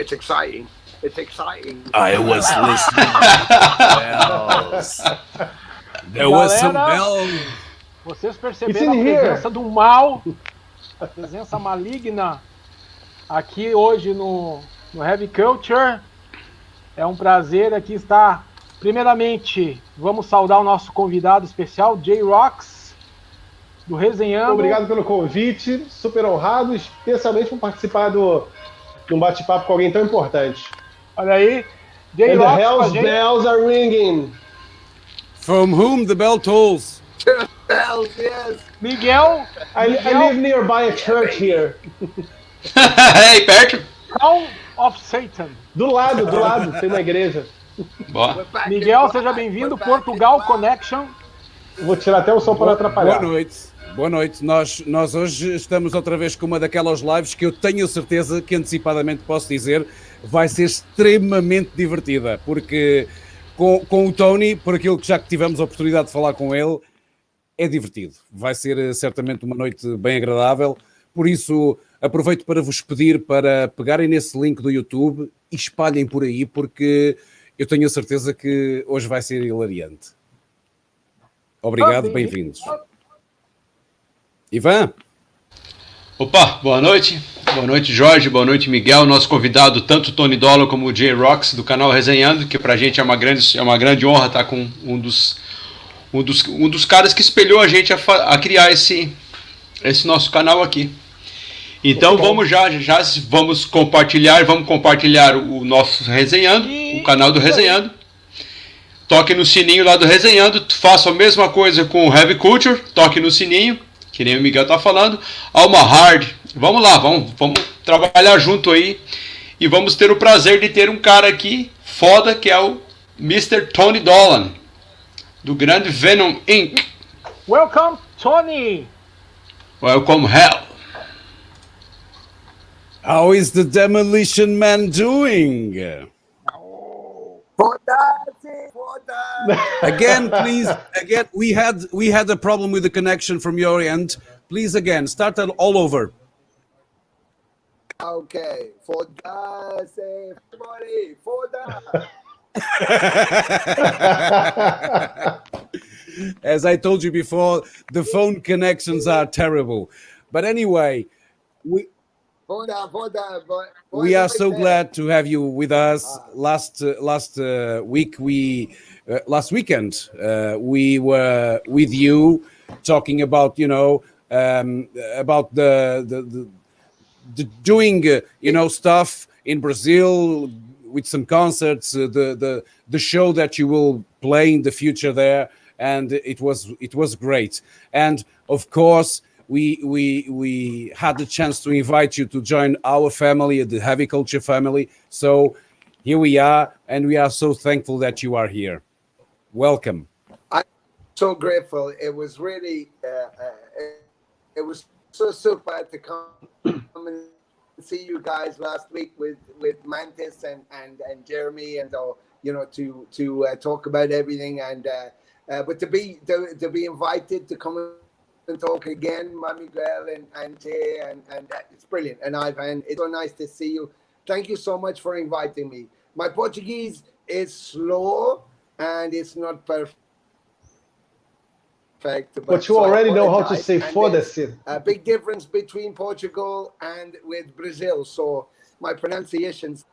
It's exciting. It's exciting. I was listening to bells. There was some bells. Vocês perceberam a presença do mal, a presença maligna aqui hoje no Heavy Culture. É um prazer aqui estar. Primeiramente, vamos saudar o nosso convidado especial, J-Rocks, do Resenhando. Obrigado pelo convite, super honrado, especialmente por participar de um bate-papo com alguém tão importante. Olha aí, And the hell's bells are ringing. From whom the bell tolls. Bells, yes. Miguel. I live nearby a church here. Hey, perto? Town of Satan. Do lado, tem uma igreja. Boa. Miguel, seja bem-vindo, Portugal Connection. Vou tirar até o som para atrapalhar. Boa noite. Nós hoje estamos outra vez com uma daquelas lives que eu tenho certeza que antecipadamente posso dizer vai ser extremamente divertida, porque com o Tony, por aquilo que já tivemos a oportunidade de falar com ele, é divertido. Vai ser certamente uma noite bem agradável, por isso aproveito para vos pedir para pegarem nesse link do YouTube e espalhem por aí, porque eu tenho a certeza que hoje vai ser hilariante. Obrigado, bem-vindos. Ivan? Opa, boa noite. Boa noite, Jorge. Boa noite, Miguel. Nosso convidado, tanto Tony Demolition como o J-Rocks, do canal Resenhando, que pra gente é uma grande honra estar com um dos caras que espelhou a gente a criar esse nosso canal aqui. Então vamos vamos compartilhar o nosso Resenhando, o canal do Resenhando. Toque no sininho lá do Resenhando, faça a mesma coisa com o Heavy Culture, toque no sininho, que nem o Miguel tá falando. Alma Hard, vamos lá, vamos trabalhar junto aí e vamos ter o prazer de ter um cara aqui foda, que é o Mr. Tony Dolan, do grande Venom Inc. Welcome, Tony! Welcome, hell! How is the Demolition Man doing? Again, please. Again, we had a problem with the connection from your end. Please, again, start all over. Okay, for that, everybody, for that. As I told you before, the phone connections are terrible. But anyway, we are so glad to have you with us. Last weekend we were with you talking about about the doing stuff in Brazil with some concerts, the show that you will play in the future there, and it was great. And of course, we had the chance to invite you to join our family, the Heavy Culture family. So here we are, and we are so thankful that you are here. Welcome. I'm so grateful. It was really, it was so super to come and see you guys last week with Mantis and Jeremy, and to talk about everything, and but to be invited to come and talk again, Miguel and Jay, and it's brilliant. And Ivan, it's so nice to see you. Thank you so much for inviting me. My Portuguese is slow and it's not perfect. But you already know how to say foda-se. A big difference between Portugal and with Brazil. So my pronunciations,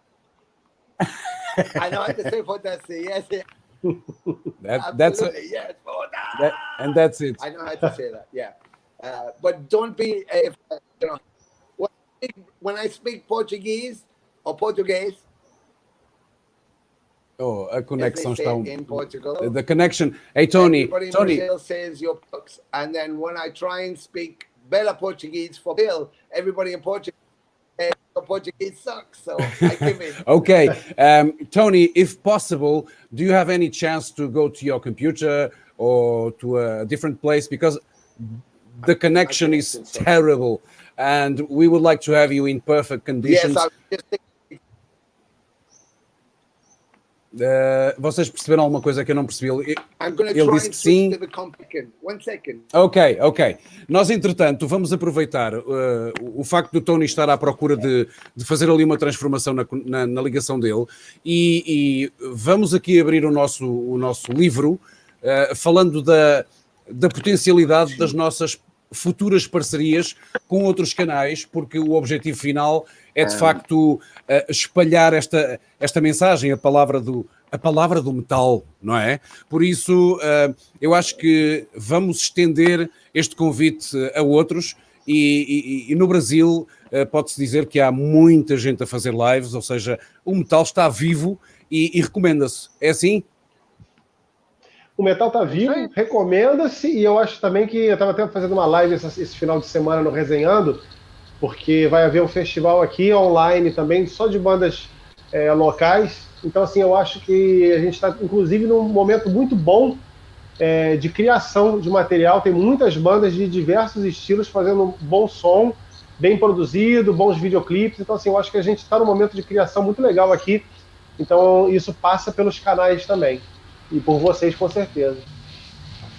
I know how to say foda-se, yes. That's yes, and that's it. I know how to say that, yeah. But don't be, when I speak Portuguese or Portuguese. Oh, a connection in Portugal. The connection. Hey, Tony. Everybody in Brazil says your books, and then when I try and speak Bela Portuguese for Bill, everybody in Portugal. Portuguese sucks, so I give it. Okay, Tony, if possible, do you have any chance to go to your computer or to a different place, because the connection is terrible, and we would like to have you in perfect conditions. Yes, Vocês perceberam alguma coisa que eu não percebi? Ele disse que sim. Ok. Nós, entretanto, vamos aproveitar o facto do Tony estar à procura de fazer ali uma transformação na ligação dele e vamos aqui abrir o nosso livro falando da potencialidade das nossas futuras parcerias com outros canais, porque o objetivo final é de facto espalhar esta mensagem, a palavra do metal, não é? Por isso, eu acho que vamos estender este convite a outros e no Brasil pode-se dizer que há muita gente a fazer lives, ou seja, o metal está vivo e recomenda-se. É assim? O metal tá vivo, recomenda-se, e eu acho também que eu estava até fazendo uma live esse final de semana no Resenhando, porque vai haver um festival aqui online também, só de bandas locais. Então, assim, eu acho que a gente está, inclusive, num momento muito bom de criação de material. Tem muitas bandas de diversos estilos fazendo bom som, bem produzido, bons videoclipes. Então, assim, eu acho que a gente está num momento de criação muito legal aqui. Então, isso passa pelos canais também. E por vocês, com certeza.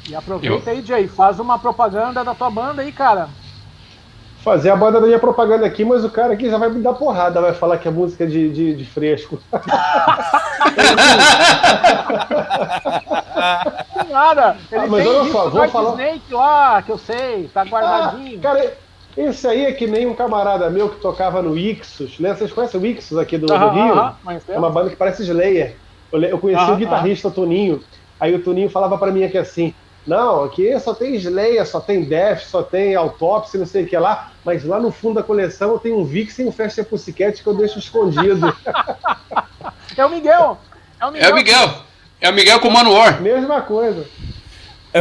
E aproveita aí, Jay, faz uma propaganda da tua banda aí, cara. Fazer a banda da minha propaganda aqui, mas o cara aqui já vai me dar porrada, vai falar que é música de fresco. Nada, ele mas tem olha só, vou falar... Snake lá, que eu sei, tá guardadinho. Cara, esse aí é que nem um camarada meu que tocava no Ixos, né? Vocês conhecem o Ixos aqui do Rio? É uma banda que parece Slayer. Eu conheci o guitarrista, o Toninho. Aí o Toninho falava pra mim aqui assim: não, aqui só tem Slayer, só tem Death, só tem Autopsy, não sei o que lá, mas lá no fundo da coleção eu tenho um Vixen e um Festa Pussycat que eu deixo escondido. É o Miguel! É o Miguel com o Manowar. Mesma coisa.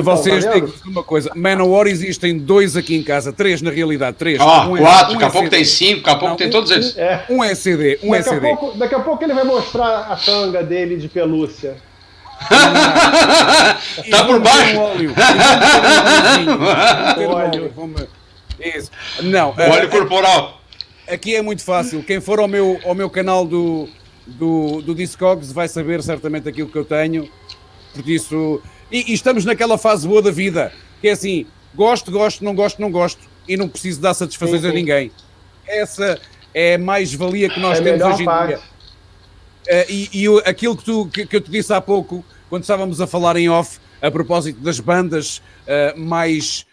Vocês têm que dizer uma coisa: Manowar existem 2 aqui em casa, 3 na realidade, 3. 4, daqui a pouco tem 5, daqui a pouco tem todos eles. Um é CD, Daqui a pouco ele vai mostrar a tanga dele de pelúcia. Tá por baixo. Não, óleo corporal. Aqui é muito fácil. Quem for ao meu canal do Discogs vai saber certamente aquilo que eu tenho. Por isso... E estamos naquela fase boa da vida, que é assim, gosto, não gosto, e não preciso dar satisfações a ninguém. Essa é a mais-valia que nós temos hoje em dia. Aquilo que eu te disse há pouco, quando estávamos a falar em off, a propósito das bandas mais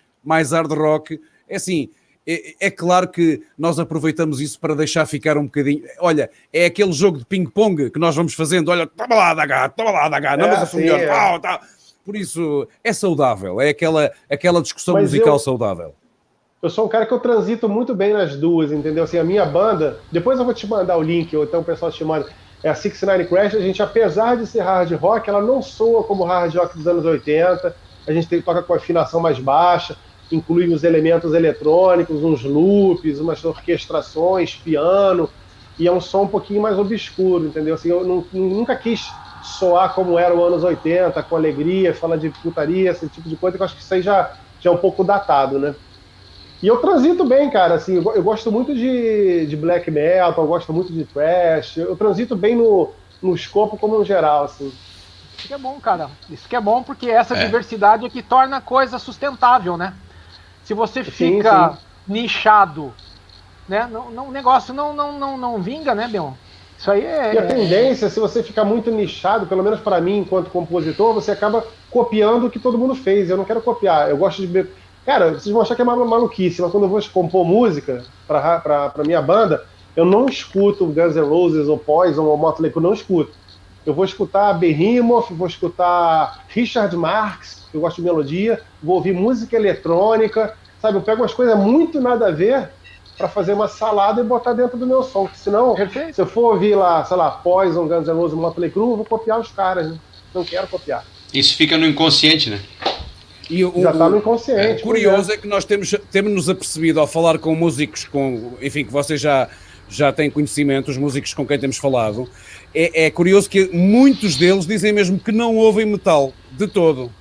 hard rock, é assim, é claro que nós aproveitamos isso para deixar ficar um bocadinho... Olha, é aquele jogo de ping-pong que nós vamos fazendo, olha, toma lá da gata, não mas assim melhor, tá. Por isso, é saudável, é aquela discussão musical saudável. Eu sou um cara que eu transito muito bem nas duas, entendeu? Assim, a minha banda, depois eu vou te mandar o link, ou então o pessoal te manda, é a 69 Crash. A gente, apesar de ser hard rock, ela não soa como hard rock dos anos 80, a gente toca com afinação mais baixa, inclui os elementos eletrônicos, uns loops, umas orquestrações, piano, e é um som um pouquinho mais obscuro, entendeu? Assim, eu nunca quis soar como era os anos 80, com alegria, fala de putaria, esse tipo de coisa, que eu acho que isso aí já é um pouco datado, né? E eu transito bem, cara, assim, eu gosto muito de black metal, eu gosto muito de thrash, eu transito bem no escopo como no geral, assim. Isso que é bom, cara, isso que é bom, porque essa diversidade é que torna a coisa sustentável, né? Se você fica nichado, né, o negócio não vinga, né, Bion? Isso aí E a tendência, se você ficar muito nichado, pelo menos para mim, enquanto compositor, você acaba copiando o que todo mundo fez. Eu não quero copiar, eu gosto de... Cara, vocês vão achar que é maluquice, mas quando eu vou compor música para minha banda, eu não escuto Guns N' Roses ou Poison ou Motley Crue, não escuto. Eu vou escutar Behemoth, vou escutar Richard Marx, eu gosto de melodia, vou ouvir música eletrônica, sabe? Eu pego umas coisas muito nada a ver para fazer uma salada e botar dentro do meu som. Senão, se eu for ouvir lá, sei lá, Poison, Guns N' Roses, Motley Crue, eu vou copiar os caras, né? Não quero copiar. Isso fica no inconsciente, né? Já está no inconsciente. Curioso é que nós temos-nos apercebido ao falar com músicos, enfim, que vocês já têm conhecimento, os músicos com quem temos falado, é curioso que muitos deles dizem mesmo que não ouvem metal de todo.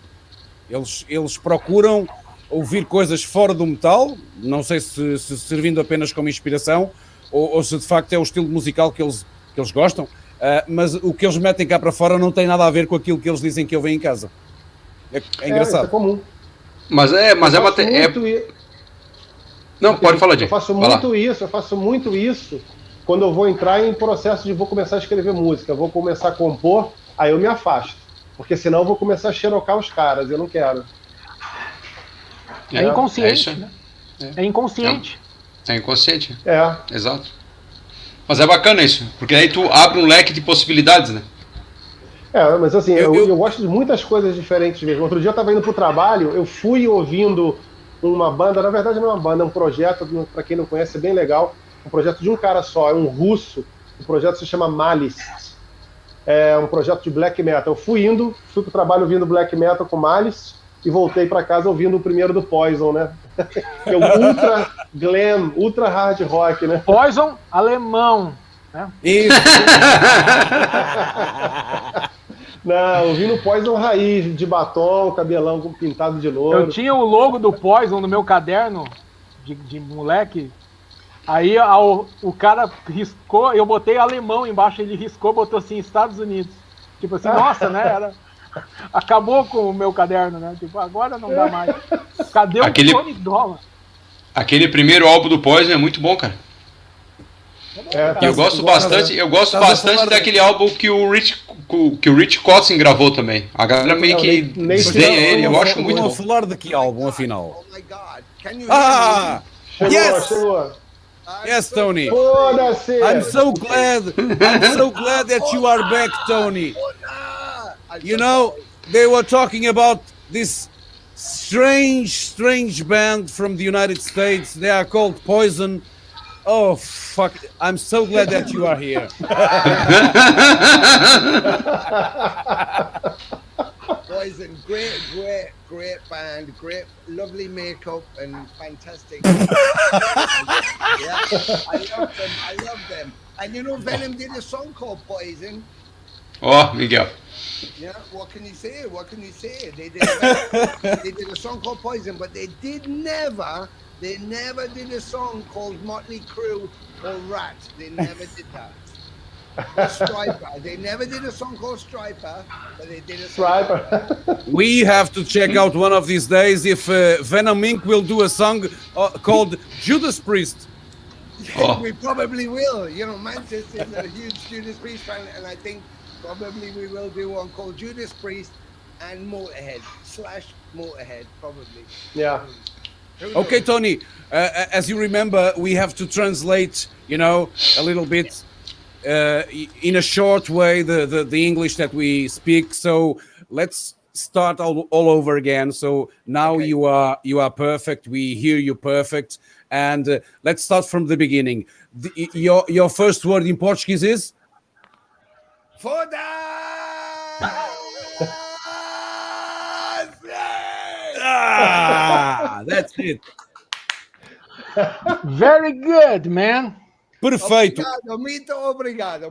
Eles procuram ouvir coisas fora do metal, não sei se servindo apenas como inspiração, ou se de facto é o estilo musical que eles gostam. mas o que eles metem cá para fora não tem nada a ver com aquilo que eles dizem que eu venho em casa. É engraçado. Isso é comum. Mas Não, pode falar, Jay. Eu faço muito isso quando eu vou entrar em processo de vou começar a escrever música, vou começar a compor, aí eu me afasto. Porque senão eu vou começar a xerocar os caras, eu não quero. É inconsciente, né? É inconsciente. É inconsciente. É. Exato. Mas é bacana isso, porque aí tu abre um leque de possibilidades, né? Mas assim, eu gosto de muitas coisas diferentes mesmo. Outro dia eu estava indo pro trabalho, eu fui ouvindo uma banda, na verdade não é uma banda, é um projeto, para quem não conhece, é bem legal, um projeto de um cara só, é um russo, o projeto se chama Malice, é um projeto de black metal. Eu fui pro trabalho ouvindo black metal com Malice e voltei para casa ouvindo o primeiro do Poison, né? Que é o ultra glam, ultra hard rock, né? Poison alemão, né? Isso. Não, ouvindo Poison raiz, de batom, cabelão pintado de louro. Eu tinha o logo do Poison no meu caderno de moleque. Aí o cara riscou, eu botei alemão embaixo, ele riscou, botou assim, Estados Unidos. Tipo assim, nossa, né? Acabou com o meu caderno, né? Tipo, agora não dá mais. Cadê o Tony Demolition? Aquele primeiro álbum do Poison é muito bom, cara. Eu gosto bastante daquele álbum que o Rich Cotton gravou também. A galera meio que desdenha ele, eu acho muito bom. Vamos falar de que álbum, afinal? Chegou. Yes, Tony. Foda-se! I'm so glad that you are back, Tony. You know, they were talking about this strange band from the United States. They are called Poison. Oh, fuck. I'm so glad that you are here. Poison, great band, great, lovely makeup and fantastic. Yeah, I love them. And you know, Venom did a song called Poison. Oh, Miguel. Yeah, what can you say? They did a song called Poison, but they never did a song called Motley Crue or Rat. They never did that. Or Striper. They never did a song called Striper, but they did a song Striper. We have to check out one of these days if Venom Inc. will do a song called Judas Priest. Oh. We probably will. You know, Manchester is a huge Judas Priest fan, and I think probably we will do one called Judas Priest and Motorhead /Motorhead, probably. Yeah. Okay, Tony, as you remember, we have to translate, you know, a little bit in a short way the English that we speak. So let's start all over again. So now okay. you are perfect. We hear you perfect. And let's start from the beginning. Your first word in Portuguese is? Foda! That's it. Very good, man. Perfeito. Muito obrigado.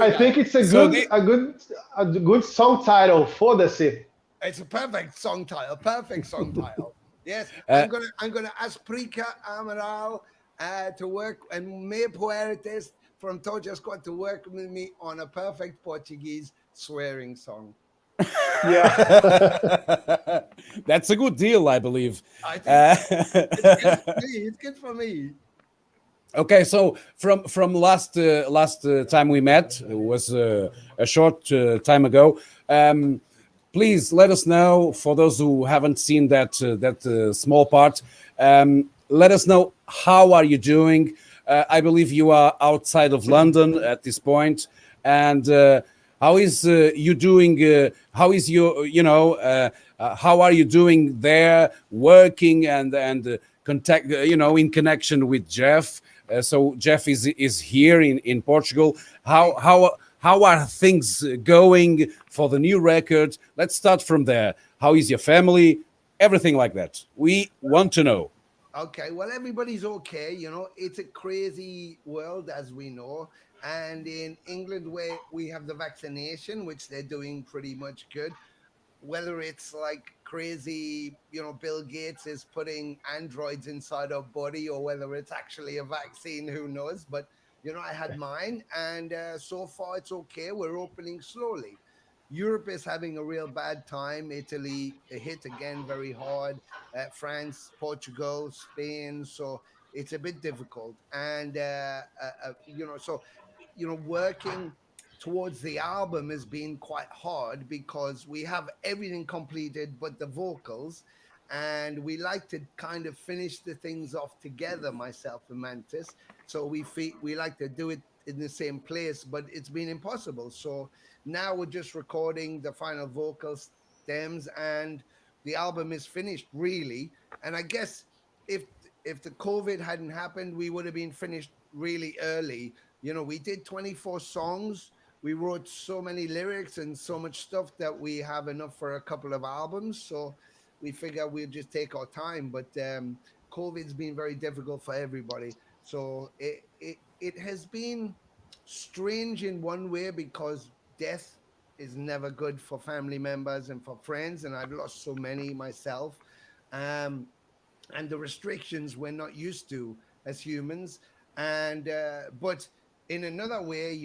I think it's a good song title. Foda-se. It's a perfect song title. Yes, I'm gonna ask Prica Amaral to work, and me Puertes from Toja Squad to work with me on a perfect Portuguese swearing song. Yeah. That's a good deal, I believe. I think it's good for me. Okay, so from last time we met, it was a short time ago. Please let us know, for those who haven't seen that small part. Let us know, how are you doing? I believe you are outside of London at this point, and how is you doing? How is how are you doing there, working and contact? In connection with Jeff. So Jeff is here in Portugal. How are things going for the new record? Let's start from there. How is your family? Everything like that. We want to know. Okay, well, everybody's okay. You know, it's a crazy world, as we know. And in England, where we have the vaccination, which they're doing pretty much good. Whether it's like crazy, Bill Gates is putting androids inside our body, or whether it's actually a vaccine, who knows? But I had mine, and so far it's okay. We're opening slowly. Europe is having a real bad time. Italy hit again very hard. France, Portugal, Spain. So it's a bit difficult. And, working towards the album has been quite hard because we have everything completed but the vocals. And we like to kind of finish the things off together, myself and Mantis. So we like to do it in the same place, but it's been impossible. So now we're just recording the final vocal stems, and the album is finished, really. And I guess if the COVID hadn't happened, we would have been finished really early. We did 24 songs. We wrote so many lyrics and so much stuff that we have enough for a couple of albums. So we figure we'll just take our time. But COVID's been very difficult for everybody. So it has been strange in one way, because death is never good for family members and for friends. And I've lost so many myself. And the restrictions we're not used to as humans. And but in another way,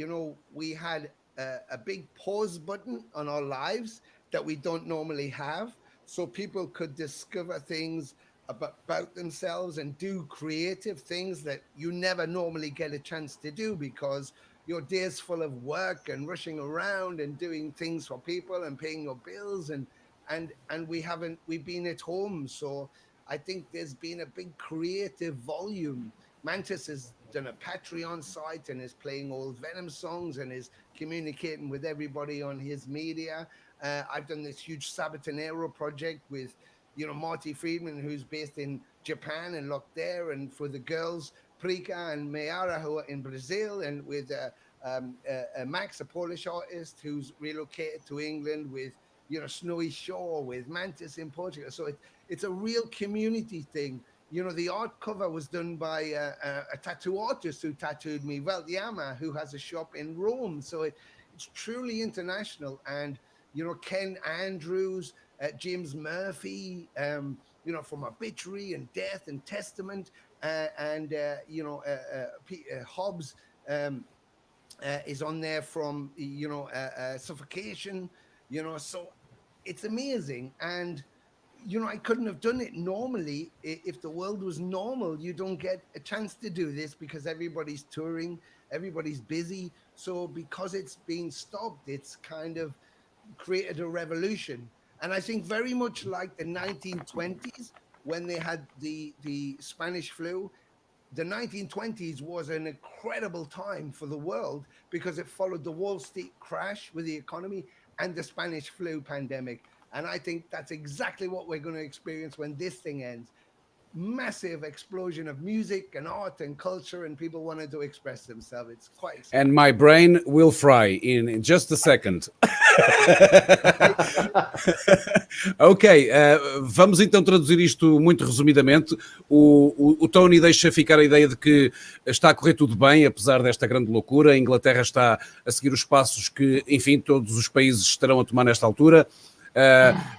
we had a big pause button on our lives that we don't normally have. So people could discover things about themselves and do creative things that you never normally get a chance to do, because your day's full of work and rushing around and doing things for people and paying your bills, and we've been at home. So I think there's been a big creative volume. Mantis has done a Patreon site and is playing old Venom songs and is communicating with everybody on his media. I've done this huge Sabbath project with, Marty Friedman, who's based in Japan and locked there, and for the girls, Prika and Mayara, who are in Brazil, and with Max, a Polish artist who's relocated to England, with, Snowy Shore, with Mantis in Portugal. So it's a real community thing. The art cover was done by a tattoo artist who tattooed me, Yama, who has a shop in Rome. So it's truly international. And, Ken Andrews, James Murphy, from Obituary and Death and Testament, and Hobbs is on there from, Suffocation, so it's amazing. And, I couldn't have done it normally. If the world was normal, you don't get a chance to do this because everybody's touring, everybody's busy. So because it's been stopped, it's kind of created a revolution. And I think very much like the 1920s, when they had the Spanish flu, the 1920s was an incredible time for the world because it followed the Wall Street crash with the economy and the Spanish flu pandemic. And I think that's exactly what we're going to experience when this thing ends. Massive explosion of music and art and culture, and people wanted to express themselves. It's quite exciting. And my brain will fry in just a second. Ok, vamos então traduzir isto muito resumidamente. O Tony deixa ficar a ideia de que está a correr tudo bem, apesar desta grande loucura. A Inglaterra está a seguir os passos que, enfim, todos os países estarão a tomar nesta altura.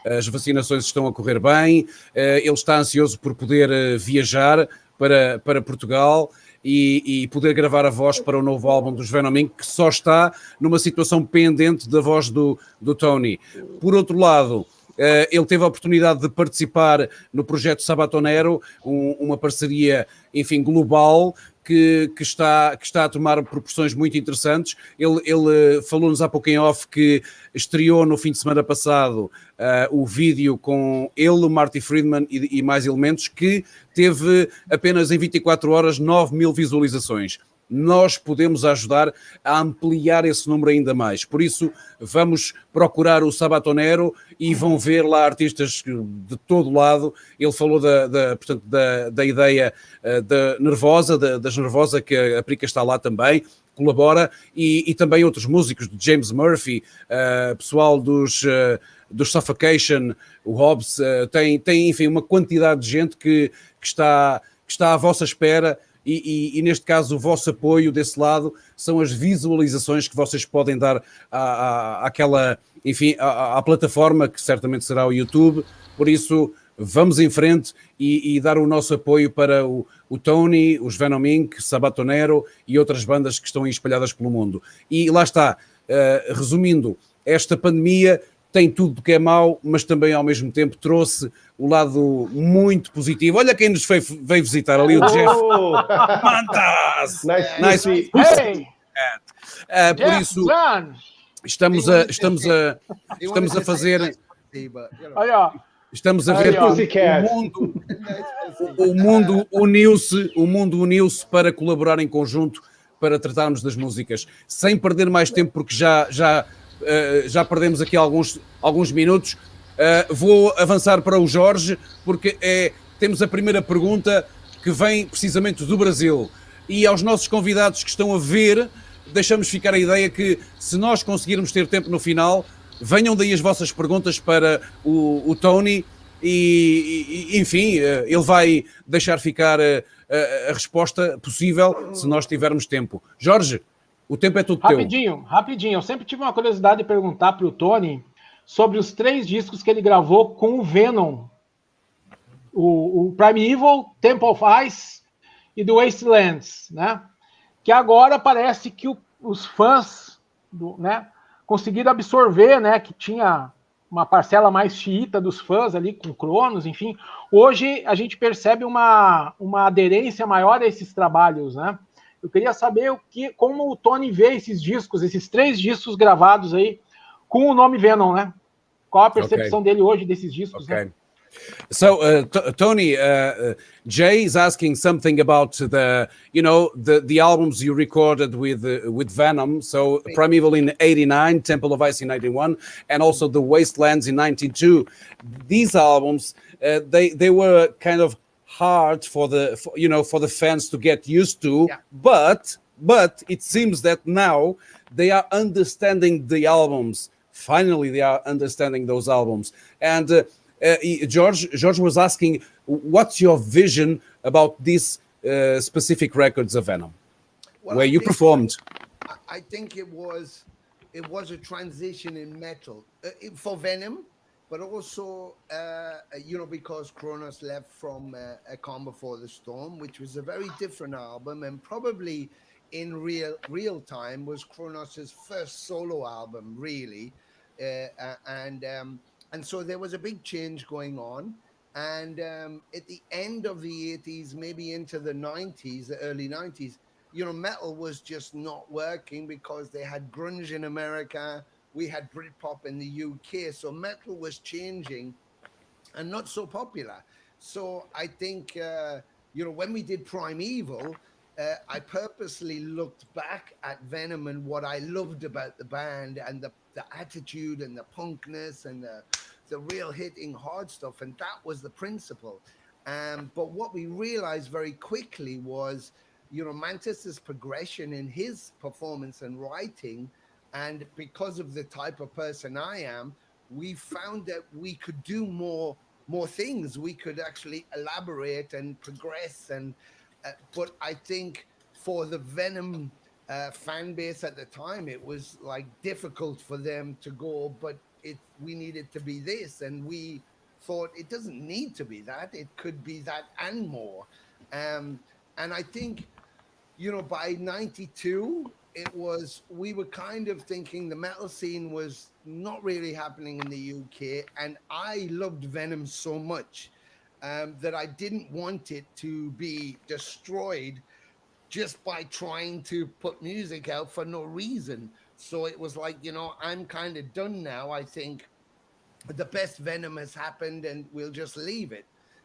As vacinações estão a correr bem, ele está ansioso por poder viajar para Portugal e poder gravar a voz para o novo álbum dos Venom Inc, que só está numa situação pendente da voz do Tony. Por outro lado, ele teve a oportunidade de participar no projeto Sabbath, uma parceria, enfim, global, que está a tomar proporções muito interessantes. Ele falou-nos há pouco em off que estreou no fim de semana passado o vídeo com ele, o Marty Friedman e mais elementos, que teve apenas em 24 horas 9.000 visualizações. Nós podemos ajudar a ampliar esse número ainda mais. Por isso, vamos procurar o Sabbath e vão ver lá artistas de todo lado. Ele falou da ideia da Nervosa, das Nervosa, que a Prika está lá também, colabora, e também outros músicos, de James Murphy, pessoal dos Suffocation, o Hobbs, tem, enfim, uma quantidade de gente que está à vossa espera. E neste caso o vosso apoio desse lado são as visualizações que vocês podem dar àquela, enfim, à plataforma que certamente será o YouTube. Por isso, vamos em frente e dar o nosso apoio para o Tony, os Venom Inc, Sabbath e outras bandas que estão espalhadas pelo mundo. E lá está, resumindo, esta pandemia tem tudo que é mau, mas também ao mesmo tempo trouxe o lado muito positivo. Olha quem nos veio visitar ali, o Jeff Mantas! Nice. Hey! Por isso, estamos a fazer... Olha, ó. Estamos a ver o mundo uniu-se para colaborar em conjunto para tratarmos das músicas, sem perder mais tempo, porque já perdemos aqui alguns minutos. Vou avançar para o Jorge, porque temos a primeira pergunta que vem precisamente do Brasil. E aos nossos convidados que estão a ver, deixamos ficar a ideia que, se nós conseguirmos ter tempo no final, venham daí as vossas perguntas para o Tony e enfim, ele vai deixar ficar a resposta possível se nós tivermos tempo. Jorge, o tempo é todo teu. Rapidinho. Eu sempre tive uma curiosidade de perguntar para o Tony sobre os 3 discos que ele gravou com o Venom. O Primeval, Temple of Ice e The Wastelands, né? Que agora parece que os fãs né, conseguiram absorver, né? Que tinha uma parcela mais xiita dos fãs ali, com Cronos, enfim. Hoje a gente percebe uma aderência maior a esses trabalhos, né? Eu queria saber como o Tony vê esses discos, esses 3 discos gravados aí, com o nome Venom, né? Qual a percepção dele hoje desses discos, né? So, Tony, Jay is asking something about the albums you recorded with Venom. So, Primeval in '89, Temple of Ice in '91, and also The Wastelands in '92. These albums, they were kind of hard for the fans to get used to. Yeah. But it seems that now they are understanding the albums. Finally, they are understanding those albums. And George was asking, what's your vision about these specific records of Venom, where you performed? I think it was a transition in metal for Venom, but also because Kronos left from A Calm Before the Storm, which was a very different album, and probably in real time was Kronos's first solo album, really, and so there was a big change going on. And at the end of the 80s, maybe into the 90s, the early 90s, metal was just not working because they had grunge in America. We had Britpop in the UK. So metal was changing and not so popular. So I think, when we did Primeval, I purposely looked back at Venom and what I loved about the band and the attitude and the punkness and the real hitting hard stuff, and that was the principle. But what we realized very quickly was, Mantis's progression in his performance and writing, and because of the type of person I am, we found that we could do more things. We could actually elaborate and progress, and but I think for the Venom fan base at the time, it was like difficult for them to go, but we needed to be this, and we thought it doesn't need to be that, it could be that and more. And I think, by 92, we were kind of thinking the metal scene was not really happening in the UK, and I loved Venom so much that I didn't want it to be destroyed just by trying to put music out for no reason. So it was like, I'm kind of done now. I think the best Venom has happened and we'll just leave it.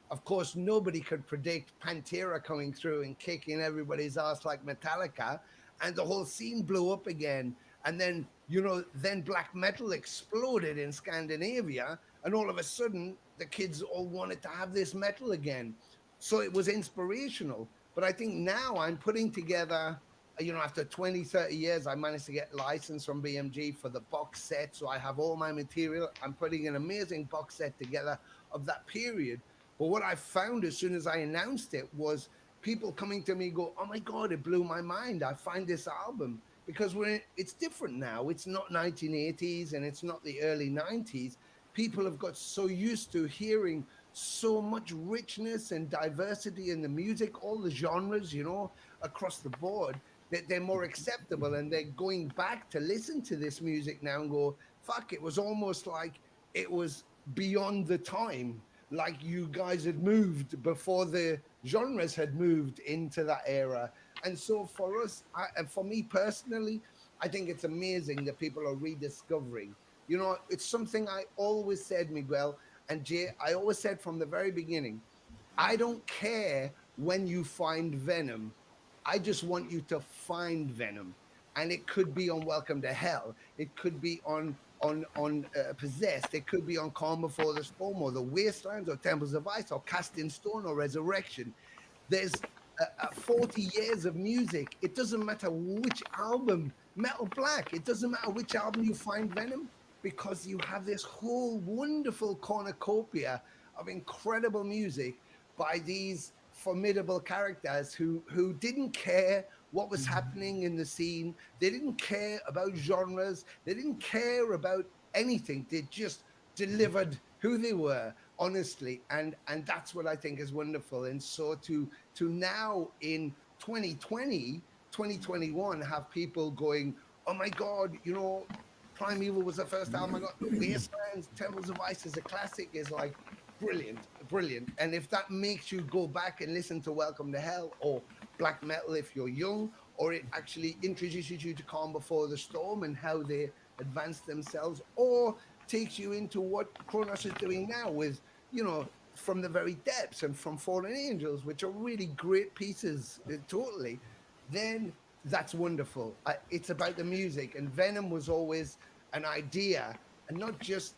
Of course, nobody could predict Pantera coming through and kicking everybody's ass like Metallica, and the whole scene blew up again. And then, then black metal exploded in Scandinavia, and all of a sudden the kids all wanted to have this metal again. So it was inspirational. But I think now I'm putting together, after 20, 30 years, I managed to get license from BMG for the box set. So I have all my material. I'm putting an amazing box set together of that period. But what I found as soon as I announced it was people coming to me go, oh my God, it blew my mind. I find this album, because it's different now. It's not 1980s and it's not the early 90s. People have got so used to hearing so much richness and diversity in the music, all the genres, you know, across the board, that they're more acceptable, and they're going back to listen to this music now and go, fuck, it was almost like it was beyond the time, like you guys had moved before the genres had moved into that era. And so for us, and for me personally, I think it's amazing that people are rediscovering. You know, it's something I always said, Miguel and Jay, I always said from the very beginning, I don't care when you find Venom. I just want you to find Venom. And it could be on Welcome to Hell. It could be on Possessed. It could be on Calm Before the Storm, or The Wastelands, or Temples of Ice, or Cast in Stone, or Resurrection. There's 40 years of music. It doesn't matter which album, Metal Black, it doesn't matter which album you find Venom, because you have this whole wonderful cornucopia of incredible music by these formidable characters who didn't care what was happening in the scene. They didn't care about genres. They didn't care about anything. They just delivered who they were, honestly. And that's what I think is wonderful. And so to now in 2020, 2021, have people going, oh my God, you know, Primeval was the first album I got. Wastelands, Temples of Ice is a classic, is like brilliant, brilliant. And if that makes you go back and listen to Welcome to Hell or black metal if you're young, or it actually introduces you to Calm Before the Storm and how they advance themselves, or takes you into what Kronos is doing now with, you know, From the Very Depths and From Fallen Angels, which are really great pieces, totally, then that's wonderful. It's about the music, and Venom was always an idea, and not just,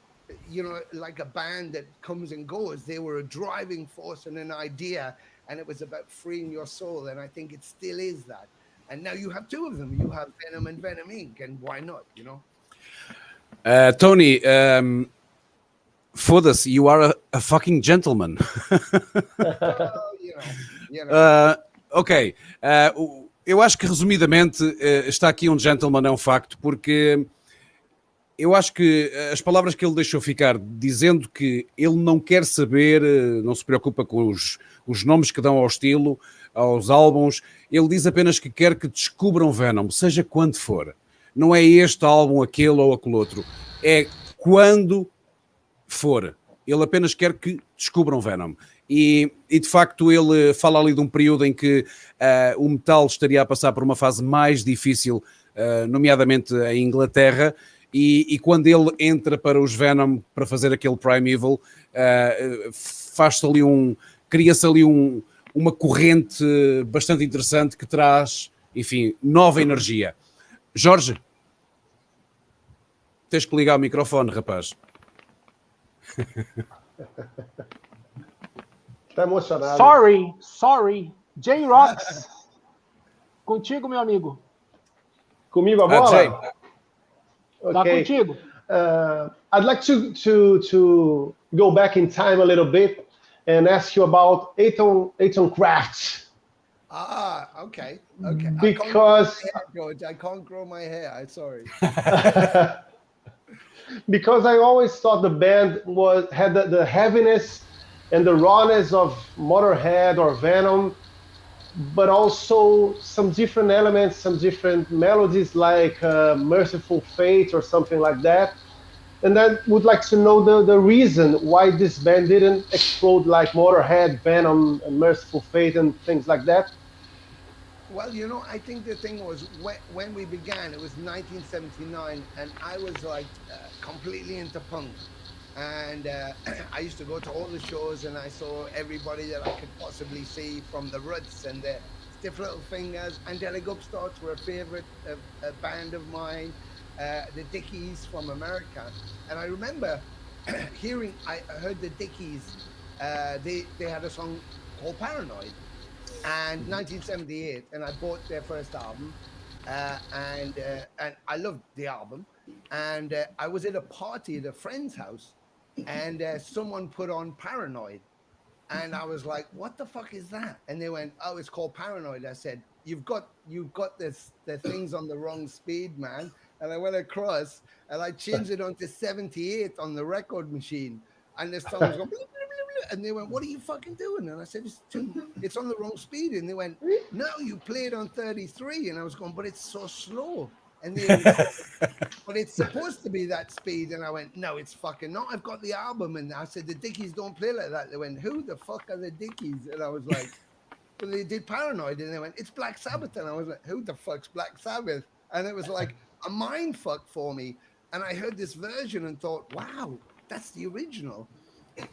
you know, like a band that comes and goes. They were a driving force and an idea, and it was about freeing your soul, and I think it still is that. And now you have two of them. You have Venom and Venom Inc., and why not, you know? Tony, foda-se, you are a fucking gentleman. Ok. Eu acho que, resumidamente, está aqui um gentleman, é um facto, porque eu acho que as palavras que ele deixou ficar, dizendo que ele não quer saber, não se preocupa com os nomes que dão ao estilo, aos álbuns, ele diz apenas que quer que descubram Venom, seja quando for. Não é este álbum, aquele ou aquele outro. É quando for. Ele apenas quer que descubram Venom. E de facto ele fala ali de um período em que o metal estaria a passar por uma fase mais difícil, nomeadamente em Inglaterra, e quando ele entra para os Venom para fazer aquele Primeval, faz-se ali cria-se ali uma corrente bastante interessante que traz, enfim, nova energia. Jorge, tens que ligar o microfone, rapaz. Tá emocionado. Sorry. J-Rocks. Contigo, meu amigo. Comigo a bola? Jay. Okay. Tá contigo. I'd like to go back in time a little bit and ask you about Aton Kraft. Okay. Because I can't grow my hair. I'm sorry. Because I always thought the band had the heaviness and the rawness of Motorhead or Venom, but also some different elements, some different melodies like Merciful Fate or something like that. And I would like to know the reason why this band didn't explode like Motorhead, Venom, and Merciful Fate and things like that. Well, you know, I think the thing was when we began, it was 1979, and I was like completely into punk. And I used to go to all the shows, and I saw everybody that I could possibly see, from the Roots and the Stiff Little Fingers. Angelic Upstarts were a favorite band of mine, the Dickies from America. And I remember I heard the Dickies, they had a song called Paranoid, and 1978, and I bought their first album, and I loved the album. And I was at a party at a friend's house, and someone put on Paranoid, and I was like, what the fuck is that? And they went, oh, it's called Paranoid. I said, you've got the things on the wrong speed, man. And I went across and I changed it onto 78 on the record machine, and the song was going And they went, what are you fucking doing? And I said, it's on the wrong speed. And they went, no, you play it on 33. And I was going, but it's so slow. And they said, but it's supposed to be that speed. And I went, no, it's fucking not. I've got the album. And I said, the Dickies don't play like that. They went, who the fuck are the Dickies? And I was like, well, they did Paranoid. And they went, it's Black Sabbath. And I was like, who the fuck's Black Sabbath? And it was like a mind fuck for me. And I heard this version and thought, wow, that's the original.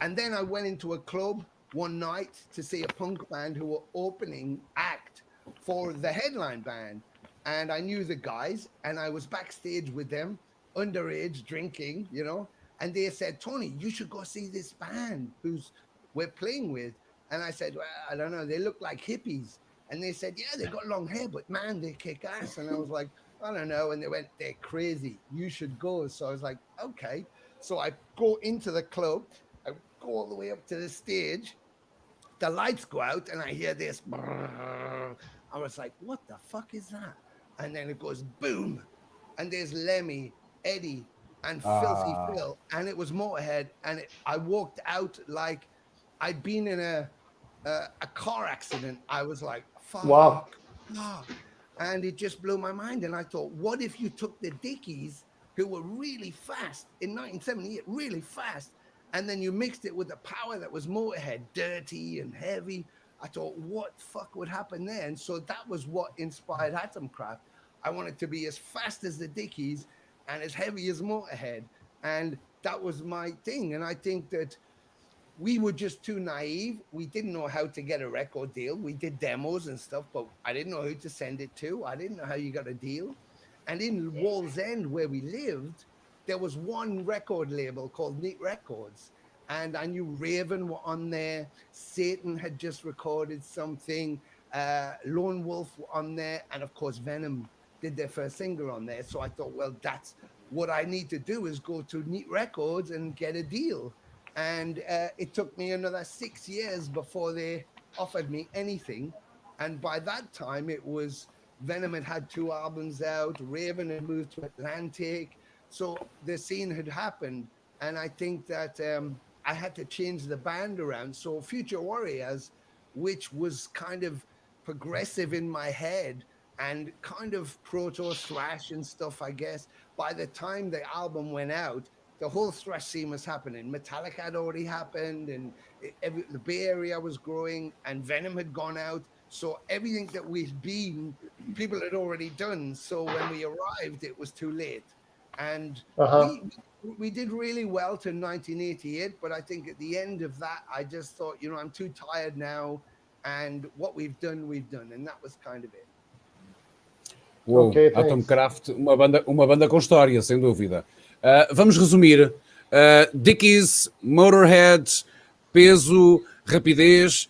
And then I went into a club one night to see a punk band who were opening act for the headline band. And I knew the guys, and I was backstage with them, underage, drinking, you know. And they said, Tony, you should go see this band who's we're playing with. And I said, well, I don't know, they look like hippies. And they said, yeah, they got long hair, but man, they kick ass. And I was like, I don't know. And they went, they're crazy. You should go. So I was like, okay. So I go into the club. I go all the way up to the stage. The lights go out and I hear this. Brrr. I was like, what the fuck is that? And then it goes boom. And there's Lemmy, Eddie, and Filthy Phil. And it was Motorhead. And I walked out like I'd been in a car accident. I was like, fuck. Wow. Fuck. And it just blew my mind. And I thought, what if you took the Dickies, who were really fast in 1978, really fast, and then you mixed it with the power that was Motorhead, dirty and heavy? I thought, what fuck would happen there? And so that was what inspired Atomcraft. I wanted to be as fast as the Dickies and as heavy as Motorhead. And that was my thing. And I think that we were just too naive. We didn't know how to get a record deal. We did demos and stuff, but I didn't know who to send it to. I didn't know how you got a deal. And in Wall's End, where we lived, there was one record label called Neat Records. And I knew Raven were on there. Satan had just recorded something. Lone Wolf were on there. And of course, Venom did their first single on there. So I thought, well, that's what I need to do, is go to Neat Records and get a deal. And it took me another 6 years before they offered me anything. And by that time, it was Venom had 2 albums out. Raven had moved to Atlantic. So the scene had happened. And I think that I had to change the band around. So Future Warriors, which was kind of progressive in my head and kind of proto-thrash and stuff, I guess, by the time the album went out, the whole thrash scene was happening. Metallica had already happened, and the Bay Area was growing, and Venom had gone out. So everything that we'd been, people had already done. So when we arrived, it was too late. And we did really well to 1988, but I think at the end of that, I just thought, you know, I'm too tired now, and what we've done, and that was kind of it. Uou, okay, Atomcraft, uma banda com história, sem dúvida. Vamos resumir. Dickies, Motorhead, peso, rapidez,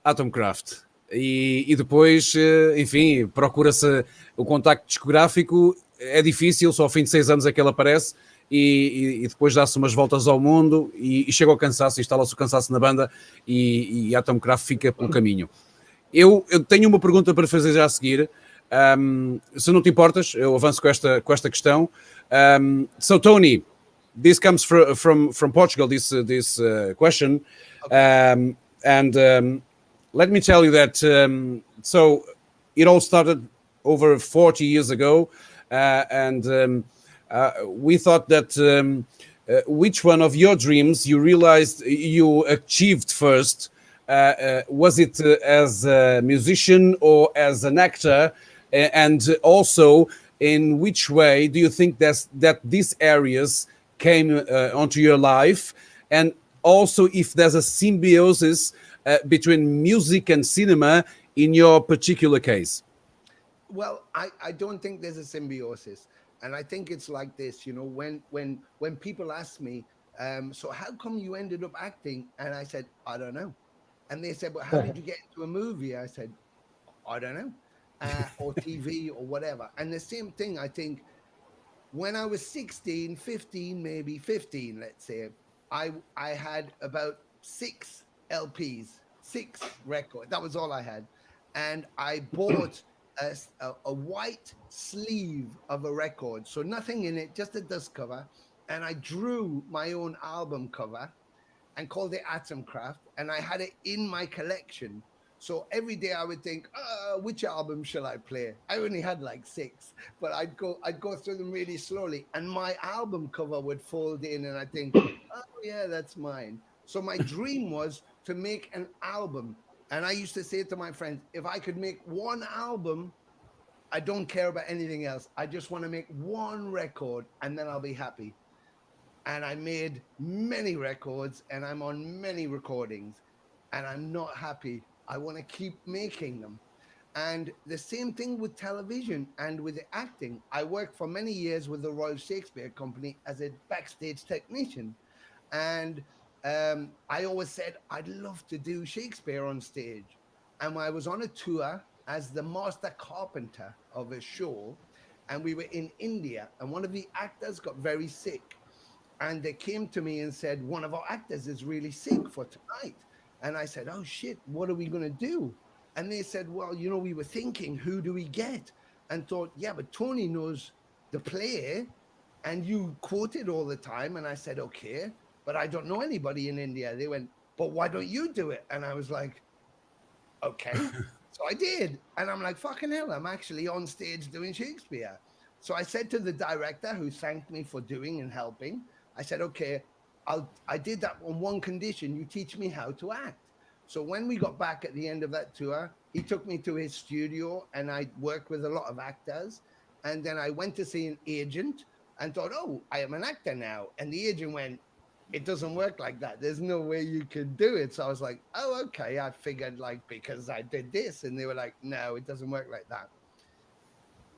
Atomcraft. E depois, enfim, procura-se o contacto discográfico. É difícil, só ao fim de 6 anos é que ele aparece. E depois dá-se umas voltas ao mundo e chega ao cansaço, instala-se o cansaço na banda e Atomcraft fica pelo caminho. Eu tenho uma pergunta para fazer já a seguir. Se não te importas, eu avanço com esta questão. So Tony, this comes from Portugal, this question. Okay. And let me tell you that so it all started over 40 years ago, and we thought that which one of your dreams you realized you achieved first? Was it as a musician or as an actor? And also, in which way do you think that these areas came onto your life? And also, if there's a symbiosis between music and cinema in your particular case? Well, I don't think there's a symbiosis. And I think it's like this, you know, when people ask me, so how come you ended up acting? And I said, I don't know. And they said, well, how did you get into a movie? I said, I don't know. Or TV or whatever. And the same thing, I think, when I was 16, 15, maybe 15, let's say, I had about 6 LPs, 6 records. That was all I had. And I bought a white sleeve of a record. So nothing in it, just a dust cover. And I drew my own album cover. and called it Atom Craft, and I had it in my collection. So every day I would think, which album shall I play? I only had like 6, but I'd go through them really slowly, and my album cover would fold in, and I think, oh yeah, that's mine. So my dream was to make an album, and I used to say to my friends, if I could make one album, I don't care about anything else. I just want to make one record, and then I'll be happy. And I made many records, and I'm on many recordings, and I'm not happy. I want to keep making them. And the same thing with television and with acting. I worked for many years with the Royal Shakespeare Company as a backstage technician. And I always said, I'd love to do Shakespeare on stage. And I was on a tour as the master carpenter of a show. And we were in India, and one of the actors got very sick. And they came to me and said, one of our actors is really sick for tonight. And I said, oh shit, what are we going to do? And they said, well, you know, we were thinking, who do we get? And thought, yeah, but Tony knows the play and you quote it all the time. And I said, okay, but I don't know anybody in India. They went, but why don't you do it? And I was like, okay. So I did. And I'm like, fucking hell, I'm actually on stage doing Shakespeare. So I said to the director, who thanked me for doing and helping, I said, okay, I did that on one condition. You teach me how to act. So when we got back at the end of that tour, he took me to his studio, and I worked with a lot of actors. And then I went to see an agent and thought, oh, I am an actor now. And the agent went, it doesn't work like that. There's no way you could do it. So I was like, oh, okay. I figured like, because I did this. And they were like, no, it doesn't work like that.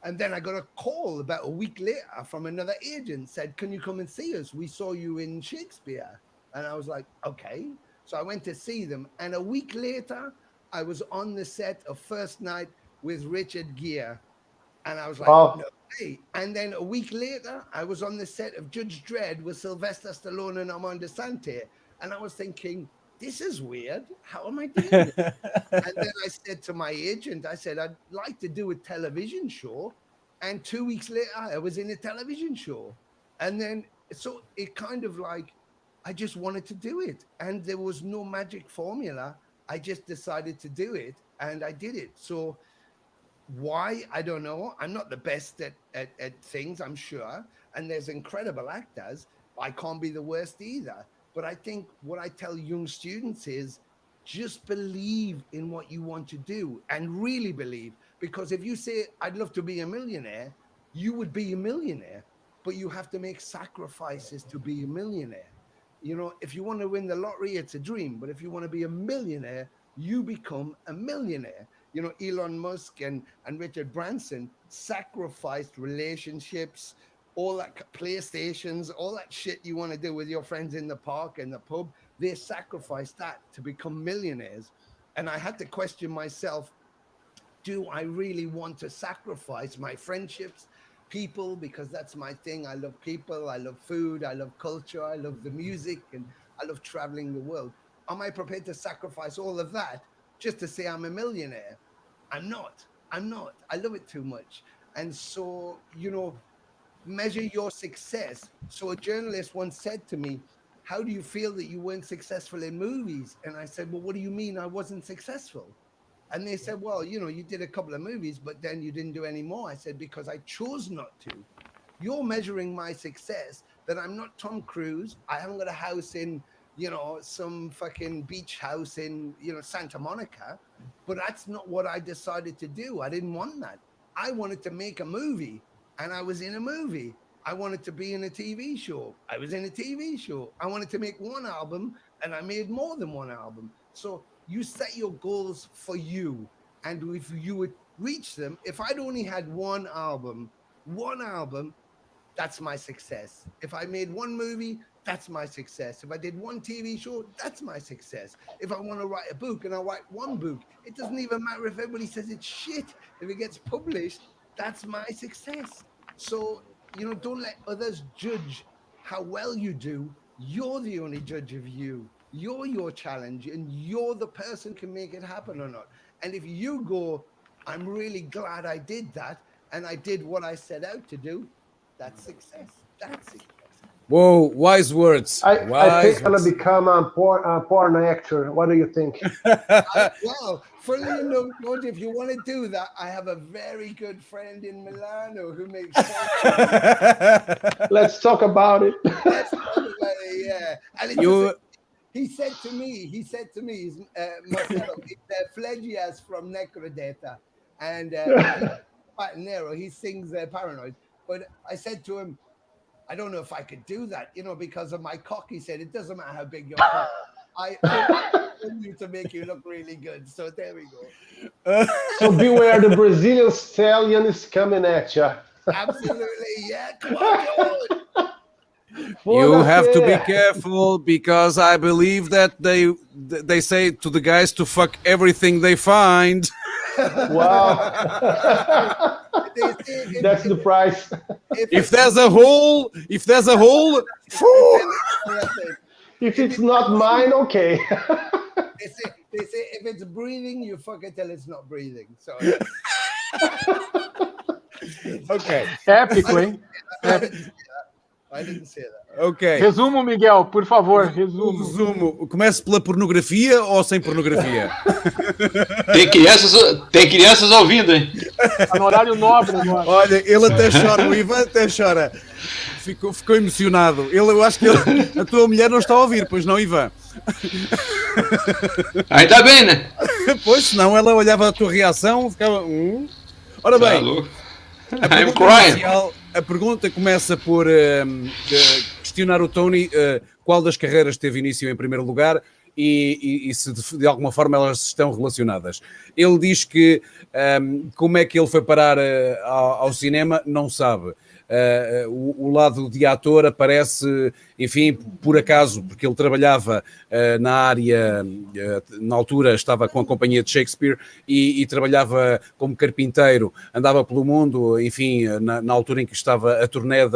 And then I got a call about a week later from another agent, said, can you come and see us? We saw you in Shakespeare. And I was like, okay. So I went to see them. And a week later, I was on the set of First Night with Richard Gere. And I was like, no way. And then a week later, I was on the set of Judge Dredd with Sylvester Stallone and Armando Sante. And I was thinking, this is weird. How am I doing this? And then I said to my agent, I said, I'd like to do a television show. And 2 weeks later, I was in a television show. And then, so it kind of like, I just wanted to do it. And there was no magic formula. I just decided to do it, and I did it. So why? I don't know. I'm not the best at things, I'm sure. And there's incredible actors. I can't be the worst either. But I think what I tell young students is just believe in what you want to do, and really believe. Because if you say, I'd love to be a millionaire, you would be a millionaire, but you have to make sacrifices to be a millionaire. You know, if you want to win the lottery, it's a dream. But if you want to be a millionaire, you become a millionaire. You know, Elon Musk and Richard Branson sacrificed relationships, all that PlayStations, all that shit you want to do with your friends in the park and the pub. They sacrificed that to become millionaires. And I had to question myself, do I really want to sacrifice my friendships, people, because that's my thing. I love people, I love food, I love culture, I love the music, and I love traveling the world. Am I prepared to sacrifice all of that just to say I'm a millionaire? I'm not. I love it too much. And so, you know, measure your success. So a journalist once said to me, how do you feel that you weren't successful in movies? And I said, well, what do you mean I wasn't successful? And they said, well, you know, you did a couple of movies, but then you didn't do any more. I said, because I chose not to. You're measuring my success that I'm not Tom Cruise. I haven't got a house in, you know, some fucking beach house in, you know, Santa Monica. But that's not what I decided to do. I didn't want that. I wanted to make a movie, and I was in a movie. I wanted to be in a TV show. I was in a TV show. I wanted to make one album, and I made more than one album. So you set your goals for you. And if you would reach them, if I'd only had one album, that's my success. If I made one movie, that's my success. If I did one TV show, that's my success. If I want to write a book and I write one book, it doesn't even matter if everybody says it's shit. If it gets published, that's my success. So, you know, don't let others judge how well you do. You're the only judge of you. You're your challenge, and you're the person who can make it happen or not. And if you go, I'm really glad I did that, and I did what I set out to do, that's success. That's success. Whoa, wise words. I think I'm going to become a porn actor. What do you think? Well, funny enough, George, if you want to do that, I have a very good friend in Milano who makes Let's talk about it. Let's talk about it, yeah. And he said to me, he's Marcelo, he's Flegias from Necrodata, and Patanero, he sings Paranoid. But I said to him, I don't know if I could do that, because of my cock. He said, it doesn't matter how big your cock. I want you to make you look really good. So there we go. So beware, the Brazilian stallion is coming at you. Absolutely, yeah. Come on, George. You have to be careful, because I believe that they say to the guys to fuck everything they find. Wow. That's the price. If there's a hole, if it's not mine, okay. They say if it's breathing, you fuck it till it's not breathing. So okay. Épico, hein? I didn't say that. Ok. Resumo, Miguel, por favor, resumo. Comece pela pornografia ou sem pornografia? Tem crianças ouvindo, hein? Tá no horário nobre agora. Olha, ele até chora, o Ivan até chora. Ficou emocionado. Eu acho que a tua mulher não está a ouvir, pois não, Ivan? Ainda bem, né? Pois, senão ela olhava a tua reação e ficava... Ora bem, I'm crying. A pergunta começa por questionar o Tony qual das carreiras teve início em primeiro lugar e se de alguma forma elas estão relacionadas. Ele diz que como é que ele foi parar ao cinema, não sabe. O lado de ator aparece, enfim, por acaso, porque ele trabalhava na área, na altura estava com a companhia de Shakespeare e trabalhava como carpinteiro, andava pelo mundo, enfim, na altura em que estava a turnê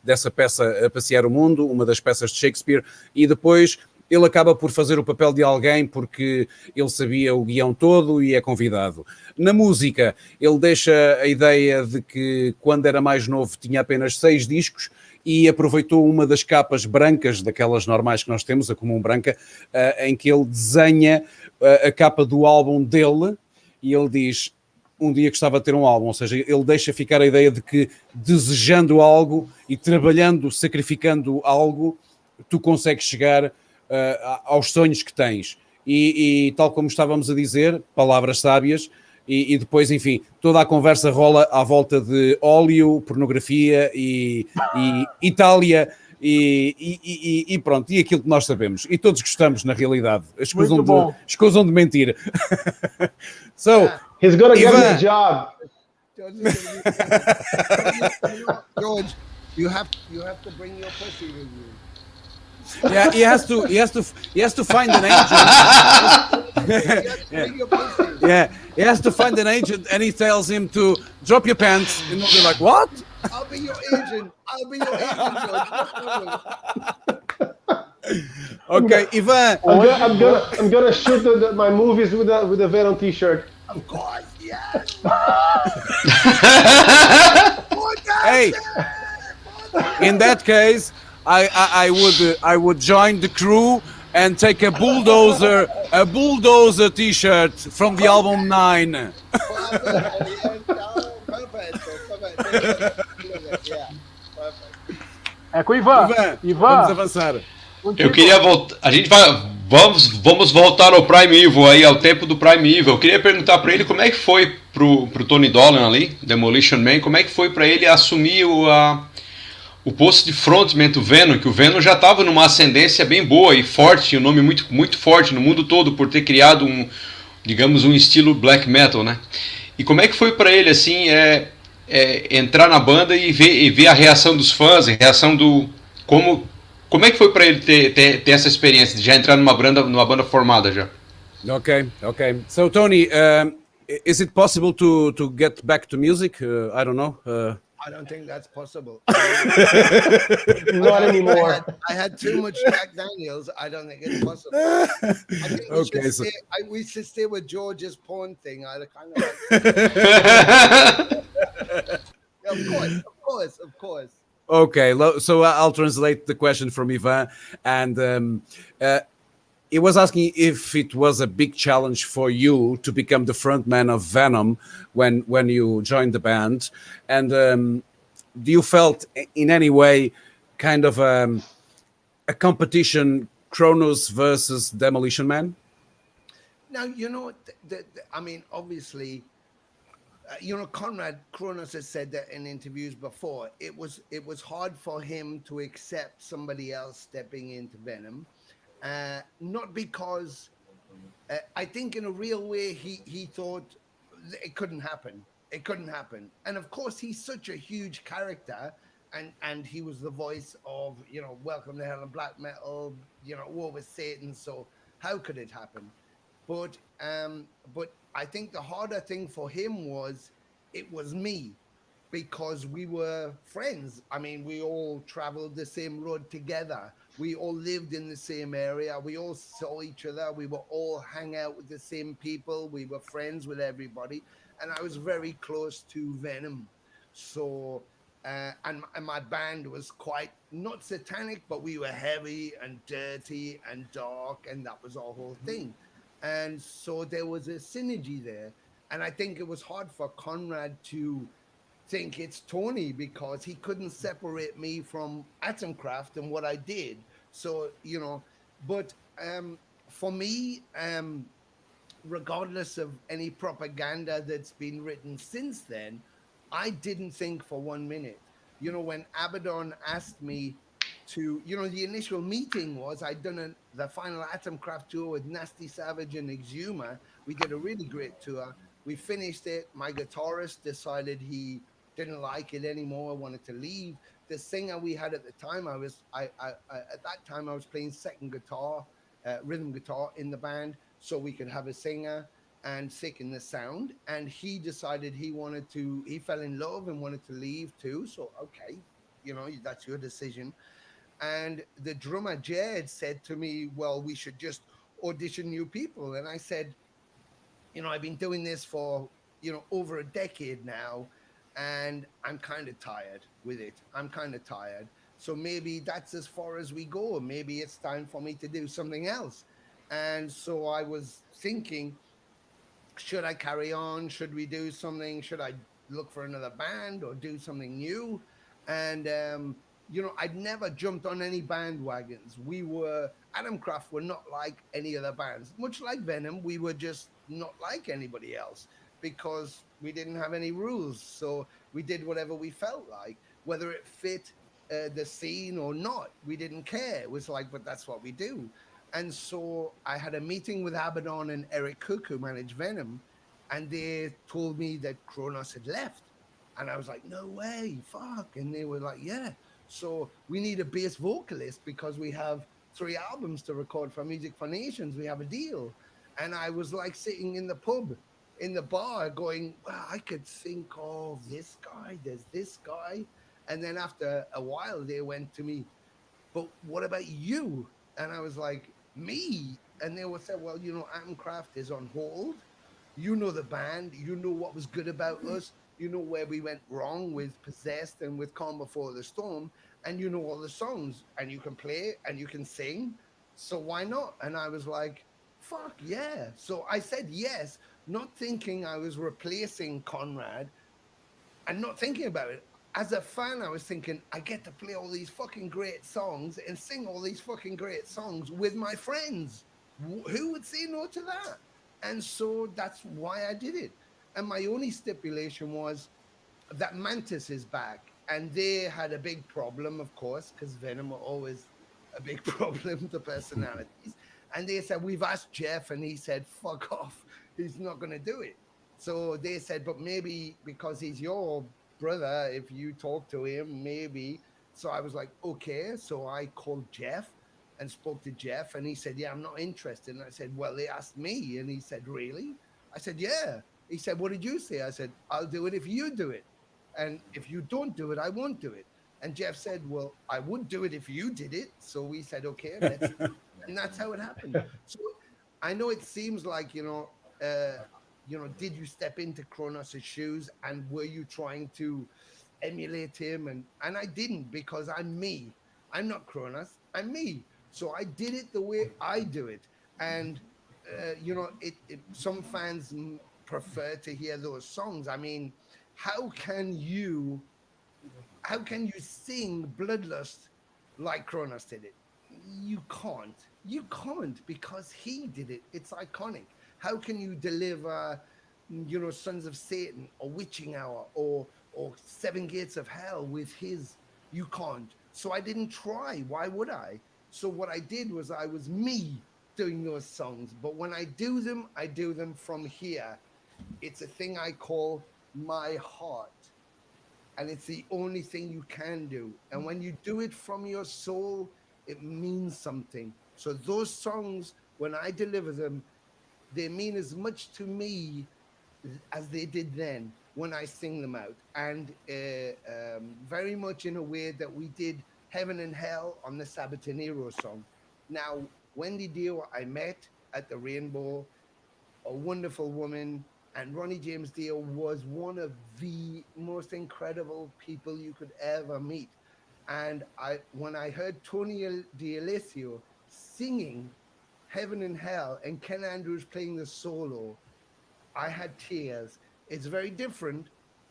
dessa peça a passear o mundo, uma das peças de Shakespeare, e depois ele acaba por fazer o papel de alguém porque ele sabia o guião todo e é convidado. Na música, ele deixa a ideia de que quando era mais novo tinha apenas 6 discos e aproveitou uma das capas brancas, daquelas normais que nós temos, a comum branca, em que ele desenha a capa do álbum dele e ele diz... um dia gostava de ter um álbum, ou seja, ele deixa ficar a ideia de que desejando algo e trabalhando, sacrificando algo, tu consegues chegar aos sonhos que tens. E tal como estávamos a dizer, palavras sábias, e depois, enfim, toda a conversa rola à volta de óleo, pornografia e Itália e pronto, e aquilo que nós sabemos. E todos gostamos, na realidade. Escusam de mentir. So, he's gonna get a job. George, you have to bring your pussy with you. Yeah, he has to find an agent. Yeah, he has to find an agent, and he tells him to drop your pants, and they're like, "What?" I'll be your agent, George. Okay, Ivan. I'm gonna shoot my movies with a Venom T-shirt. Of course, yes. Hey, in that case, I would join the crew and take a bulldozer T-shirt from the album 9. É com o Ivan. Vamos avançar. Eu queria voltar. A gente vai. Vamos voltar ao Prime Evil aí, ao tempo do Prime Evil. Eu queria perguntar para ele como é que foi pro Tony Dolan ali, Demolition Man, como é que foi para ele assumir o posto de frontman do Venom, que o Venom já estava numa ascendência bem boa e forte, um nome muito, muito forte no mundo todo por ter criado um estilo black metal, né? E como é que foi para ele assim, entrar na banda e ver a reação dos fãs, a reação do como é que foi para ele ter essa experiência de já entrar numa banda formada já? Okay. So Tony, is it possible to get back to music? I don't know. I don't think that's possible. Not anymore. I had too much Jack Daniels. I don't think it's possible. I think we should stay with George's porn thing. Of course. Okay, so I'll translate the question from Ivan, and he was asking if it was a big challenge for you to become the frontman of Venom when you joined the band, and do you felt in any way kind of a competition, Kronos versus Demolition Man? Now, I mean, obviously, Conrad Kronos has said that in interviews before. It was hard for him to accept somebody else stepping into Venom, not because I think in a real way he thought it couldn't happen. It couldn't happen, and of course he's such a huge character, and he was the voice of Welcome to Hell and Black Metal, War with Satan. So how could it happen? But I think the harder thing for him was it was me, because we were friends. I mean, we all traveled the same road together. We all lived in the same area. We all saw each other. We were all hang out with the same people. We were friends with everybody. And I was very close to Venom. So, and my band was quite not satanic, but we were heavy and dirty and dark. And that was our whole thing. And so there was a synergy there. And I think it was hard for Conrad to think it's Tony, because he couldn't separate me from Atomcraft and what I did. So, but for me, regardless of any propaganda that's been written since then, I didn't think for 1 minute. When Abaddon asked me to, the initial meeting was I'd done the final Atomcraft tour with Nasty Savage and Exuma. We did a really great tour. We finished it. My guitarist decided he didn't like it anymore, wanted to leave. The singer we had at the time, I at that time I was playing second guitar, rhythm guitar in the band, so we could have a singer and thicken the sound. And he decided he fell in love and wanted to leave too. So okay, that's your decision. And the drummer Jed said to me, well, we should just audition new people. And I said, I've been doing this for over a decade now, and I'm kind of tired with it. I'm kind of tired. So maybe that's as far as we go. Maybe it's time for me to do something else. And so I was thinking, should I carry on? Should we do something? Should I look for another band or do something new? And, I'd never jumped on any bandwagons. Atomcraft were not like any other bands. Much like Venom, we were just not like anybody else, because we didn't have any rules. So we did whatever we felt like, whether it fit the scene or not. We didn't care. It was like, but that's what we do. And so I had a meeting with Abaddon and Eric Cook, who managed Venom, and they told me that Kronos had left. And I was like, no way, fuck. And they were like, yeah. So we need a bass vocalist because we have 3 albums to record for Music for Nations. We have a deal. And I was like sitting in the pub, in the bar, going, well, I could think of this guy, there's this guy. And then after a while, they went to me, but what about you? And I was like, me? And they would say, well, Atomcraft is on hold. You know the band. You know what was good about us. You know where we went wrong with Possessed and with Calm Before the Storm. And you know all the songs. And you can play and you can sing. So why not? And I was like, fuck yeah. So I said yes, not thinking I was replacing Conrad and not thinking about it. As a fan, I was thinking, I get to play all these fucking great songs and sing all these fucking great songs with my friends. Who would say no to that? And so that's why I did it. And my only stipulation was that Mantis is back. And they had a big problem, of course, because Venom are always a big problem to personalities. And they said, we've asked Jeff, and he said, fuck off. He's not going to do it. So they said, but maybe because he's your brother, if you talk to him, maybe. So I was like, okay. So I called Jeff and spoke to Jeff, and he said, yeah, I'm not interested. And I said, well, they asked me. And he said, really? I said, yeah. He said, what did you say? I said, I'll do it if you do it. And if you don't do it, I won't do it. And Jeff said, well, I would do it if you did it. So we said, okay, let's do it. And that's how it happened. So I know it seems like, did you step into Kronos' shoes, and were you trying to emulate him, and I didn't, because I'm me. I'm not Kronos, I'm me. So I did it the way I do it. And you know, some fans prefer to hear those songs. I mean, how can you sing Bloodlust like Kronos did it? You can't, because he did it. It's iconic. How can you deliver, you know, Sons of Satan or Witching Hour or Seven Gates of Hell with his? You can't. So I didn't try. Why would I? So what I did was, I was me doing those songs. But when I do them from here. It's a thing I call my heart. And it's the only thing you can do. And when you do it from your soul, it means something. So those songs, when I deliver them, they mean as much to me as they did then when I sing them out. And very much in a way that we did Heaven and Hell on the Sabbath and Hero song. Now, Wendy Dio, I met at the Rainbow, a wonderful woman. And Ronnie James Dio was one of the most incredible people you could ever meet. And when I heard Tony D'Alessio singing Heaven and Hell and Ken Andrews playing the solo, I had tears. It's very different,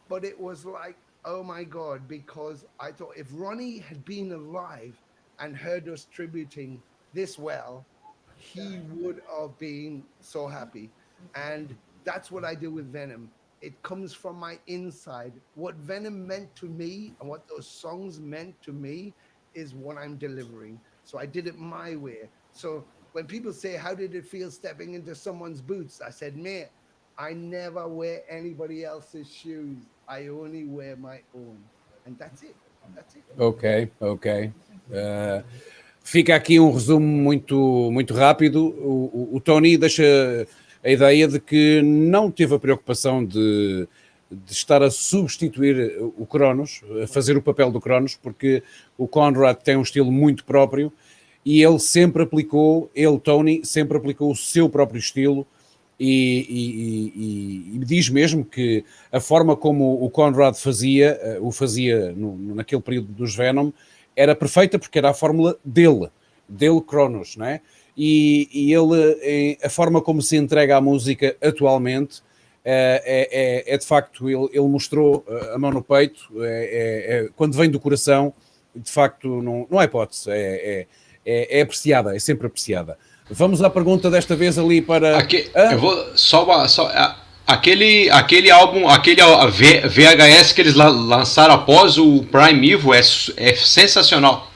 but it was like, oh my God, because I thought if Ronnie had been alive and heard us tributing this well, he would have been so happy. And that's what I do with Venom. It comes from my inside. What Venom meant to me and what those songs meant to me is what I'm delivering. So I did it my way. So when people say, how did it feel stepping into someone's boots? I said, mate, I never wear anybody else's shoes. I only wear my own. And that's it. That's it. Ok. Fica aqui um resumo muito rápido. O Tony deixa a ideia de que não teve a preocupação de estar a substituir o Cronos, a fazer o papel do Cronos, porque o Conrad tem um estilo muito próprio e ele, Tony, sempre aplicou o seu próprio estilo e diz mesmo que a forma como o Conrad o fazia naquele período dos Venom, era perfeita porque era a fórmula dele Cronos, não é? E ele, a forma como se entrega à música atualmente, é de facto, ele mostrou a mão no peito, quando vem do coração, de facto, não há hipótese, é apreciada, é sempre apreciada. Vamos à pergunta desta vez ali para... Eu vou aquele álbum, aquele VHS que eles lançaram após o Prime Evil é sensacional.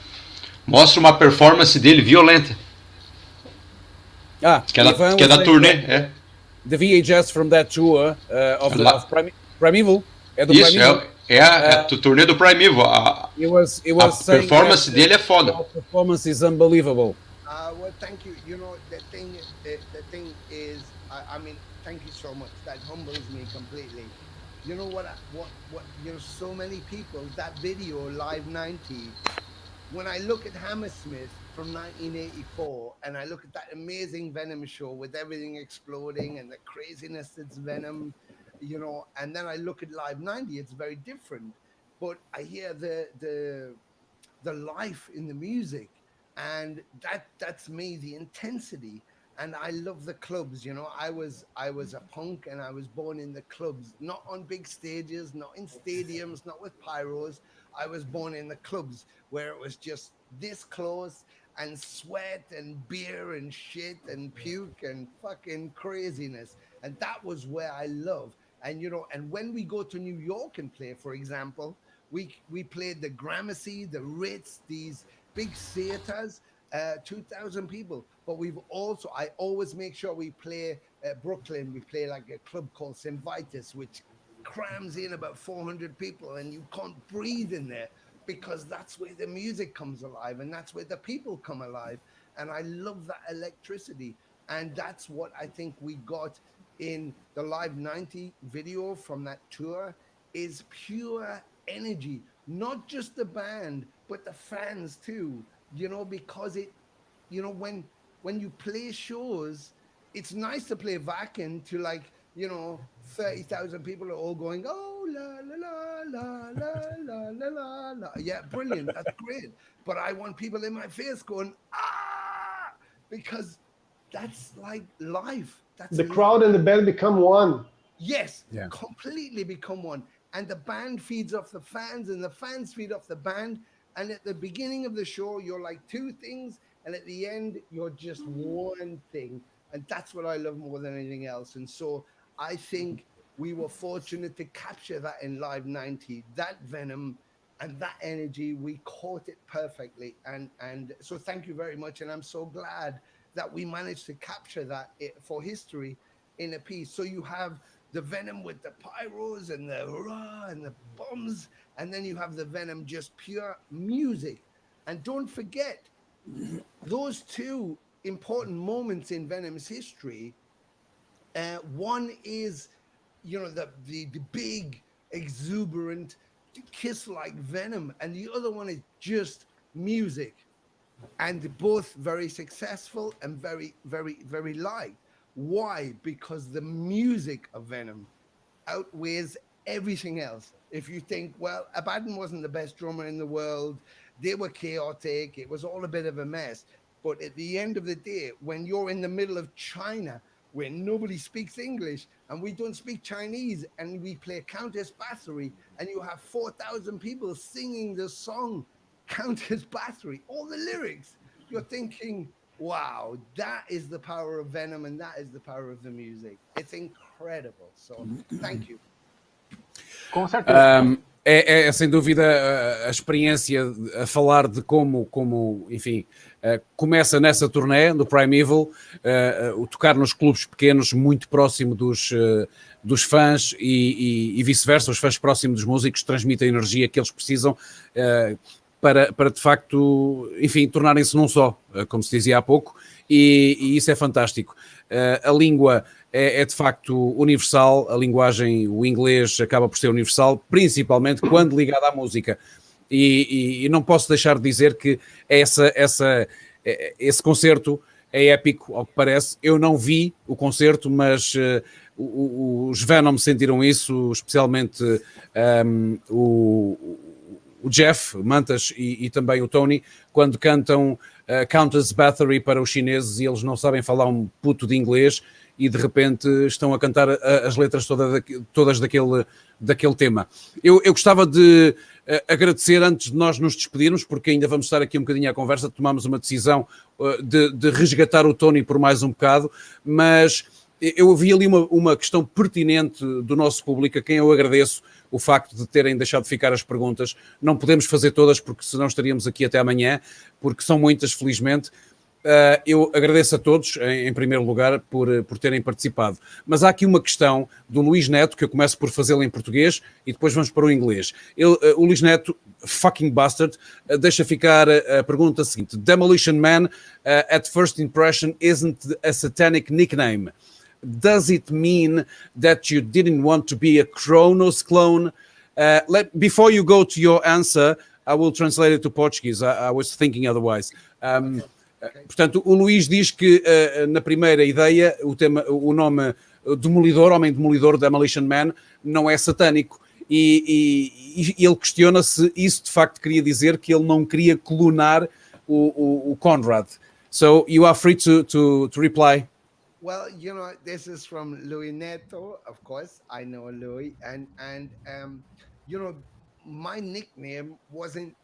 Mostra uma performance dele violenta. Que é da turnê. The VHS from that tour of Primeval. É do Isso, Primeval. É a turnê do Primeval. A performance dele é foda. The performance is unbelievable. Well, thank you. You know, the thing is, I mean, thank you so much. That humbles me completely. You know what, you know, so many people, that video, Live 90, when I look at Hammersmith from 1984, and I look at that amazing Venom show with everything exploding and the craziness that's Venom, you know, and then I look at Live 90, it's very different. But I hear the life in the music, and that's me, the intensity. And I love the clubs, you know. I was a punk, and I was born in the clubs, not on big stages, not in stadiums, not with pyros. I was born in the clubs where it was just this close, and sweat and beer and shit and puke and fucking craziness. And that was where I love. And, you know, and when we go to New York and play, for example, we played the Gramercy, the Ritz, these big theaters, 2,000 people. But I always make sure we play Brooklyn. We play like a club called Simvitis, which crams in about 400 people, and you can't breathe in there, because that's where the music comes alive, and that's where the people come alive. And I love that electricity. And that's what I think we got in the Live 90 video from that tour, is pure energy, not just the band, but the fans too, you know, because you know, when you play shows, it's nice to play Wacken to, like, you know, 30,000 people are all going, oh, la, la, la, la, la, la la la. Yeah, brilliant. That's great. But I want people in my face going, ah, because that's like life. That's the crowd and the band become one. Yes, Yeah. completely become one. And the band feeds off the fans, and the fans feed off the band. And at the beginning of the show, you're like two things, and at the end, you're just one thing. And that's what I love more than anything else. And so I think we were fortunate to capture that in Live 90, that Venom and that energy. We caught it perfectly. And so thank you very much. And I'm so glad that we managed to capture that for history in a piece. So you have the Venom with the pyros and the hurrah and the bombs, and then you have the Venom just pure music. And don't forget those two important moments in Venom's history. One is, you know, the big exuberant kiss like Venom, and the other one is just music, and both very successful and very, very, very liked. Why? Because the music of Venom outweighs everything else. If you think, well, Abaddon wasn't the best drummer in the world, they were chaotic, it was all a bit of a mess. But at the end of the day, when you're in the middle of China, where nobody speaks English and we don't speak Chinese, and we play Countess Bathory, and you have 4,000 people singing the song Countess Bathory, all the lyrics, you're thinking, wow, that is the power of Venom, and that is the power of the music. It's incredible. So, thank you. Com certeza. É sem dúvida a experiência a falar de como enfim, começa nessa turnê do Primeval, o tocar nos clubes pequenos muito próximo dos fãs e vice-versa, os fãs próximos dos músicos transmitem a energia que eles precisam para de facto, enfim, tornarem-se num só, como se dizia há pouco, e isso é fantástico. A língua é de facto universal, a linguagem, o inglês acaba por ser universal, principalmente quando ligada à música. E não posso deixar de dizer que esse concerto é épico, ao que parece. Eu não vi o concerto, mas os Venom sentiram isso, especialmente o Jeff Mantas e também o Tony, quando cantam Countess Bathory para os chineses e eles não sabem falar um puto de inglês e de repente estão a cantar as letras todas daquele tema. Eu gostava de agradecer, antes de nós nos despedirmos, porque ainda vamos estar aqui um bocadinho à conversa, tomamos uma decisão de resgatar o Tony por mais um bocado, mas eu ouvi ali uma questão pertinente do nosso público, a quem eu agradeço o facto de terem deixado de ficar as perguntas. Não podemos fazer todas, porque senão estaríamos aqui até amanhã, porque são muitas, felizmente. Eu agradeço a todos, em primeiro lugar, por terem participado. Mas há aqui uma questão do Luís Neto, que eu começo por fazê-la em português e depois vamos para o inglês. O Luís Neto, fucking bastard, deixa ficar a pergunta seguinte. Demolition Man, at first impression, isn't a satanic nickname. Does it mean that you didn't want to be a Kronos clone? Before you go to your answer, I will translate it to Portuguese. I was thinking otherwise. Portanto, o Luís diz que na primeira ideia o nome Demolidor, Homem Demolidor, Demolition Man, não é satânico. E ele questiona se isso de facto queria dizer que ele não queria clonar o Conrad. So you are free to reply. Well, you know, this is from Louis Neto, of course. I know Louis, and you know, my nickname wasn't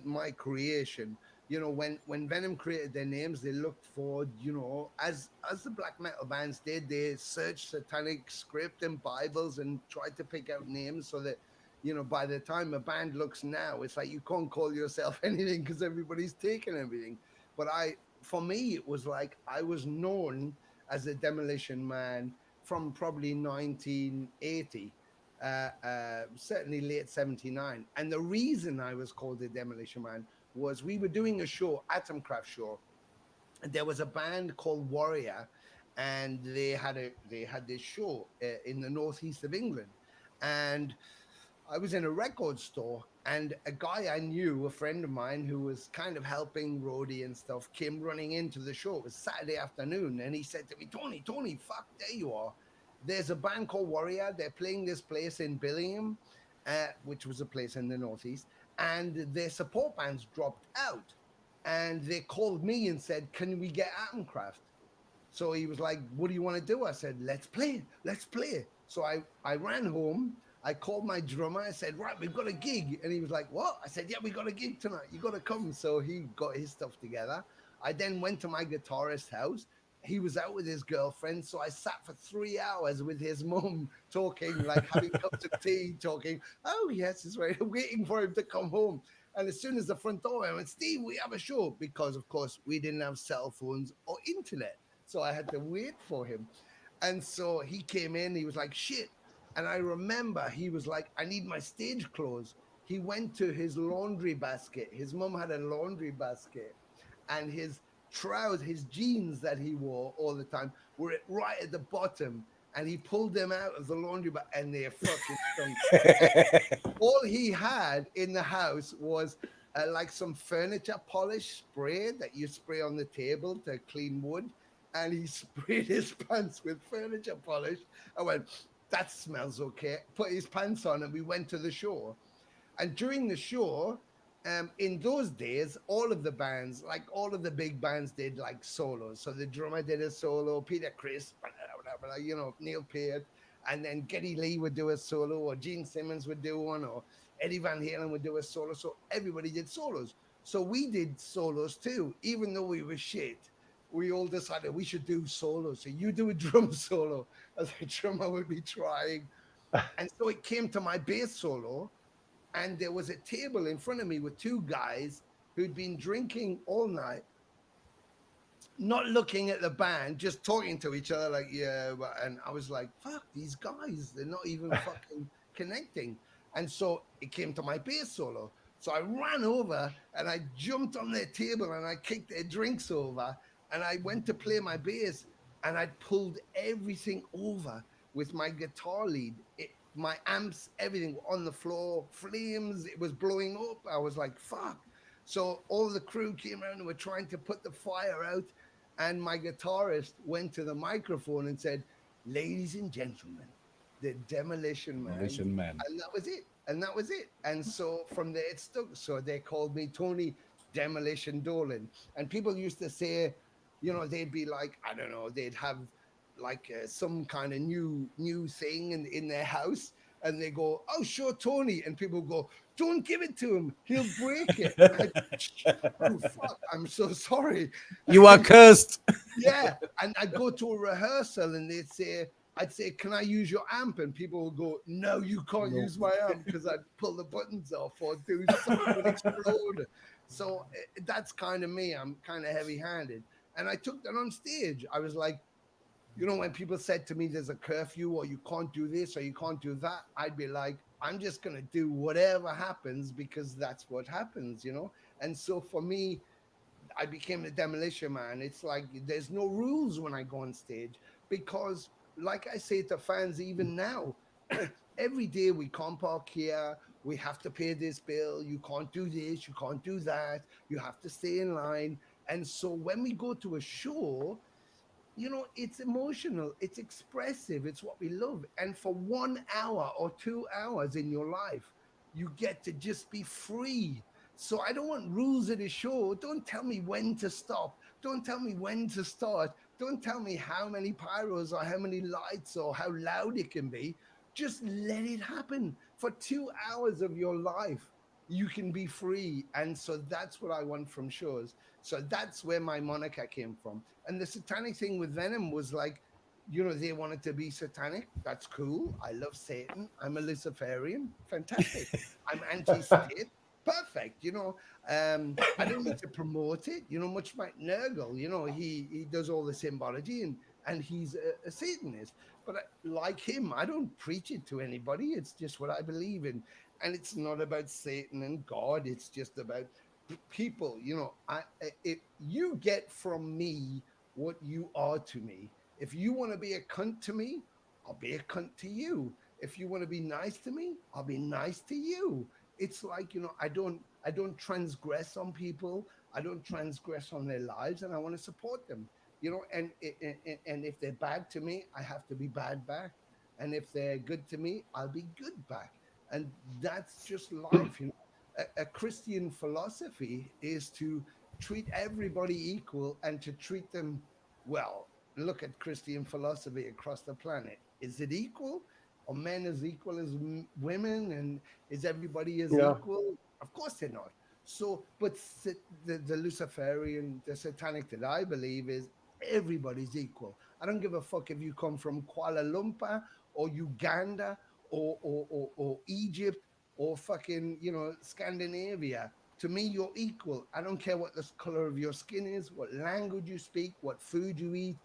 my creation. You know, when Venom created their names, they looked for, you know, as the black metal bands did, they searched satanic script and Bibles and tried to pick out names so that, you know, by the time a band looks now, it's like you can't call yourself anything because everybody's taken everything. But for me, it was like I was known as a Demolition Man from probably 1980, certainly late 79. And the reason I was called the Demolition Man was we were doing a show, Atomcraft show, and there was a band called Warrior, and they had this show in the northeast of England. And I was in a record store, and a guy I knew, a friend of mine who was kind of helping roadie and stuff, came running into the show. It was Saturday afternoon, and he said to me, Tony, fuck, there you are. There's a band called Warrior. They're playing this place in Billingham, which was a place in the northeast, and their support bands dropped out. And they called me and said, can we get Atomcraft? So he was like, what do you want to do? I said, let's play. So I ran home. I called my drummer. I said, right, we've got a gig. And he was like, what? I said, yeah, we got a gig tonight. You got to come. So he got his stuff together. I then went to my guitarist's house. He was out with his girlfriend. So I sat for 3 hours with his mum talking, like having cups of tea, talking. Oh, yes, it's right. Waiting for him to come home. And as soon as the front door, I went, Steve, we have a show. Because, of course, we didn't have cell phones or internet. So I had to wait for him. And so he came in. He was like, shit. And I remember he was like, I need my stage clothes. He went to his laundry basket. His mum had a laundry basket. And his trousers, his jeans that he wore all the time were right at the bottom. And he pulled them out of the laundry basket and they fucking stunk. All he had in the house was like some furniture polish spray that you spray on the table to clean wood. And he sprayed his pants with furniture polish. I went, that smells okay. Put his pants on and we went to the show. And during the show, in those days, all of the bands, like all of the big bands did like solos. So the drummer did a solo, Peter Criss, you know, Neil Peart, and then Geddy Lee would do a solo, or Gene Simmons would do one, or Eddie Van Halen would do a solo. So everybody did solos. So we did solos too, even though we were shit. We all decided we should do solos. So you do a drum solo, as a drummer would be trying. And so it came to my bass solo, and there was a table in front of me with two guys who'd been drinking all night, not looking at the band, just talking to each other like, yeah. And I was like, fuck, these guys, they're not even fucking connecting. And so it came to my bass solo. So I ran over and I jumped on their table and I kicked their drinks over. And I went to play my bass and I pulled everything over with my guitar lead. My amps, everything on the floor, flames, it was blowing up. I was like, fuck. So all the crew came around and were trying to put the fire out. And my guitarist went to the microphone and said, ladies and gentlemen, the Demolition Man. And that was it. And so from there it stuck. So they called me Tony Demolition Dolan. And people used to say, you know, they'd be like, I don't know, they'd have like some kind of new thing in their house. And they go, oh, sure, Tony. And people go, don't give it to him. He'll break it. Oh, fuck, I'm so sorry. You are cursed. Yeah. And I'd go to a rehearsal and I'd say, can I use your amp? And people would go, no, you can't use my amp, because I'd pull the buttons off or do something would explode. So that's kind of me. I'm kind of heavy-handed. And I took that on stage. I was like, you know, when people said to me, there's a curfew or you can't do this or you can't do that, I'd be like, I'm just going to do whatever happens because that's what happens, you know? And so for me, I became the Demolition Man. It's like there's no rules when I go on stage because, like I say to fans, even now, every day we can't park here. We have to pay this bill. You can't do this. You can't do that. You have to stay in line. And so when we go to a show, you know, it's emotional, it's expressive, it's what we love. And for 1 hour or 2 hours in your life, you get to just be free. So I don't want rules at a show. Don't tell me when to stop. Don't tell me when to start. Don't tell me how many pyros or how many lights or how loud it can be. Just let it happen. For 2 hours of your life, you can be free. And so that's what I want from shows. So that's where my moniker came from. And the satanic thing with Venom was like, you know, they wanted to be satanic. That's cool. I love Satan. I'm a Luciferian. Fantastic. I'm anti-state. Perfect. You know, I don't need to promote it. You know, much like Nurgle, you know, he does all the symbology and he's a Satanist. But like him, I don't preach it to anybody. It's just what I believe in. And it's not about Satan and God. It's just about people. You know, if you get from me what you are to me. If you want to be a cunt to me, I'll be a cunt to you. If you want to be nice to me, I'll be nice to you. It's like, you know, I don't transgress on people. I don't transgress on their lives, and I want to support them. You know, and if they're bad to me, I have to be bad back. And if they're good to me, I'll be good back. And that's just life, you know. a Christian philosophy is to treat everybody equal and to treat them well. Look at Christian philosophy across the planet. Is it equal? Are men as equal as women? And is everybody as equal? Of course they're not. So, but the Luciferian, the satanic that I believe is everybody's equal. I don't give a fuck if you come from Kuala Lumpur or Uganda or Egypt or fucking, Scandinavia. To me, you're equal. I don't care what the color of your skin is, what language you speak, what food you eat.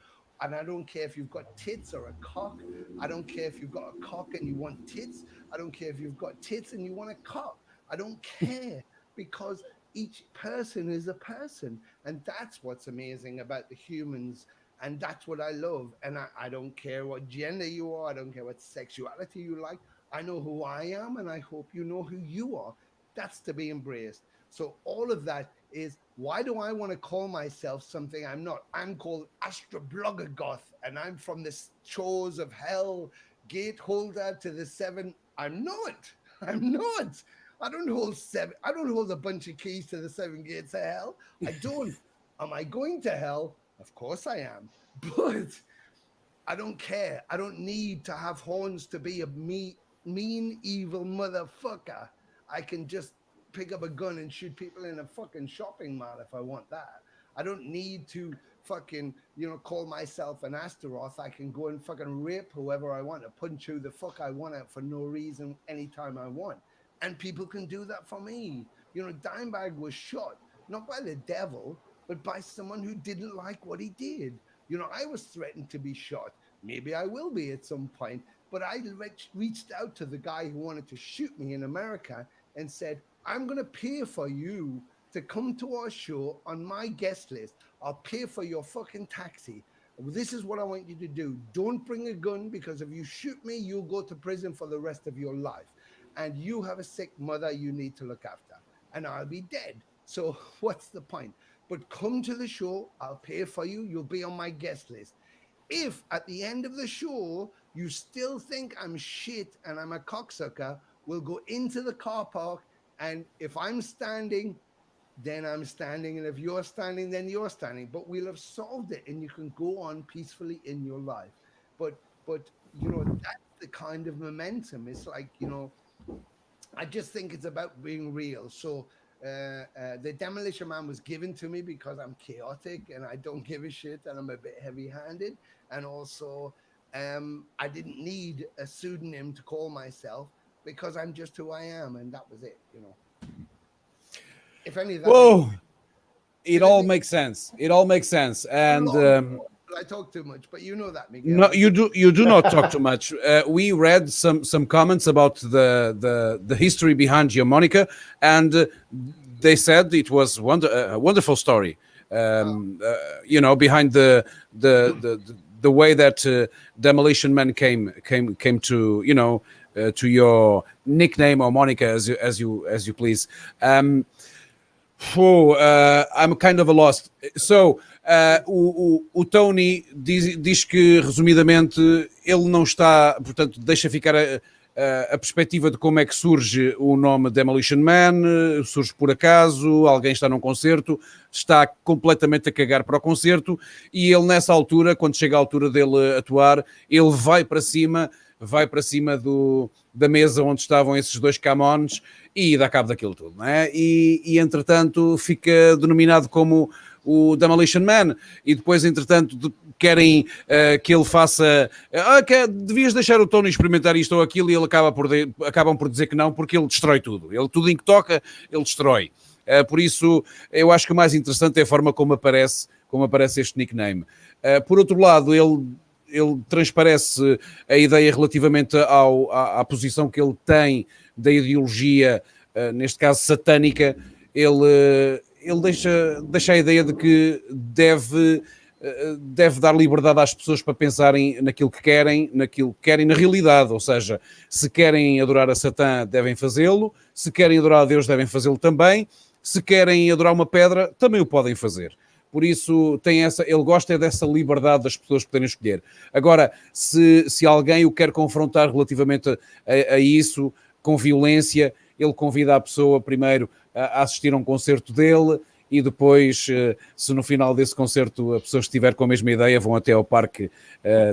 And I don't care if you've got tits or a cock. I don't care if you've got a cock and you want tits. I don't care if you've got tits and you want a cock. I don't care, because each person is a person. And that's what's amazing about the humans. And that's what I love. And I don't care what gender you are. I don't care what sexuality you like. I know who I am, and I hope you know who you are. That's to be embraced. So all of that is, why do I want to call myself something I'm not? I'm called Astrobloggergoth, and I'm from the shores of hell, gate holder to the seven. I'm not. I don't hold a bunch of keys to the seven gates of hell. I don't. Am I going to hell? Of course I am. But I don't care. I don't need to have horns to be a mean, evil motherfucker. I can just pick up a gun and shoot people in a fucking shopping mall if I want that. I don't need to fucking, call myself an Astaroth. I can go and fucking rape whoever I want, to punch who the fuck I want for no reason anytime I want. And people can do that for me. Dimebag was shot, not by the devil, but by someone who didn't like what he did. I was threatened to be shot. Maybe I will be at some point. But I reached out to the guy who wanted to shoot me in America and said, I'm going to pay for you to come to our show on my guest list. I'll pay for your fucking taxi. This is what I want you to do. Don't bring a gun, because if you shoot me, you'll go to prison for the rest of your life. And you have a sick mother you need to look after. And I'll be dead. So what's the point? But come to the show. I'll pay for you. You'll be on my guest list. If at the end of the show, you still think I'm shit and I'm a cocksucker, we'll go into the car park. And if I'm standing, then I'm standing. And if you're standing, then you're standing. But we'll have solved it, and you can go on peacefully in your life. But that's the kind of momentum. It's like, I just think it's about being real. So the Demolition Man was given to me because I'm chaotic and I don't give a shit, and I'm a bit heavy-handed. And also, I didn't need a pseudonym to call myself, because I'm just who I am, and that was it, If any of that. Whoa, it all makes sense. It all makes sense. And I talk too much, but you know that, Miguel. No, you do not talk too much. We read some comments about the history behind your moniker, and they said it was a wonderful story. Behind the way that Demolition Man came to to your nickname or moniker, as you please. I'm kind of lost. So o Tony diz que, resumidamente, ele não está, portanto, deixa ficar a perspectiva de como é que surge o nome Demolition Man. Surge por acaso, alguém está num concerto, está completamente a cagar para o concerto, e ele, nessa altura, quando chega a altura dele atuar, ele vai para cima da mesa onde estavam esses dois camões e dá cabo daquilo tudo, não é? E entretanto fica denominado como o Demolition Man, e depois entretanto querem que ele faça devias deixar o Tony experimentar isto ou aquilo, e ele acabam por dizer que não, porque ele destrói tudo. Ele, tudo em que toca, ele destrói. Por isso, eu acho que o mais interessante é a forma como aparece este nickname. Por outro lado, ele transparece a ideia relativamente à posição que ele tem da ideologia, neste caso satânica. Ele deixa a ideia de que deve dar liberdade às pessoas para pensarem naquilo que querem na realidade. Ou seja, se querem adorar a Satã, devem fazê-lo. Se querem adorar a Deus, devem fazê-lo também. Se querem adorar uma pedra, também o podem fazer. Por isso, ele gosta dessa liberdade das pessoas poderem escolher. Agora, se alguém o quer confrontar relativamente a isso, com violência, ele convida a pessoa primeiro a assistir a um concerto dele e depois, se no final desse concerto a pessoa estiver com a mesma ideia, vão até ao parque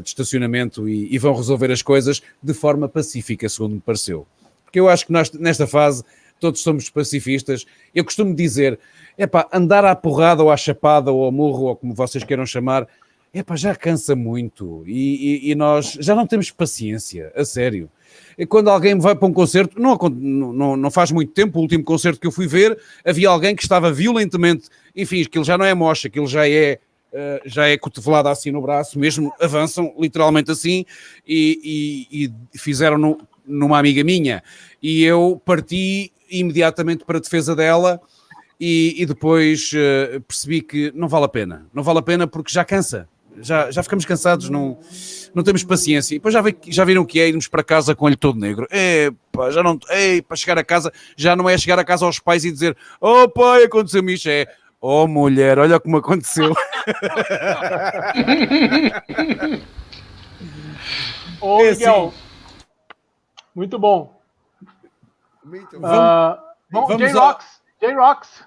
de estacionamento e vão resolver as coisas de forma pacífica, segundo me pareceu. Porque eu acho que nós, nesta fase, todos somos pacifistas. Eu costumo dizer, andar à porrada ou à chapada ou ao murro, ou como vocês queiram chamar, já cansa muito e nós já não temos paciência, a sério. E quando alguém vai para um concerto, não faz muito tempo, o último concerto que eu fui ver, havia alguém que estava violentamente, enfim, aquilo já não é mocha, aquilo já é cotovelada assim no braço, mesmo avançam literalmente assim e fizeram numa amiga minha e eu parti imediatamente para a defesa dela e depois percebi que não vale a pena porque já cansa. Já ficamos cansados, não temos paciência. E depois já viram o que é irmos para casa com o olho todo negro. Para chegar a casa, já não é chegar a casa aos pais e dizer: oh pai, aconteceu-me isto. É: oh mulher, olha como aconteceu. Ô Miguel, assim. Muito bom. Muito bom. J-Rocks.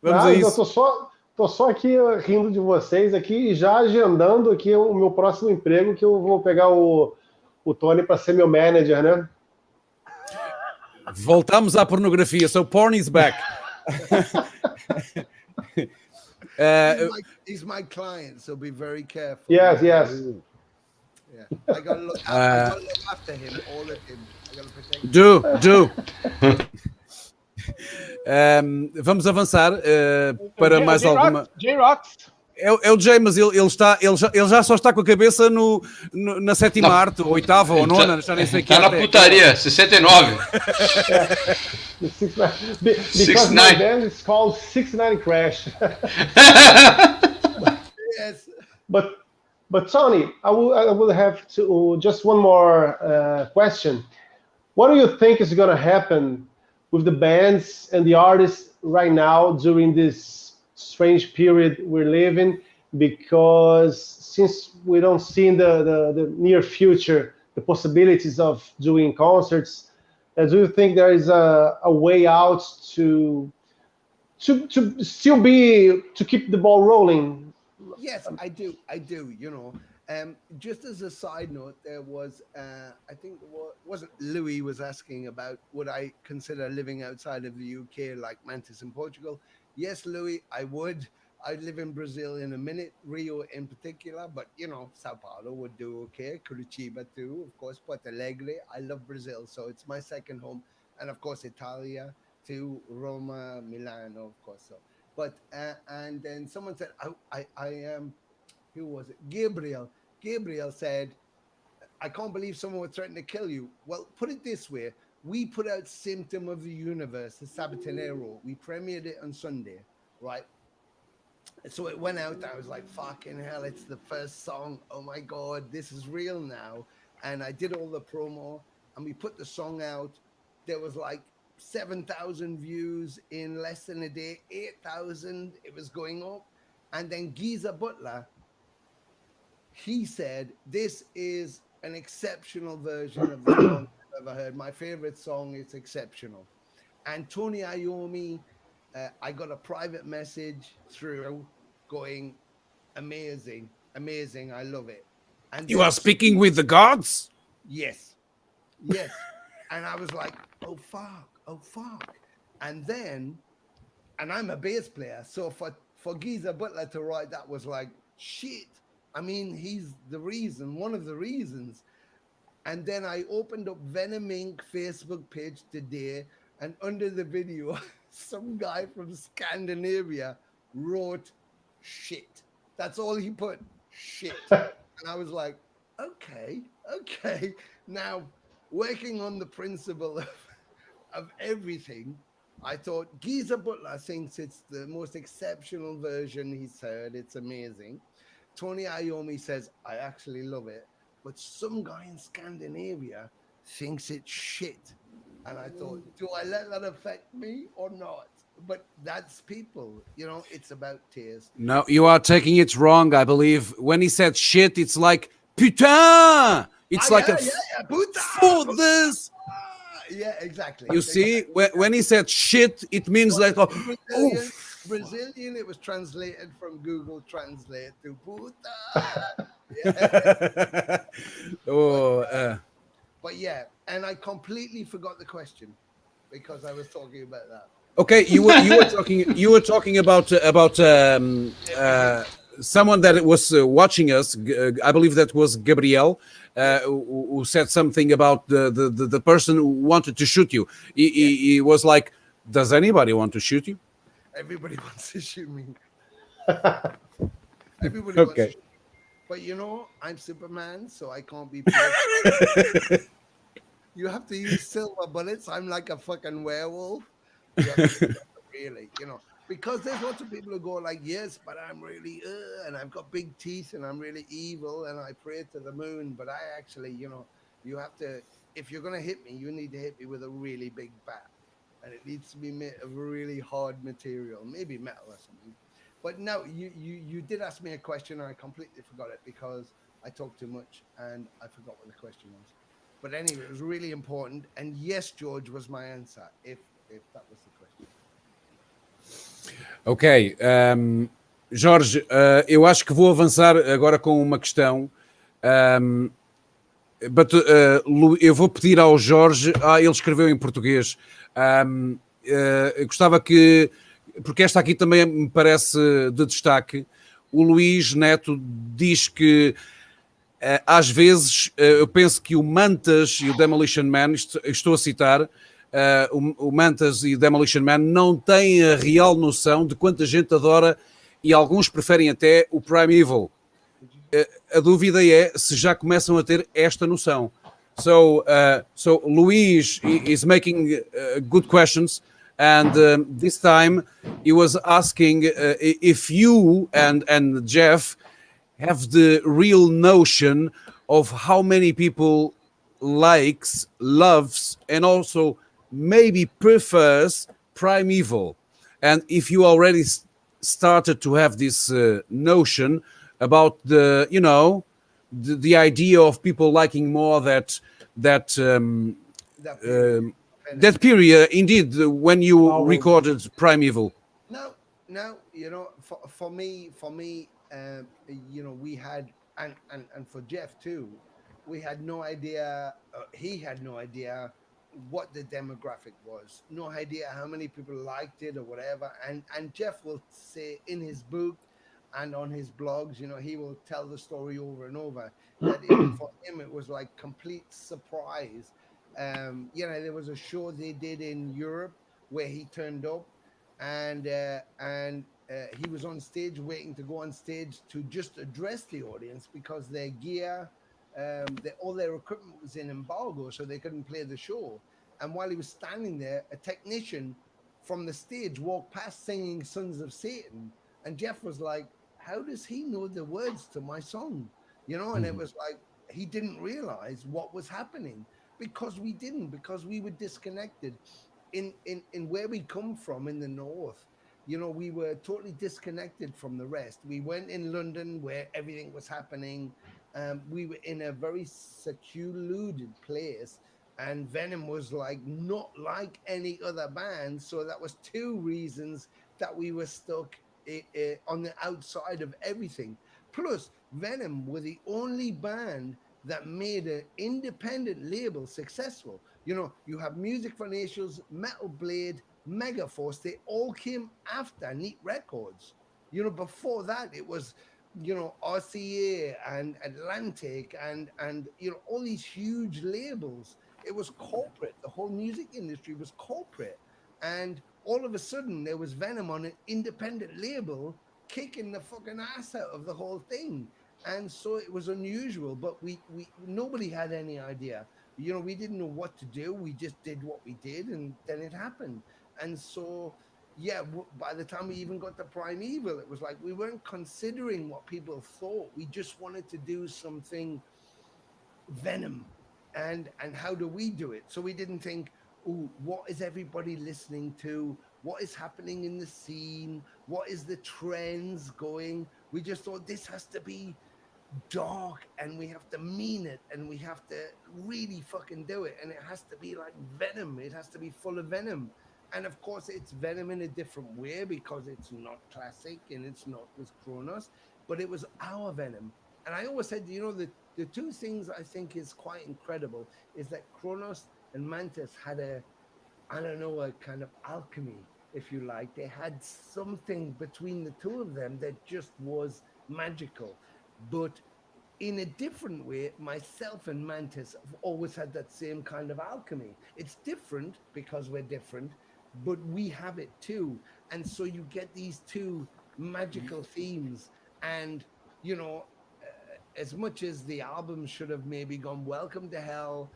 Vamos a isso. Eu tô só aqui rindo de vocês aqui e já agendando aqui o meu próximo emprego, que eu vou pegar o Tony para ser meu manager, né? Voltamos à pornografia. So porn is back. He's my client, so be very careful. Yes. Yeah. I gotta look after him, all of him. I gotta protect him. Do. Vamos avançar para mais alguma. J-Rocks. É o Jay, mas ele já só está com a cabeça na sétima arte, ou oitava ou nona, já nem sei o que. Está na putaria, 69. Because my band is called 69 Crash. Yes. But Tony, I will have to just one more question. What do you think is going to happen with the bands and the artists right now during this strange period we're living? Because since we don't see in the near future the possibilities of doing concerts, do you think there is a way out to still to keep the ball rolling? Yes, I do. You know, just as a side note, there was, I think, wasn't Louis was asking about would I consider living outside of the UK like Mantis in Portugal? Yes, Louis, I would. I'd live in Brazil in a minute, Rio in particular, but you know, Sao Paulo would do okay, Curitiba too, of course, Porto Alegre. I love Brazil, so it's my second home, and of course, Italia too, Roma, Milano, of course. So, but and then someone said, I am. Who was it? Gabriel. Gabriel said, I can't believe someone would threaten to kill you. Well, put it this way. We put out Symptom of the Universe, the Sabatonero. We premiered it on Sunday, right? So it went out. I was like, fucking hell, it's the first song. Oh my God, this is real now. And I did all the promo and we put the song out. There was like 7,000 views in less than a day, 8,000. It was going up. And then Geezer Butler, he said, this is an exceptional version of the song I've ever heard. My favorite song is exceptional. And Tony Iommi, I got a private message through going, amazing, amazing. I love it. And you are speaking with the gods? Yes. And I was like, oh, fuck. And then, and I'm a bass player. So for Geezer Butler to write that was like, shit. I mean, he's the reason, one of the reasons. And then I opened up Venom Inc. Facebook page today, and under the video, some guy from Scandinavia wrote shit. That's all he put, shit. And I was like, okay. Now, working on the principle of everything, I thought Geezer Butler thinks it's the most exceptional version he's heard. It's amazing. Tony Iommi says, I actually love it. But some guy in Scandinavia thinks it's shit. And I thought, do I let that affect me or not? But that's people, you know, it's about taste. No, you are taking it wrong, I believe. When he said shit, it's like, putain! It's like putain! for this. Yeah, exactly. You see, when he said shit, it means like, oh, Brazilian, it was translated from Google Translate to puta. But yeah, and I completely forgot the question because I was talking about that. Okay, you were talking about someone that was watching us. I believe that was Gabriel, who said something about the person who wanted to shoot you. He was like, "Does anybody want to shoot you?" Everybody wants to shoot me. Everybody wants to shoot me. But you know, I'm Superman, so I can't be. You have to use silver bullets. I'm like a fucking werewolf. Really, you know, because there's lots of people who go like, yes, but I'm really, and I've got big teeth and I'm really evil and I pray to the moon. But I actually, you know, you have to, if you're going to hit me, you need to hit me with a really big bat. And it needs to be made of really hard material, maybe metal or something. But no, you did ask me a question and I completely forgot it because I talked too much and I forgot what the question was. But anyway, it was really important. And yes, George was my answer, if that was the question. Ok. Jorge, eu acho que vou avançar agora com uma questão. Eu vou pedir ao Jorge. Ele escreveu em português. Eu gostava que. Porque esta aqui também me parece de destaque. O Luís Neto diz que às vezes eu penso que o Mantas e o Demolition Man, estou a citar, o Mantas e o Demolition Man não têm a real noção de quanta gente adora e alguns preferem até o Primeval. A dúvida é se já começam a ter esta noção. So Luís is making good questions, and this time he was asking if you and Jeff have the real notion of how many people likes, loves, and also maybe prefers Primeval. And if you already started to have this notion about the, you know, the idea of people liking more that period, indeed, when you recorded Primeval. No, you know, for me, you know, we had, and for Jeff too, we had no idea, he had no idea what the demographic was, no idea how many people liked it or whatever. And Jeff will say in his book and on his blogs, you know, he will tell the story over and over that for him it was like complete surprise. You know, there was a show they did in Europe where he turned up and he was on stage waiting to go on stage to just address the audience because their gear, all their equipment was in embargo, so they couldn't play the show. And while he was standing there, a technician from the stage walked past singing Sons of Satan. And Jeff was like, how does he know the words to my song? You know, and it was like, he didn't realize what was happening because we were disconnected in where we come from in the north. You know, we were totally disconnected from the rest. We weren't in London where everything was happening. We were in a very secluded place, and Venom was like not like any other band. So that was two reasons that we were stuck on the outside of everything. Plus, Venom were the only band that made an independent label successful. You know, you have Music for Nations, Metal Blade, Megaforce, they all came after Neat Records. You know, before that, it was, you know, RCA and Atlantic and you know, all these huge labels. It was corporate. The whole music industry was corporate. And all of a sudden, there was Venom on an independent label kicking the fucking ass out of the whole thing. And so it was unusual, but we nobody had any idea. You know, we didn't know what to do. We just did what we did, and then it happened. And so, yeah, by the time we even got to Primeval, it was like we weren't considering what people thought. We just wanted to do something Venom. And how do we do it? So we didn't think, oh, what is everybody listening to? What is happening in the scene? What is the trends going? We just thought this has to be dark, and we have to mean it, and we have to really fucking do it, and it has to be like Venom. It has to be full of venom. And of course, it's Venom in a different way because it's not classic and it's not with Kronos, but it was our Venom. And I always said, the two things I think is quite incredible is that Kronos and Mantis had a kind of alchemy, if you like. They had something between the two of them that just was magical. But in a different way, myself and Mantis have always had that same kind of alchemy. It's different because we're different, but we have it too. And so you get these two magical themes. And, as much as the album should have maybe gone Welcome to Hell,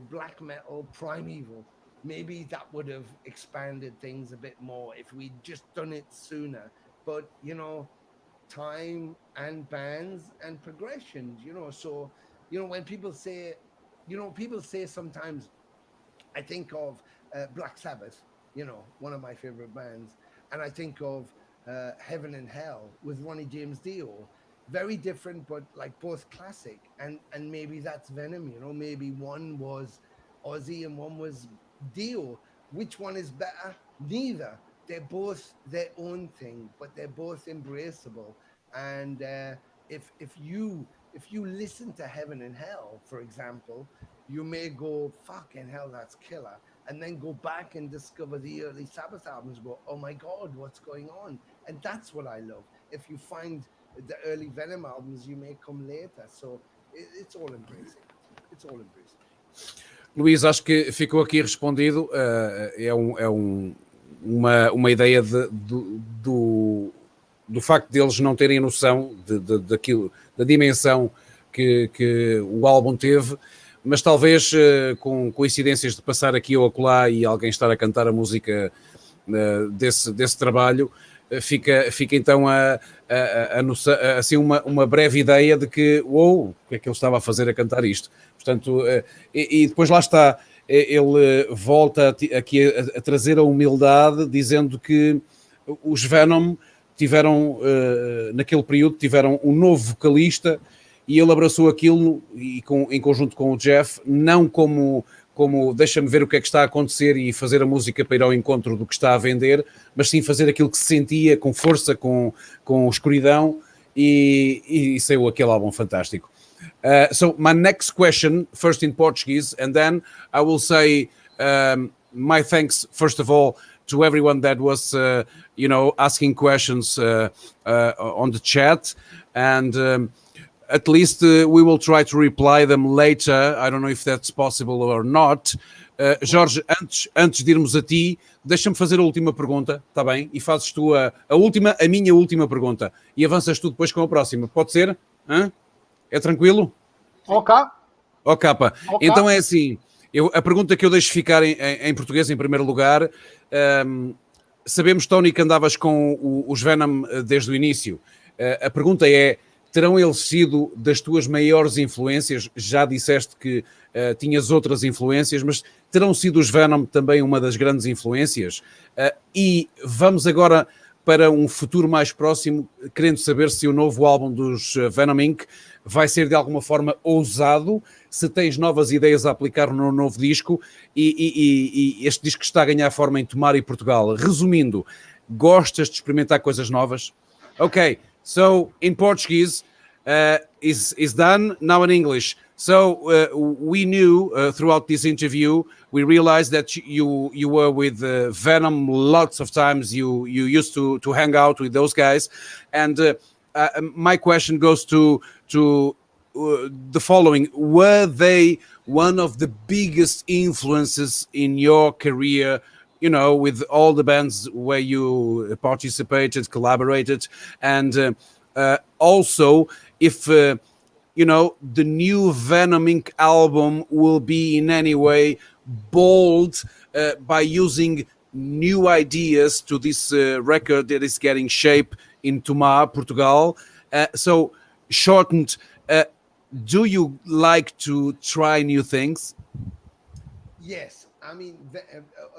Black Metal, Primeval, maybe that would have expanded things a bit more if we'd just done it sooner. But, time and bands and progressions, so, when people say, sometimes, I think of Black Sabbath, one of my favorite bands, and I think of Heaven and Hell with Ronnie James Dio. Very different, but like both classic. And maybe that's Venom, maybe one was Ozzy and one was Dio. Which one is better? Neither. They're both their own thing, but they're both embraceable. And if you listen to Heaven and Hell, for example, you may go, fucking hell, that's killer. And then go back and discover the early Sabbath albums, go, oh my God, what's going on? And that's what I love. If you find the early Venom albums, you may come later. So it's all embracing. It's all embracing. Luís, acho que ficou aqui respondido. Uma ideia do facto de eles não terem noção daquilo, da dimensão que o álbum teve, mas talvez com coincidências de passar aqui ou acolá e alguém estar a cantar a música desse trabalho, fica então assim uma breve ideia de que, o que é que ele estava a fazer a cantar isto? Portanto, e depois lá está, ele volta aqui a trazer a humildade, dizendo que os Venom tiveram, naquele período, tiveram um novo vocalista e ele abraçou aquilo em conjunto com o Jeff, não como deixa-me ver o que é que está a acontecer e fazer a música para ir ao encontro do que está a vender, mas sim fazer aquilo que se sentia com força, com escuridão, e saiu aquele álbum fantástico. So my next question, first in Portuguese, and then I will say my thanks, first of all, to everyone that was, asking questions on the chat, and at least we will try to reply them later. I don't know if that's possible or not. Jorge, antes de irmos a ti, deixa-me fazer a última pergunta, está bem? E fazes tu a minha última pergunta. E avanças tu depois com a próxima. Pode ser? Hã? É tranquilo? Ok. Ok, pá. Então é assim, a pergunta que eu deixo ficar em português em primeiro lugar, sabemos, Tony, que andavas com os Venom desde o início. A pergunta é, terão eles sido das tuas maiores influências? Já disseste que tinhas outras influências, mas terão sido os Venom também uma das grandes influências? E vamos agora para um futuro mais próximo, querendo saber se o novo álbum dos Venom Inc. vai ser de alguma forma ousado, se tens novas ideias a aplicar no novo disco, e este disco está a ganhar forma em Tomar e Portugal. Resumindo, gostas de experimentar coisas novas? Ok, so in Portuguese is done, now in English. So we knew throughout this interview, we realized that you were with Venom lots of times. You used to hang out with those guys, and my question goes to the following: were they one of the biggest influences in your career? You know, with all the bands where you participated, collaborated, and also if the new Venom Inc. album will be in any way bold by using new ideas to this record that is getting shape in Tomar, Portugal. So, shortened, do you like to try new things? Yes. I mean,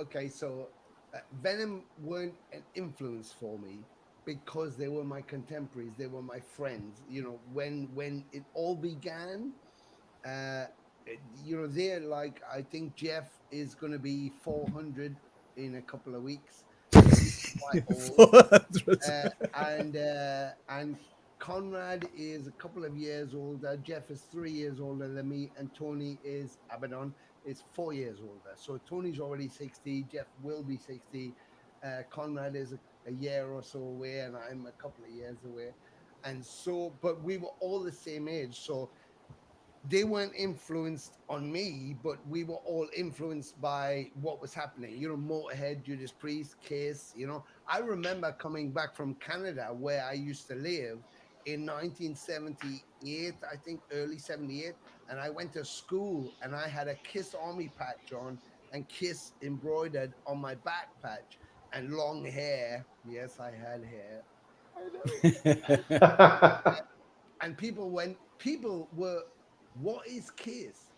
okay, so Venom weren't an influence for me because they were my contemporaries, they were my friends. You know, when it all began, you know, they're like, I think Jeff is going to be 400 in a couple of weeks. Quite old. And Conrad is a couple of years older. Jeff is 3 years older than me, and Tony is Abaddon is 4 years older. So Tony's already 60. Jeff will be 60. Conrad is a year or so away, and I'm a couple of years away. And so, but we were all the same age. So they weren't influenced on me, but we were all influenced by what was happening. You know, Motorhead, Judas Priest, Kiss. You know, I remember coming back from Canada, where I used to live, in 1978, I think early 78, and I went to school and I had a Kiss army patch on and Kiss embroidered on my back patch and long hair. Yes, I had hair. I know. And people were, what is Kiss?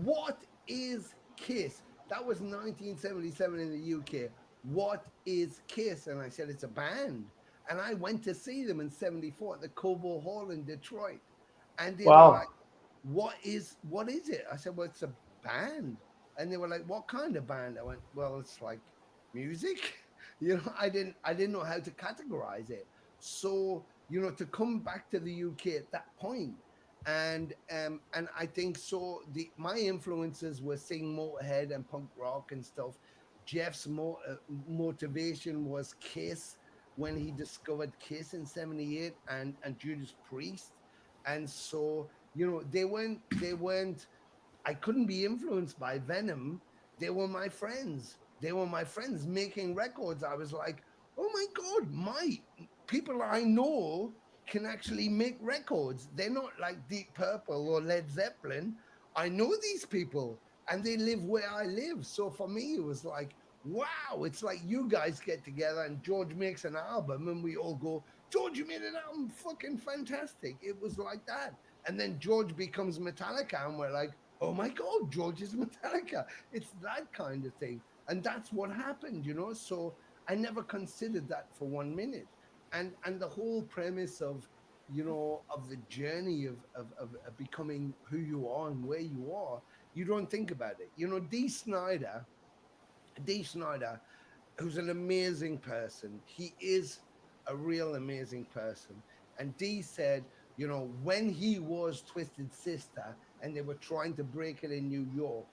What is Kiss? That was 1977 in the UK. What is Kiss? And I said, it's a band. And I went to see them in 74 at the Cobo Hall in Detroit. And they were like, what is it? I said, well, it's a band. And they were like, what kind of band? I went, well, it's like music. You know, I didn't know how to categorize it. So, you know, to come back to the UK at that point, and I think so. My influences were seeing Motorhead and punk rock and stuff. Jeff's motivation was Kiss when he discovered Kiss in '78 and Judas Priest, and so you know they weren't. I couldn't be influenced by Venom. They were my friends. They were my friends making records. I was like, oh my God, my people I know can actually make records. They're not like Deep Purple or Led Zeppelin. I know these people and they live where I live. So for me, it was like, wow, it's like you guys get together and George makes an album and we all go, George, you made an album, fucking fantastic. It was like that. And then George becomes Metallica and we're like, oh my God, George is Metallica. It's that kind of thing. And that's what happened, you know? So I never considered that for 1 minute. And the whole premise of, you know, of the journey of becoming who you are and where you are, you don't think about it. You know, Dee Snider, who's an amazing person. He is a real amazing person. And Dee said, you know, when he was Twisted Sister and they were trying to break it in New York,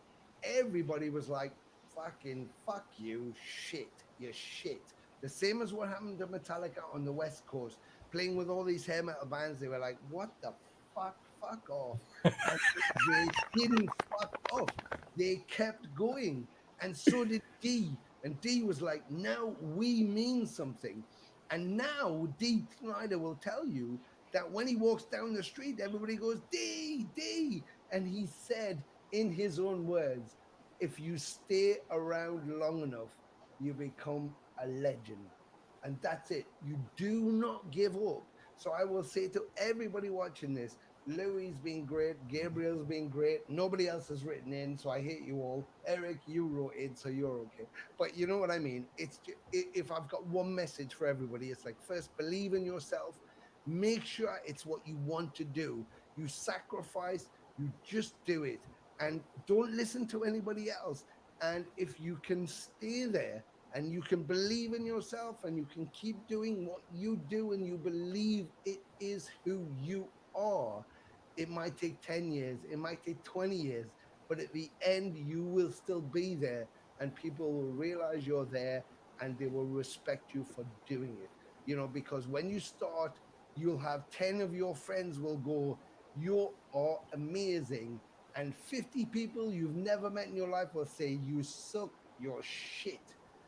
everybody was like, fucking fuck you, shit, you're shit. The same as what happened to Metallica on the West Coast, playing with all these hair metal bands. They were like, what the fuck off. And they didn't fuck off. They kept going. And so did Dee. And Dee was like, now we mean something. And now Dee Snider will tell you that when he walks down the street, everybody goes, Dee, Dee. And he said in his own words, if you stay around long enough, you become a legend. And that's it. You do not give up. So I will say to everybody watching this, Louis been great, Gabriel's been great, nobody else has written in, so I hate you all. Eric, you wrote in, so you're okay. But you know what I mean? It's just, if I've got one message for everybody, it's like, first, believe in yourself. Make sure it's what you want to do. You sacrifice, you just do it. And don't listen to anybody else. And if you can stay there and you can believe in yourself and you can keep doing what you do and you believe it is who you are, it might take 10 years, it might take 20 years, but at the end, you will still be there and people will realize you're there and they will respect you for doing it. You know, because when you start, you'll have 10 of your friends will go, you are amazing. And 50 people you've never met in your life will say, you suck, you're shit.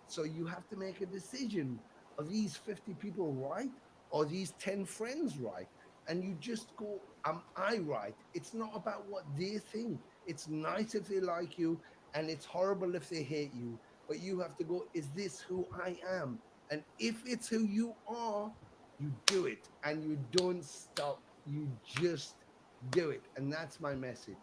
So you have to make a decision. Are these 50 people right? Or these 10 friends right? And you just go, am I right? It's not about what they think. It's nice if they like you, and it's horrible if they hate you. But you have to go, is this who I am? And if it's who you are, you do it. And you don't stop. You just do it. And that's my message.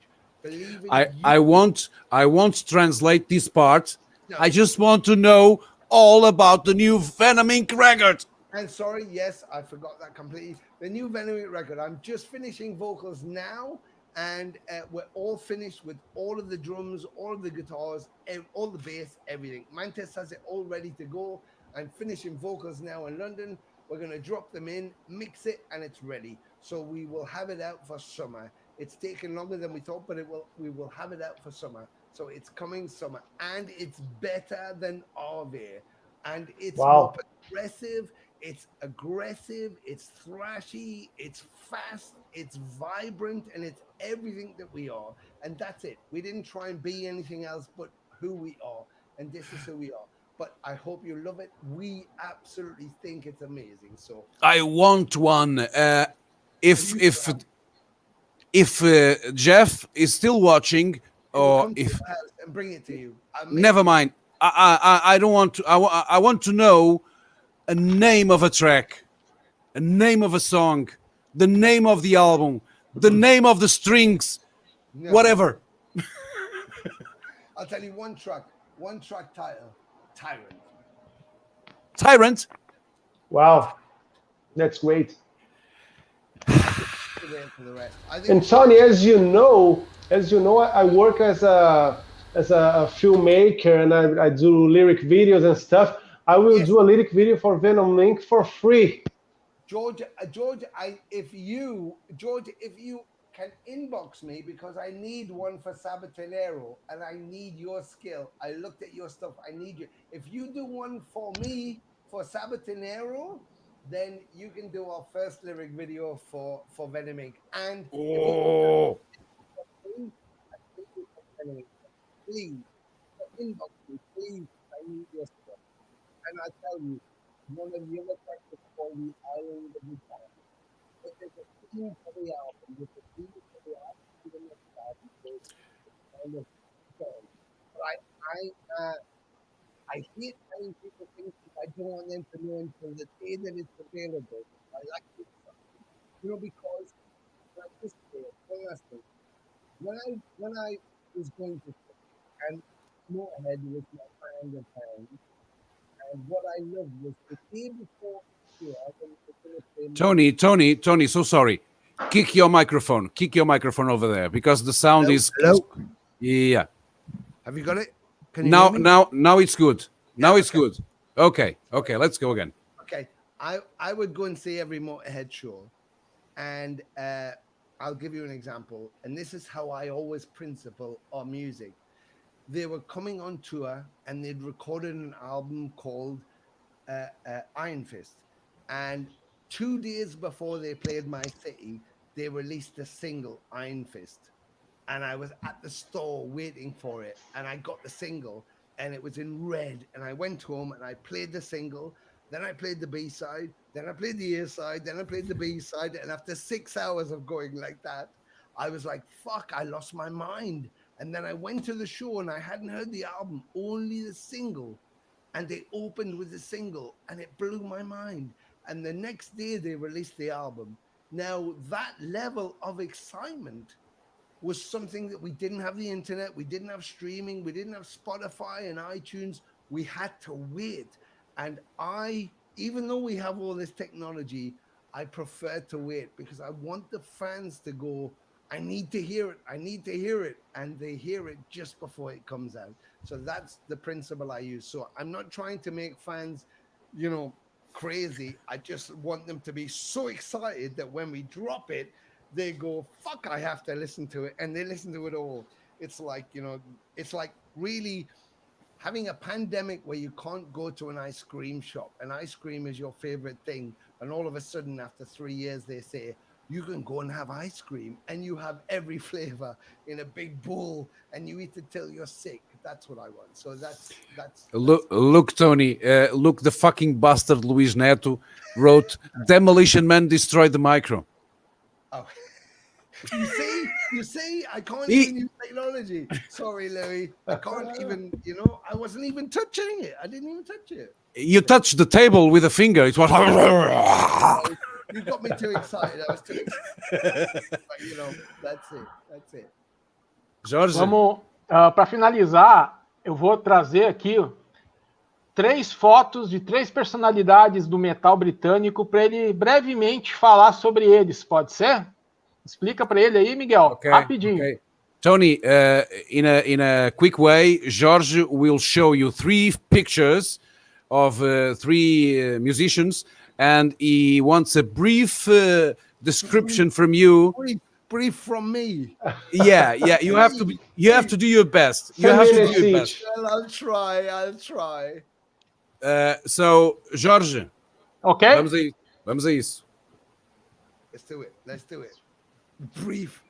I won't translate this part. No. I just want to know all about the new Venom Inc. record. And sorry, yes, I forgot that completely. The new Venom Inc record, I'm just finishing vocals now, and we're all finished with all of the drums, all of the guitars, all the bass, everything. Mantis has it all ready to go. I'm finishing vocals now in London. We're going to drop them in, mix it, and it's ready. So we will have it out for summer. It's taken longer than we thought, but we will have it out for summer. So it's coming summer, and it's better than Arve, and it's more progressive. It's aggressive, it's thrashy, it's fast, it's vibrant, and it's everything that we are. And that's it. We didn't try and be anything else but who we are. And this is who we are. But I hope you love it. We absolutely think it's amazing. So I want one. If Jeff is still watching, or if and bring it to you. Never mind. I don't want to. I want to know a name of a track, a name of a song, the name of the album, the name of the strings, whatever. I'll tell you one track title, Tyrant. Tyrant? Wow, that's great. For the rest. And Tony, as you know, I work as a filmmaker, and I do lyric videos and stuff. I will do a lyric video for Venom Inc for free. George, if you can inbox me, because I need one for Sabbath and I need your skill. I looked at your stuff. I need you. If you do one for me for Sabbath and then you can do our first lyric video for Venom Inc. And please inbox me, please. I need your stuff. And I tell you, one of the other tracks is called The Island of the Time. But there's a theme for the album. There's a theme for the album. The next album. Kind of song. But I hate telling people things that I don't want them to know until the day that it's available. I like this stuff. Because like this day, one last thing. When I was going to and Motorhead was my friend of hand. And what I loved was the day before Tony, so sorry. Kick your microphone over there, because the sound is. Hello? Yeah. Have you got it? Can you hear me? Now it's good. Now it's good. Okay, let's go again. Okay. I would go and see every Motorhead show, and I'll give you an example. And this is how I always principle our music. They were coming on tour, and they'd recorded an album called Iron Fist. And 2 days before they played my city, they released the single Iron Fist. And I was at the store waiting for it. And I got the single, and it was in red. And I went home, and I played the single. Then I played the B-side. Then I played the A-side. Then I played the B-side. And after 6 hours of going like that, I was like, fuck, I lost my mind. And then I went to the show, and I hadn't heard the album, only the single. And they opened with the single, and it blew my mind. And the next day they released the album. Now that level of excitement was something that we didn't have the internet, we didn't have streaming, we didn't have Spotify and iTunes. We had to wait. And even though we have all this technology, I prefer to wait, because I want the fans to go, I need to hear it. I need to hear it. And they hear it just before it comes out. So that's the principle I use. So I'm not trying to make fans, crazy. I just want them to be so excited that when we drop it, they go, fuck, I have to listen to it. And they listen to it all. It's like, it's like really having a pandemic where you can't go to an ice cream shop, and ice cream is your favorite thing. And all of a sudden, after 3 years, they say, you can go and have ice cream, and you have every flavor in a big bowl, and you eat it till you're sick. That's what I want. So that's look, Tony. Look, the fucking bastard Luis Neto wrote, "Demolition Man destroyed the micro." Oh, you see, I can't even use technology. Sorry, Louis. I can't even. I wasn't even touching it. I didn't even touch it. You touched the table with a finger. It was. You got me too excited. I was too excited. But, that's it. Jorge. Vamos, para finalizar, eu vou trazer aqui 3 fotos de 3 personalidades do metal britânico para ele brevemente falar sobre eles, pode ser? Explica para ele aí, Miguel, rapidinho. Okay. Tony, in a quick way, Jorge will show you 3 pictures of 3 musicians, and he wants a brief description from you. Brief from me. Yeah, you have to do your best. You have to do your best. Well, I'll try. So, Jorge, ok? Vamos a isso. Let's do it. Brief.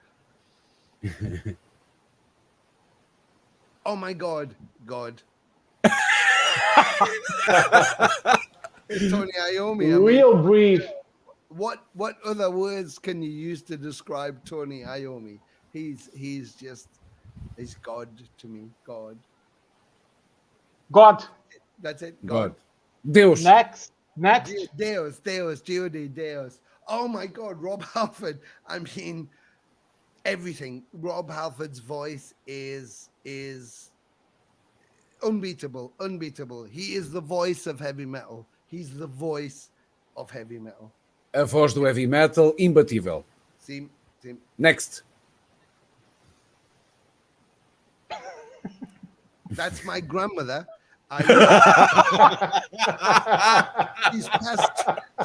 Oh my God. It's Tony Iommi. Real brief. What other words can you use to describe Tony Iommi? He's God to me. God. That's it. God. Deus. Next. Deus. G-O-D, Deus. Oh my God, Rob Halford. I mean, everything. Rob Halford's voice is unbeatable. He is the voice of heavy metal. He's the voice of heavy metal. A voz do heavy metal imbatível. Sim. Next. That's my grandmother.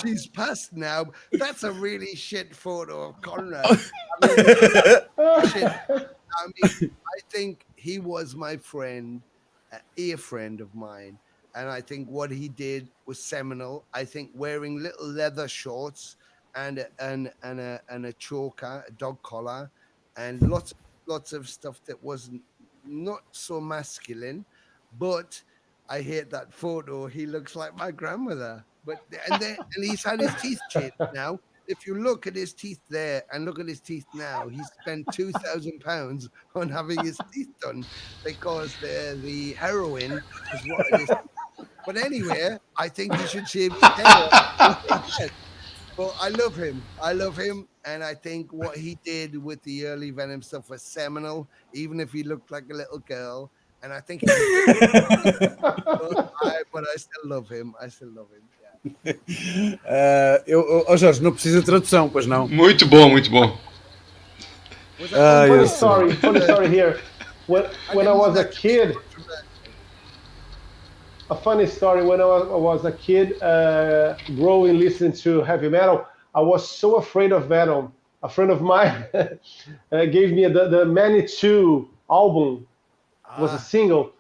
She's passed now. That's a really shit photo of Conrad. I think he was my friend, a friend of mine. And I think what he did was seminal. I think wearing little leather shorts and a choker, a dog collar, and lots of stuff that wasn't not so masculine. But I hate that photo. He looks like my grandmother. And he's had his teeth chipped now. If you look at his teeth there and look at his teeth now, he spent £2,000 on having his teeth done because the heroin is what it is. But anyway, I think he should shave his head. But I love him, and I think what he did with the early Venom stuff was seminal, even if he looked like a little girl. And I think, but I still love him. Jorge, não precisa de tradução, pois não? Muito bom. Funny story here. When I was a kid, a funny story. When I was a kid, growing, listening to heavy metal, I was so afraid of Venom. A friend of mine gave me the Manitou album. It was a single.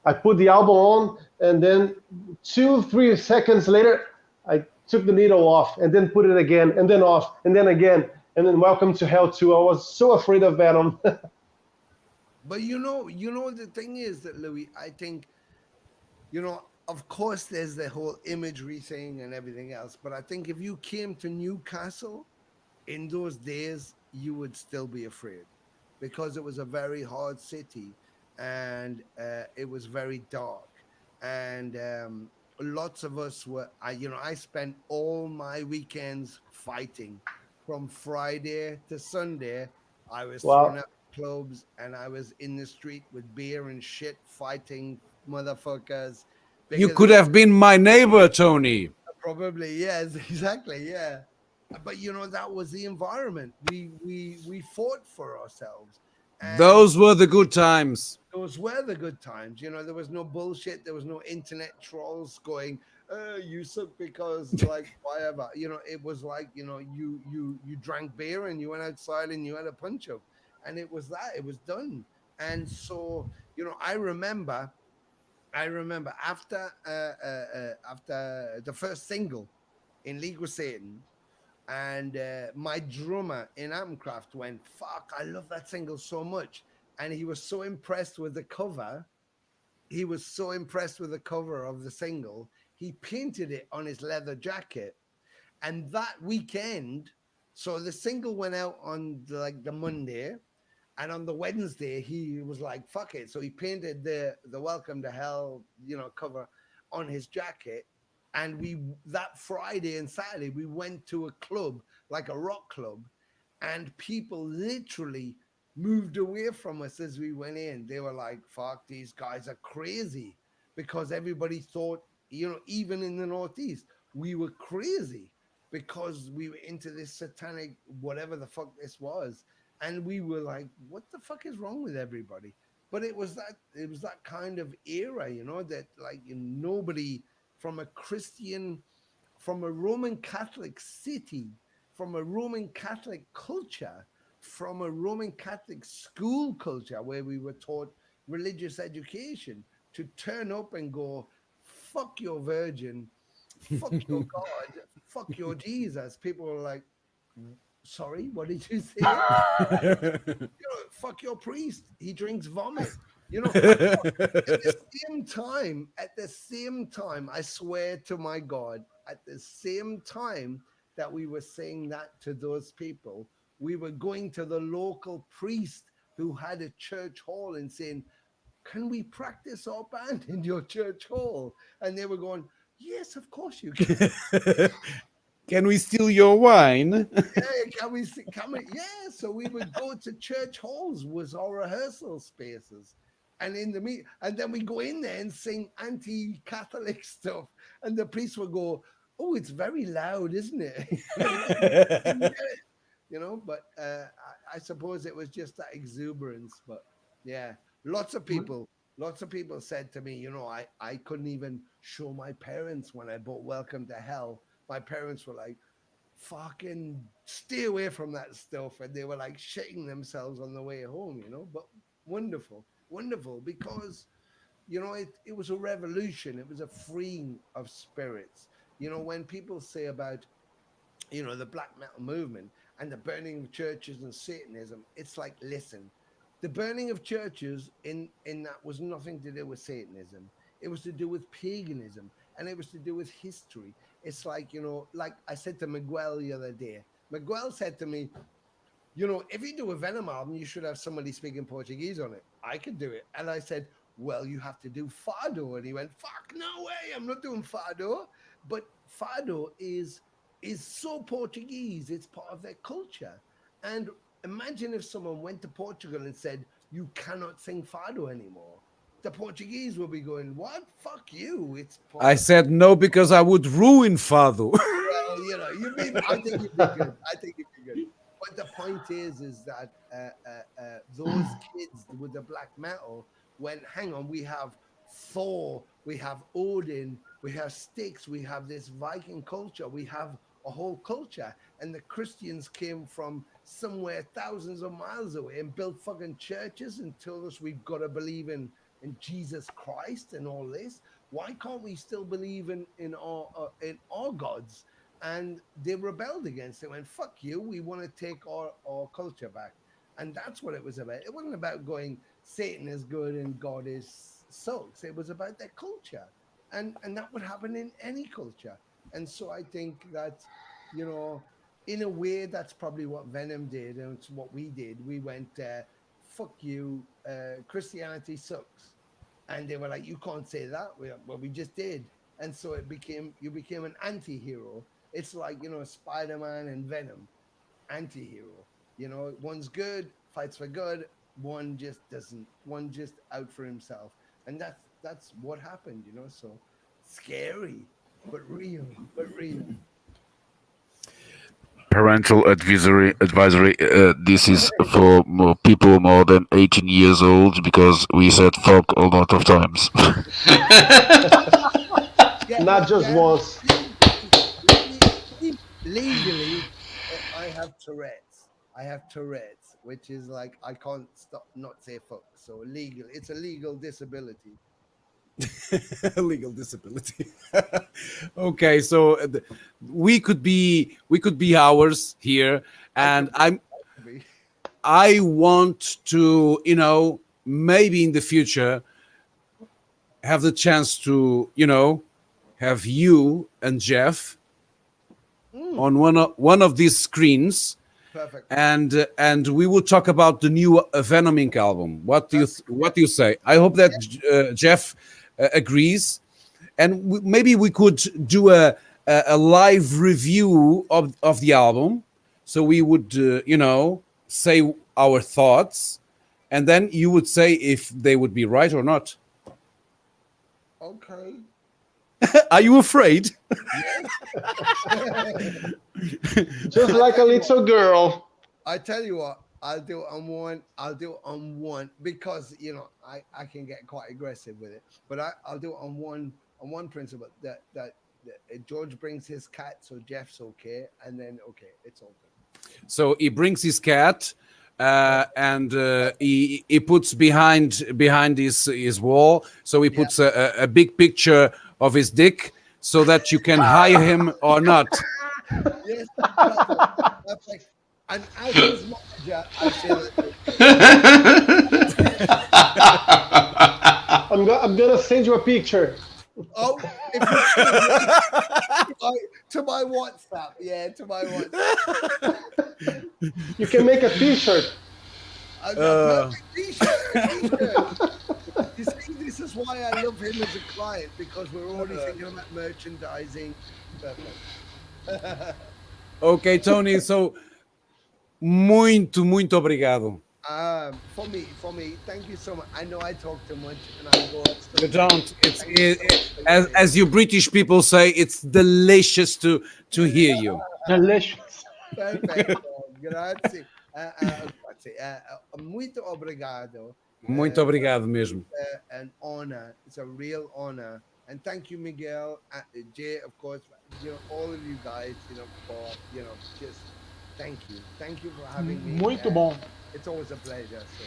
I put the album on, and then 2-3 seconds later, I took the needle off, and then put it again, and then off, and then again, and then Welcome to Hell 2. I was so afraid of Venom. But you know, the thing is that, Louis, I think, of course, there's the whole imagery thing and everything else. But I think if you came to Newcastle in those days, you would still be afraid because it was a very hard city and it was very dark. And lots of us were, I spent all my weekends fighting from Friday to Sunday. I was thrown out clubs and I was in the street with beer and shit fighting motherfuckers. You could have been my neighbor, Tony. Probably, yes, exactly, yeah. But that was the environment. We fought for ourselves. And those were the good times. Those were the good times. There was no bullshit. There was no internet trolls going, you suck because like whatever. It was like, you drank beer and you went outside and you had a punch up. And it was that. It was done. And so, I remember after the first single in League with Satan, and my drummer in Amcraft went, fuck, I love that single so much. And he was so impressed with the cover. He was so impressed with the cover of the single. He painted it on his leather jacket. And that weekend, so the single went out on the Monday. And on the Wednesday, he was like, fuck it. So he painted the Welcome to Hell, cover on his jacket. And that Friday and Saturday, we went to a club, like a rock club. And people literally moved away from us as we went in. They were like, fuck, these guys are crazy. because everybody thought, even in the Northeast, we were crazy because we were into this satanic, whatever the fuck this was. And we were like, what the fuck is wrong with everybody? But it was that kind of era, that like nobody from from a Roman Catholic city, from a Roman Catholic culture, from a Roman Catholic school culture where we were taught religious education, to turn up and go, fuck your virgin, fuck your God, fuck your Jesus. People were like, sorry, what did you say? Fuck your priest, he drinks vomit. At the same time, I swear to my God, at the same time that we were saying that to those people, we were going to the local priest who had a church hall and saying, can we practice our band in your church hall? And they were going, yes, of course you can. Can we steal your wine? Yeah, so we would go to church halls, was our rehearsal spaces. And then we go in there and sing anti-Catholic stuff. And the priest would go, oh, it's very loud, isn't it? But I suppose it was just that exuberance. But yeah, lots of people said to me, I couldn't even show my parents when I bought Welcome to Hell. My parents were like, fucking stay away from that stuff. And they were like shitting themselves on the way home, but wonderful, because, it was a revolution. It was a freeing of spirits. When people say about, the black metal movement and the burning of churches and Satanism, it's like, listen, the burning of churches in that was nothing to do with Satanism. It was to do with paganism, and it was to do with history. It's like, like I said to Miguel the other day. Miguel said to me, if you do a Venom album, you should have somebody speaking Portuguese on it. I could do it. And I said, well, you have to do Fado. And he went, fuck, no way, I'm not doing Fado. But Fado is so Portuguese. It's part of their culture. And imagine if someone went to Portugal and said, you cannot sing Fado anymore. The Portuguese will be going, what? Fuck you. It's I said no because I would ruin Fado. Well, I think you'd be good. But the point is that those kids with the black metal went, hang on, we have Thor, we have Odin, we have Styx, we have this Viking culture, we have a whole culture. And the Christians came from somewhere thousands of miles away and built fucking churches and told us we've got to believe in Jesus Christ and all this. Why can't we still believe in our gods? And they rebelled against it. Went, fuck you, we want to take our culture back. And that's what it was about. It wasn't about going, Satan is good and God is sucks. It was about their culture. And that would happen in any culture. And so I think that, in a way, that's probably what Venom did, and it's what we did. We went, fuck you, Christianity sucks. And they were like, you can't say that. Well, we just did. And so you became an anti-hero. It's like, Spider-Man and Venom, anti-hero. One's good, fights for good. One just doesn't. One just out for himself. And that's what happened, So scary, but real. Parental advisory. This is for people more than 18 years old, because we said fuck a lot of times. Not just once. Legally, I have Tourette's, which is like I can't not say fuck. So it's a legal disability. Legal disability. Okay, so we could be hours here, and I want to maybe in the future have the chance to have you and Jeff on one of these screens. Perfect. And we will talk about the new Venom Inc. album. What do you say? I hope that Jeff agrees, and maybe we could do a live review of the album. So we would say our thoughts, and then you would say if they would be right or not. Okay. Are you afraid? Just like a little girl. I tell you what, I'll do it on one. I'll do it on one because I can get quite aggressive with it. But I'll do it on one principle that George brings his cat, so Jeff's okay, and then okay, it's open. So he brings his cat, and he puts behind his wall. So he puts a big picture of his dick, so that you can hire him or not. Yes, that's like, and as his manager, I feel I'm gonna send you a picture. Oh, to my WhatsApp, to my WhatsApp. You can make a T-shirt. A T-shirt. You see, this is why I love him as a client, because we're already thinking about merchandising. Ok, Tony, so muito obrigado. For me, thank you so much. I know I talk too much, and I go. You don't. As you British people say, it's delicious to hear you. Delicious. Perfetto, grazie. Muito obrigado. Muito obrigado mesmo. An honor. It's a real honor. And thank you, Miguel, Jay, of course, all of you guys, for, just thank you. Thank you for having me. Muito bom. It's always a pleasure. So.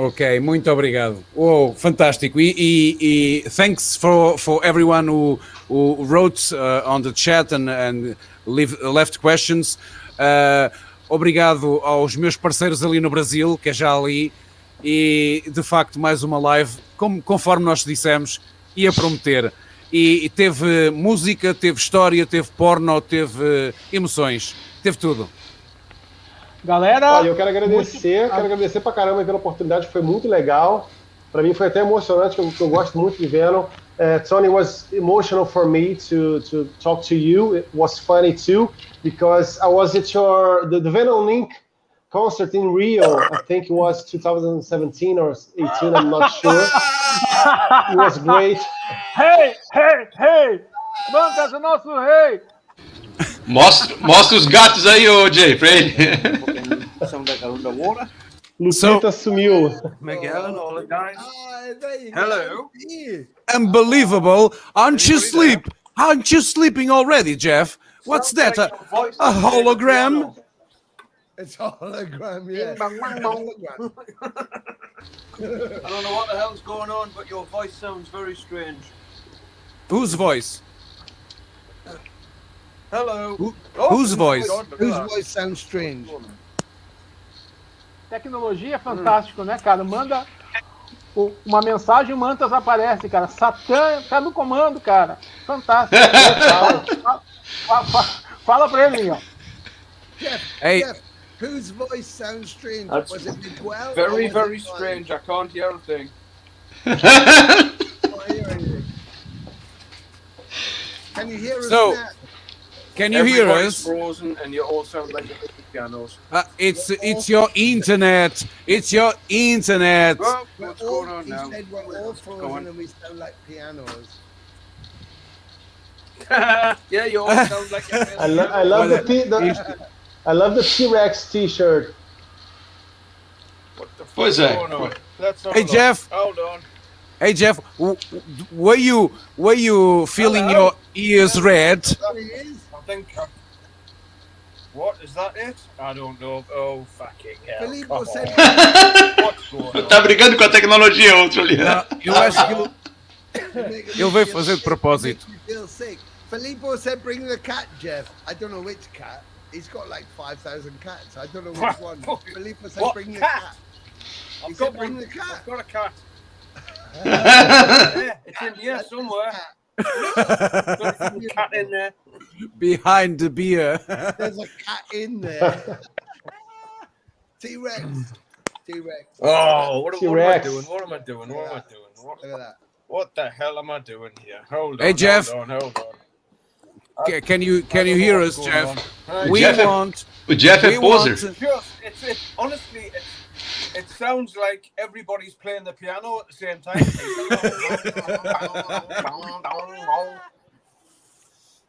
Ok, muito obrigado. Oh, fantástico. E thanks for everyone who wrote on the chat and left questions. Obrigado aos meus parceiros ali no Brasil, que é já ali. E, de facto, mais uma live, conforme nós dissemos, ia prometer. E teve música, teve história, teve porno, teve emoções, teve tudo. Galera, eu quero agradecer pra caramba pela oportunidade, foi muito legal. Para mim foi até emocionante, eu gosto muito de Venom. Tony, was emotional for me to talk to you. It was funny too, because I was at the Venom Inc concert in Rio. I think it was 2017 or 18, I'm not sure. It was great. Hey! Mancas, o nosso rei! Mostra os gatos aí, ô Jay, pra ele. Lucita sumiu. Miguel and all the guys. Hello. Unbelievable. Aren't you sleeping already, Jeff? What's that? A hologram? It's a hologram, yeah. I don't know what the hell's going on, but your voice sounds very strange. Whose voice? Hello. Whose voice? Whose voice sounds strange? Tecnologia é fantástico, né, cara? Manda uma mensagem e o Mantas aparece, cara. Satã tá no comando, cara. Fantástico. Fala pra ele, ó. Jeff, whose voice sounds strange? Was it Miguel? Very, very strange. I can't hear a thing. Can you hear us now? Can you hear us? Frozen, and you all sound like the pianos. It's your internet. It's your internet. Well, what's going on now? He said we're all frozen and we sound like pianos. Yeah, you all sound like a I love the T-Rex T-shirt. What the fuck Pois is é. going on? Let's have a Hey, look. Jeff. Hold on. Hey, Jeff, were you feeling your ears red? There he is. I think. What is that? It? I don't know. Oh fucking hell! Filippo Come said. on. What's going on? Tá brigando com a tecnologia, outro ali. Eu acho que ele veio fazer de propósito. Makes me feel sick. Filippo said, "Bring the cat, Jeff." I don't know which cat. He's got like 5,000 cats. I don't know which one. Filippo said, What "Bring the cat? cat." I've He got said, "Bring one. the cat." I've got a cat. Yeah, it's in here That's his somewhere. cat. Got a cat in there. Behind the beer. There's a cat in there. T-Rex. Oh, what am I T-Rex. doing? What am I doing? What am I doing? Look at that. What the hell am I doing here? Hold on. Hey, Jeff. Hold on. Can you hear us, Jeff? We Jeff, want. O Jeff é we poser. want- Honestly, It sounds like everybody's playing the piano at the same time.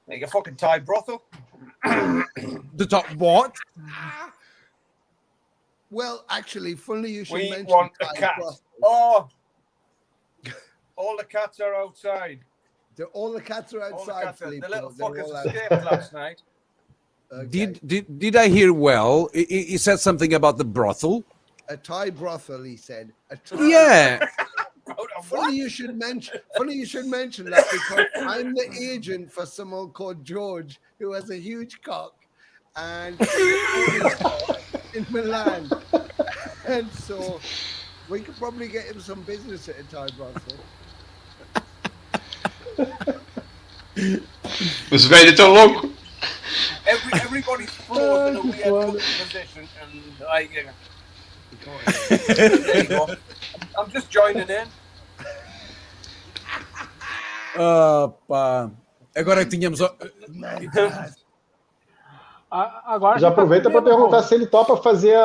Like a fucking Thai brothel. The top what? Well, actually, funny you should We mention want a Thai cat. brothel. Oh, all the cats are outside. All the cats are All the outside, cats are, the Filippo. little They're all fuckers out. escaped last night. Okay. Did I hear well? He said something about the brothel. A Thai brothel, he said. A Thai Yeah. Funny you should mention that because I'm the agent for someone called George who has a huge cock and in Milan, and so we could probably get him some business at a Thai brothel. Os velhos tão loucos. Everybody's frozen in a weird position, and like, there you go. I'm just joining in. Pá. Agora que tínhamos. Agora Já a gente tá aproveita para sabendo, perguntar pô. se ele topa fazer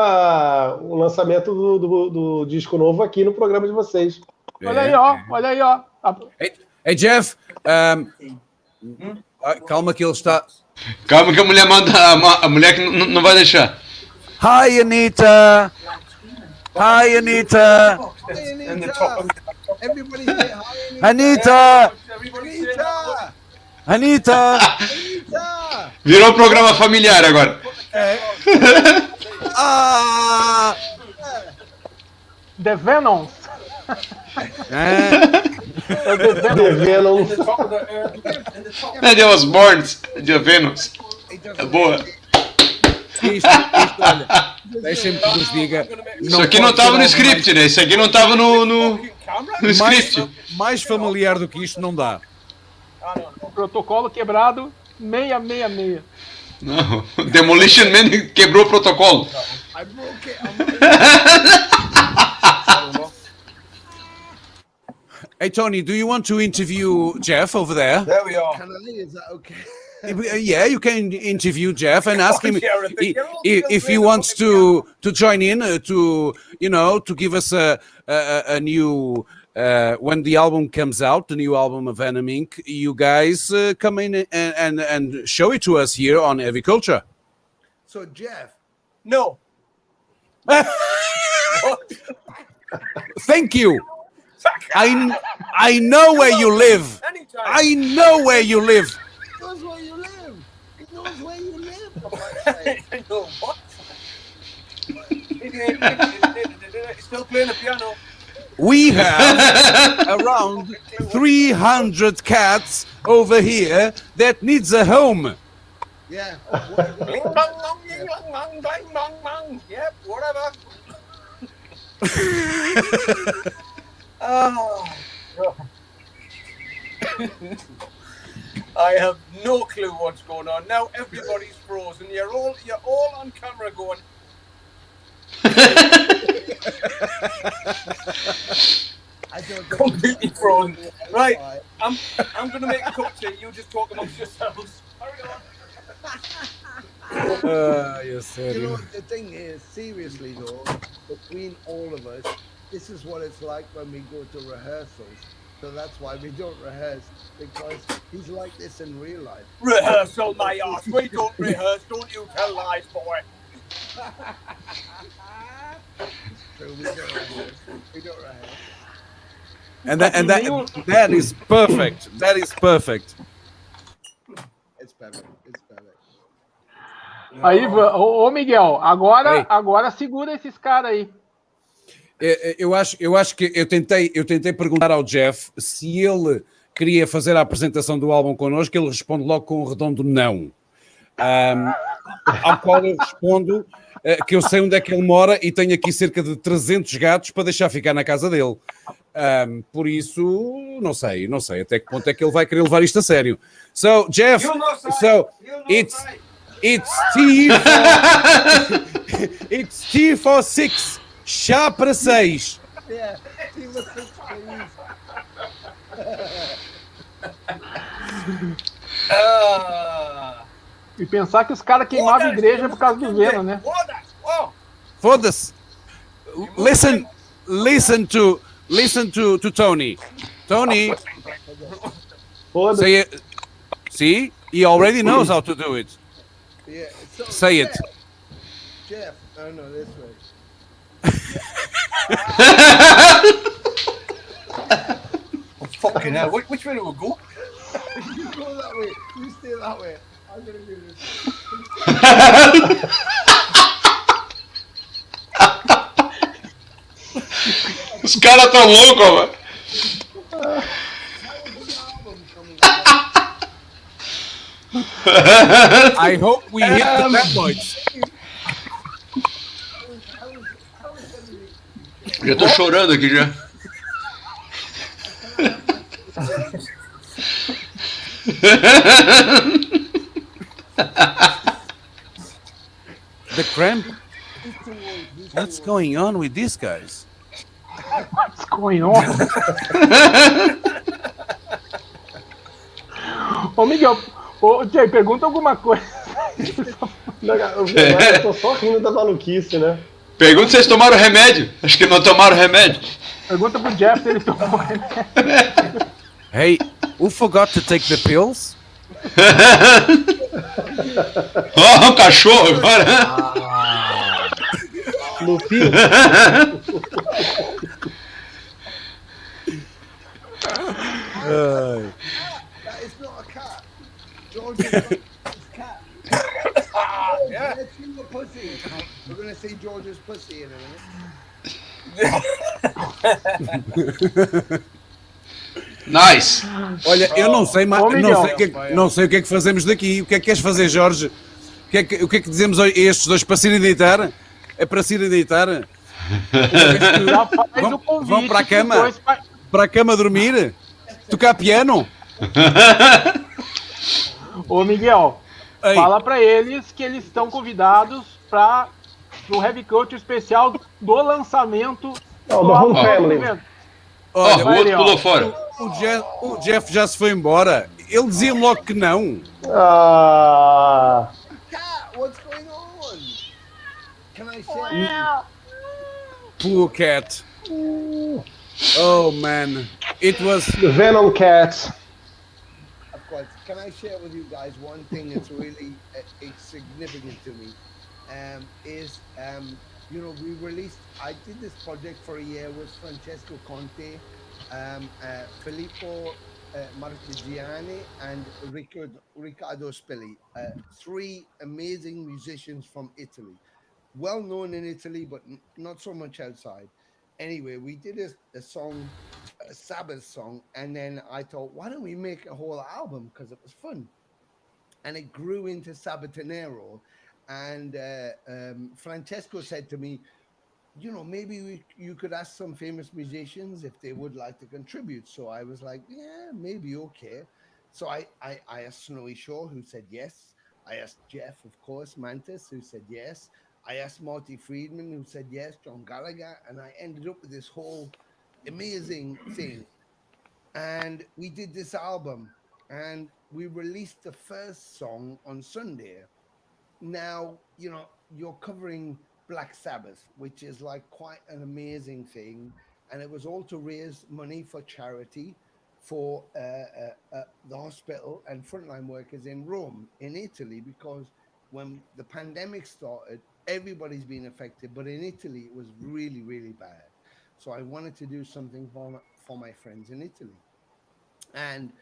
o lançamento do disco novo aqui no programa de vocês. Olha aí, ó. Olha aí, ó. Hey, Jeff. Calma que ele está. Calma que a mulher manda. A mulher que não vai deixar. Hi, Anita. Hi, Anita. Hi, In the top of Anita. Everybody say hi, Anita. everybody's Anita. Anita. Anita. Virou um programa familiar agora. Ah. The Venom. The Venom. É de Osborns, de Venus. É boa. Isto, olha, deixem-me que vos diga. Isso aqui não estava no script, né? Isso aqui não estava no script. Mais familiar do que isto não dá. Protocolo quebrado 666. Não, Demolition Man quebrou o protocolo. I broke it. Hey, Tony, do you want to interview Jeff over there? There we are. Can I? Is that okay? Yeah, you can interview Jeff and ask him if he You're wants to join in to give us a new when the album comes out, the new album of Venom Inc. You guys come in and show it to us here on Heavy Culture. So, Jeff. No. Thank you. I know where you live. Anytime. I know where you live. He knows where you live. He knows where you live. I know what? He's still playing the piano. We have around 300 cats over here that needs a home. Yeah. Bing, bong, bong, bing, bong, bong, bang, bong, bong. Yep, whatever. Oh. I have no clue what's going on. Now everybody's frozen. You're all on camera going. I don't Completely frozen. Right, I'm gonna make a cup of tea. You just talk amongst yourselves. Hurry on. Yes, You know, the thing is, seriously though, between all of us, this is what it's like when we go to rehearsals. So that's why we don't rehearse, because he's like this in real life. Rehearsal, my ass. We don't rehearse. Don't you tell lies, boy. So we don't rehearse. We don't rehearse. And that is perfect. That is perfect. It's perfect. It's perfect. Aí, ô Miguel, agora segura esses caras aí. Eu acho que eu tentei perguntar ao Jeff se ele queria fazer a apresentação do álbum connosco, ele responde logo com um redondo não. Ao qual eu respondo que eu sei onde é que ele mora e tenho aqui cerca de 300 gatos para deixar ficar na casa dele. Por isso, não sei até que ponto é que ele vai querer levar isto a sério. So, Jeff, it's T for 6. Chá para 6. Yeah. He was so pleased. E pensar que os caras queimavam a igreja por causa do Venom, né? Foda-se. listen to Tony. Tony, say it. See, he already knows how to do it. Yeah. So, Say it. Jeff. Oh no, this way. Oh, fucking hell. Which way do we go? You go that way. You stay that way. I'm gonna do this. Os caras tão loucos, mano. I hope we hit the tabloids. Já tô chorando aqui já. The cramp. What's going on with these guys? What's going on? Ô, Miguel, ô, Jay, pergunta alguma coisa. Eu tô só rindo da maluquice, né? Pergunta se vocês tomaram remédio. Acho que não tomaram remédio. Pergunta pro Jeff se ele tomou remédio. Hey, who forgot to take the pills? Ó, um cachorro agora. Lupinho. That is not a cat. George is not a cat. Yeah. Let's see what pussy. We're gonna see George's pussy in a minute. Nice. Olha, eu não sei, Ô, Miguel. não sei o que é que fazemos daqui. O que é que queres fazer, Jorge? O que é que dizemos a estes dois para se irem deitar? É para se irem deitar? Já faz o convite. Vão para a cama? Depois vai- Para a cama dormir? Tocar piano? Ô, Miguel, Ei. fala pra eles que eles estão convidados para o Heavy Culture especial do lançamento Não, do Home Family. evento. Ó, Olha, o outro pulou fora. o Jeff já se foi embora. Ele dizia logo que não. Ah, Cat, what's going on? Can I share? Poor cat. Oh man, it was. the Venom Cat. Of course. Can I share with you guys one thing that's really it's significant to me? We released. I did this project for a year with Francesco Conte, Filippo Marchigiani, and Riccardo Spilli. Three amazing musicians from Italy, well known in Italy, but not so much outside. Anyway, we did a song, a Sabbath song, and then I thought, why don't we make a whole album? Because it was fun. And it grew into Sabatonero. And Francesco said to me, maybe you could ask some famous musicians if they would like to contribute. So I was like, yeah, maybe, okay. So I asked Snowy Shaw, who said yes. I asked Jeff, of course, Mantis, who said yes. I asked Marty Friedman, who said yes, John Gallagher, and I ended up with this whole amazing thing. And we did this album, and we released the first song on Sunday. Now, you're covering Black Sabbath, which is like quite an amazing thing. And it was all to raise money for charity for the hospital and frontline workers in Rome, in Italy, because when the pandemic started, everybody's been affected, but in Italy, it was really, really bad. So I wanted to do something for my friends in Italy. And,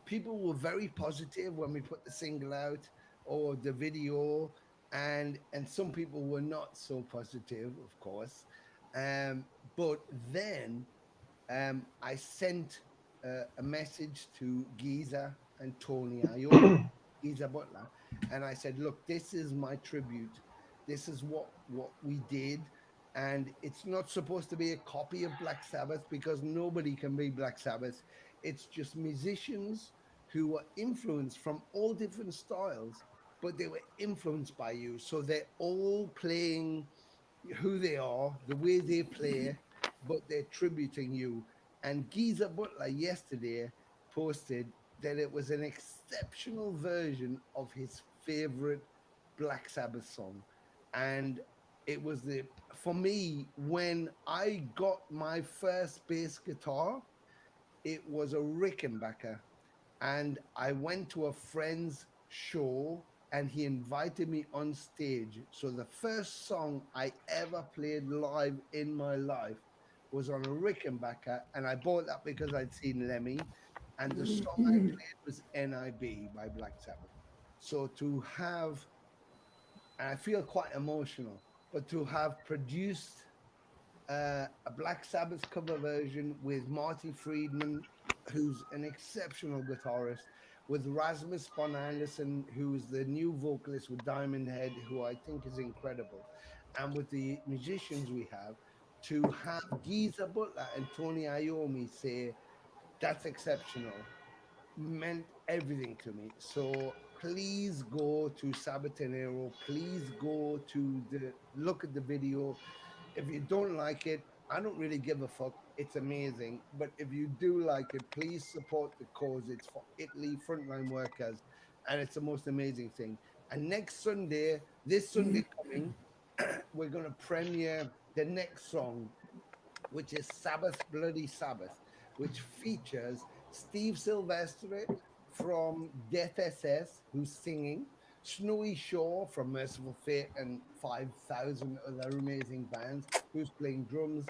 people were very positive when we put the single out or the video, and some people were not so positive, of course. But then I sent a message to Giza and Tony Iommi, Giza Butler, and I said, look, this is my tribute. This is what we did. And it's not supposed to be a copy of Black Sabbath, because nobody can be Black Sabbath. It's just musicians who were influenced from all different styles, but they were influenced by you. So they're all playing who they are, the way they play, but they're tributing you. And Giza Butler yesterday posted that it was an exceptional version of his favorite Black Sabbath song. And it was for me, when I got my first bass guitar, it was a Rickenbacker, and I went to a friend's show and he invited me on stage. So the first song I ever played live in my life was on a Rickenbacker, and I bought that because I'd seen Lemmy, and the song I played was NIB by Black Sabbath. So to have, and I feel quite emotional, but to have produced a Black Sabbath cover version with Marty Friedman, who's an exceptional guitarist, with Rasmus von Anderson, who's the new vocalist with Diamond Head, who I think is incredible, and with the musicians we have, to have Geezer Butler and Tony Iommi say, that's exceptional, meant everything to me. So please go to Sabatonero. Please go to look at the video. If you don't like it, I don't really give a fuck. It's amazing. But if you do like it, please support the cause. It's for Italy, frontline workers, and it's the most amazing thing. And next Sunday, this Sunday coming, we're going to premiere the next song, which is Sabbath, Bloody Sabbath, which features Steve Silvestri from Death SS, who's singing, Snowy Shaw from Merciful Fate and 5,000 other amazing bands, who's playing drums,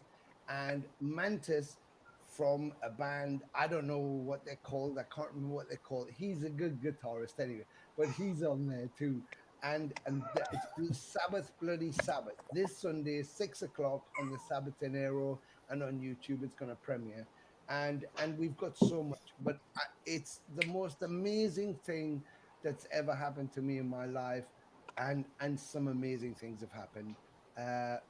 and Mantis from a band, I don't know what they're called, I can't remember what they're called. He's a good guitarist anyway, but he's on there too. And it's Sabbath, Bloody Sabbath. This Sunday, 6 o'clock on the Sabatonero, and on YouTube, it's going to premiere. And we've got so much, but it's the most amazing thing that's ever happened to me in my life, and some amazing things have happened.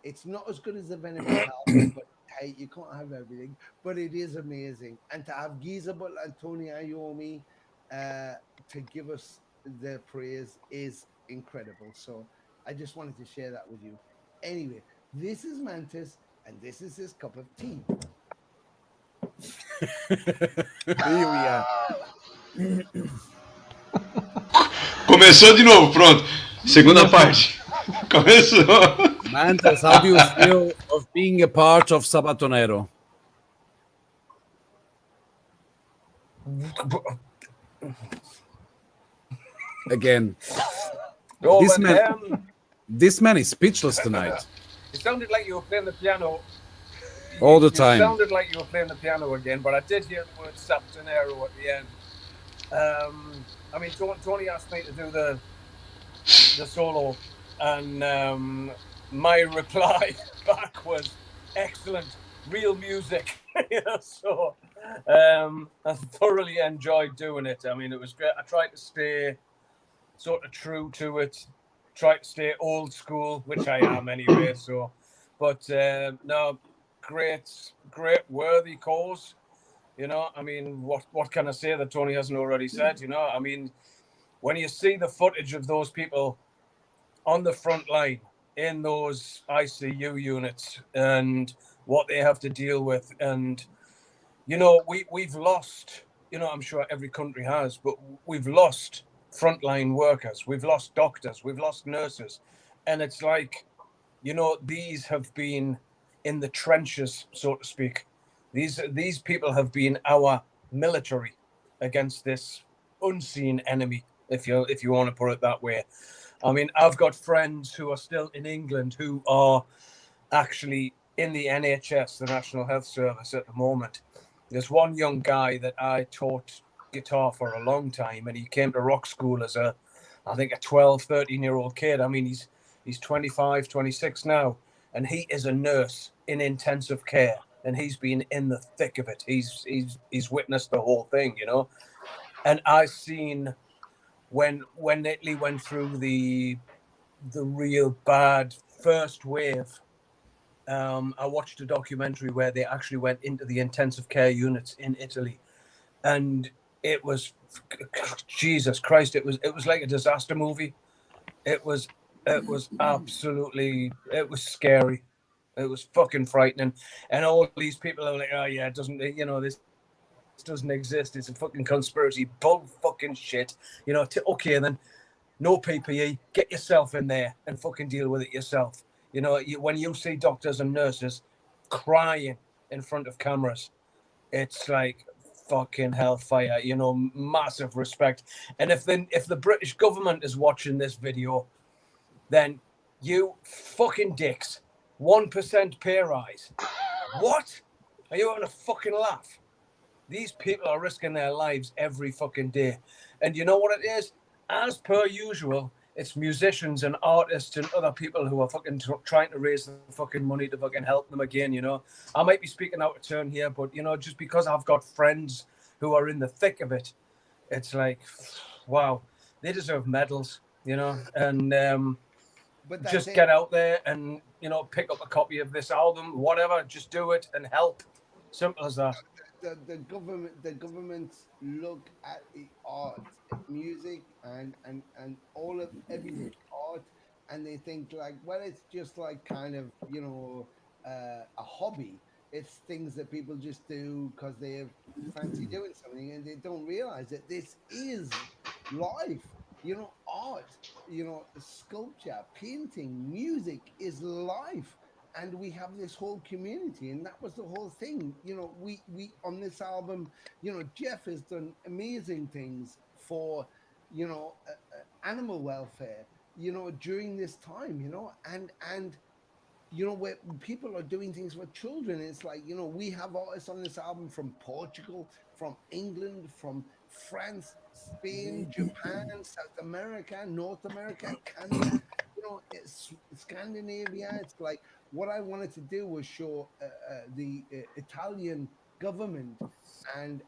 It's not as good as the Venom album, but hey, you can't have everything, but it is amazing. And to have Geezer Butler and Tony Iommi to give us their praise is incredible. So I just wanted to share that with you. Anyway, this is Mantis, and this is his cup of tea. Here we are. Começou de novo, pronto. Segunda parte. Começou. Mantis, how do you feel of being a part of Sabatonero? Again, this man is speechless tonight. It sounded like you were playing the piano all the time. It sounded like you were playing the piano again, but I did hear the word Sabatonero at the end. I mean, Tony asked me to do the solo, and my reply back was excellent, real music. So I thoroughly enjoyed doing it. I mean, it was great. I tried to stay sort of true to it, try to stay old school, which I am anyway. So, but no, great, worthy cause. You know, I mean, what can I say that Tony hasn't already said? You know, I mean, when you see the footage of those people on the front line in those ICU units and what they have to deal with, and you know, we've lost. You know, I'm sure every country has, but we've lost frontline workers, we've lost doctors, we've lost nurses, and it's like, you know, these have been in the trenches, so to speak. These people have been our military against this unseen enemy, if you want to put it that way. I mean, I've got friends who are still in England who are actually in the NHS, the National Health Service, at the moment. There's one young guy that I taught guitar for a long time, and he came to rock school as I think a 12, 13-year-old kid. I mean, he's 25, 26 now, and he is a nurse in intensive care, and he's been in the thick of it. He's witnessed the whole thing, you know. And I've seen when Italy went through the real bad first wave. I watched a documentary where they actually went into the intensive care units in Italy, and it was, Jesus Christ, it was like a disaster movie. It was absolutely, it was scary. It was fucking frightening. And all these people are like, oh yeah, it doesn't, you know, this doesn't exist. It's a fucking conspiracy, bull fucking shit. You know, okay then, no PPE, get yourself in there and fucking deal with it yourself. You know, when you see doctors and nurses crying in front of cameras, it's like fucking hellfire. You know, massive respect. And if the British government is watching this video, then you fucking dicks, 1% pay rise. What? Are you having a fucking laugh? These people are risking their lives every fucking day. And you know what it is? As per usual, it's musicians and artists and other people who are fucking trying to raise the fucking money to fucking help them again, you know? I might be speaking out of turn here, but, you know, just because I've got friends who are in the thick of it, it's like, wow, they deserve medals, you know? And But just get out there and, you know, pick up a copy of this album, whatever, just do it and help. Simple as that. The governments look at the art, music, and all of everything art, and they think like, well, it's just like kind of, you know, a hobby. It's things that people just do because they fancy doing something, and they don't realize that this is life. You know, art, you know, sculpture, painting, music is life. And we have this whole community, and that was the whole thing. You know, we on this album, you know, Jeff has done amazing things for, you know, animal welfare, you know, during this time, you know, and you know, where people are doing things for children. It's like, you know, we have artists on this album from Portugal, from England, from France, Spain, Japan, South America, North America, Canada, you know, it's Scandinavia. It's like, what I wanted to do was show the Italian government and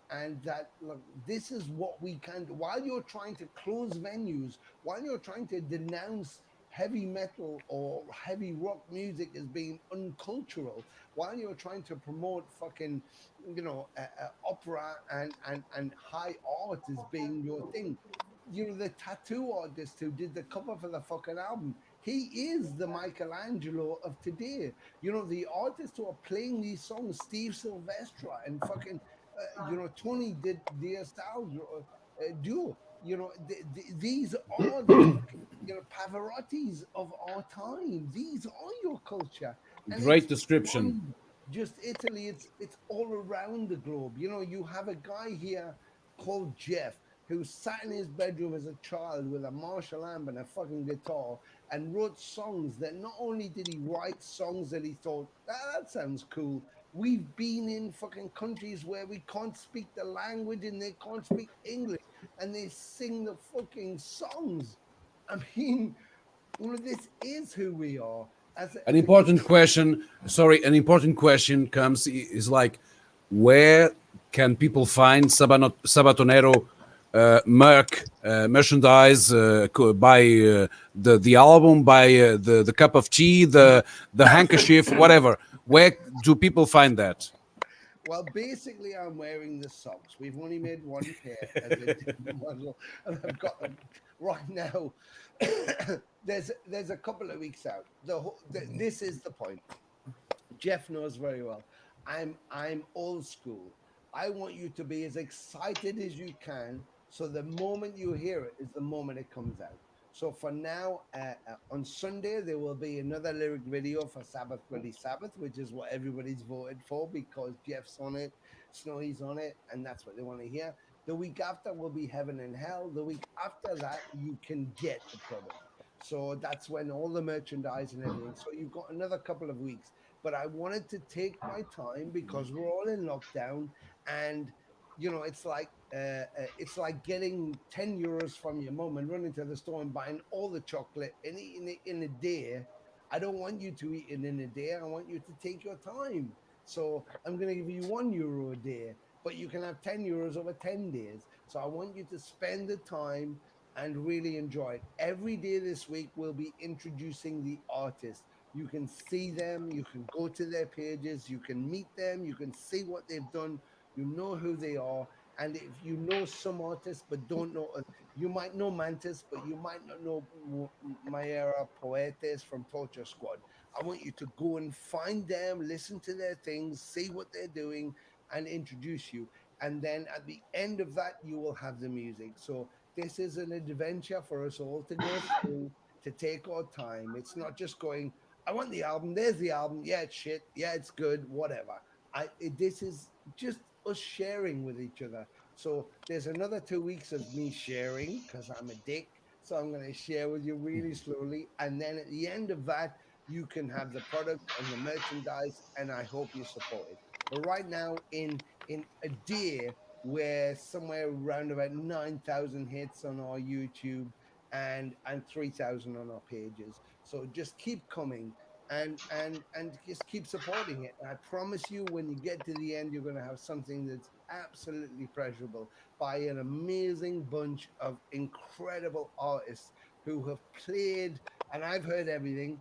that, look, this is what we can do. While you're trying to close venues, while you're trying to denounce heavy metal or heavy rock music as being uncultural, while you're trying to promote fucking, you know, opera and high art as being your thing. You know, the tattoo artist who did the cover for the fucking album, he is the Michelangelo of today. You know, the artists who are playing these songs, Steve Silvestra and fucking, you know, Tony did the duo. You know, these are the you know, Pavarottis of our time. These are your culture. And Great description. Just Italy, it's all around the globe. You know, you have a guy here called Jeff who sat in his bedroom as a child with a Marshall amp and a fucking guitar and wrote songs that not only did he write songs that he thought, that sounds cool. We've been in fucking countries where we can't speak the language and they can't speak English and they sing the fucking songs. I mean, you know, this is who we are. An important question comes is like, where can people find Sabatonero merchandise, buy the album, buy the cup of tea, the handkerchief, whatever? Where do people find that? Well, basically, I'm wearing the socks. We've only made one pair as a model, and I've got them right now. There's a couple of weeks out. This is the point. Jeff knows very well. I'm old school. I want you to be as excited as you can. So the moment you hear it is the moment it comes out. So for now, on Sunday, there will be another lyric video for Sabbath Bloody Sabbath, which is what everybody's voted for because Jeff's on it, Snowy's on it, and that's what they want to hear. The week after will be Heaven and Hell. The week after that, you can get the product. So that's when all the merchandise and everything. So you've got another couple of weeks. But I wanted to take my time because we're all in lockdown, and you know, it's like getting 10 euros from your mom and running to the store and buying all the chocolate and eating it in a day. I don't want you to eat it in a day. I want you to take your time. So I'm going to give you €1 a day, but you can have 10 euros over 10 days. So I want you to spend the time and really enjoy it. Every day this week, we'll be introducing the artist. You can see them. You can go to their pages. You can meet them. You can see what they've done. You know who they are. And if you know some artists but don't know, you might know Mantis, but you might not know Mayera Poetes from Torture Squad. I want you to go and find them, listen to their things, see what they're doing, and introduce you. And then at the end of that, you will have the music. So this is an adventure for us all to go through, to take our time. It's not just going, I want the album. There's the album. Yeah, it's shit. Yeah, it's good. Whatever. This is just us sharing with each other. So there's another 2 weeks of me sharing because I'm a dick. So I'm going to share with you really slowly. And then at the end of that, you can have the product and the merchandise, and I hope you support it. But right now, in a year, we're somewhere around about 9,000 hits on our YouTube and 3,000 on our pages. So just keep coming and just keep supporting it. And I promise you, when you get to the end, you're going to have something that's absolutely pleasurable by an amazing bunch of incredible artists who have played, and I've heard everything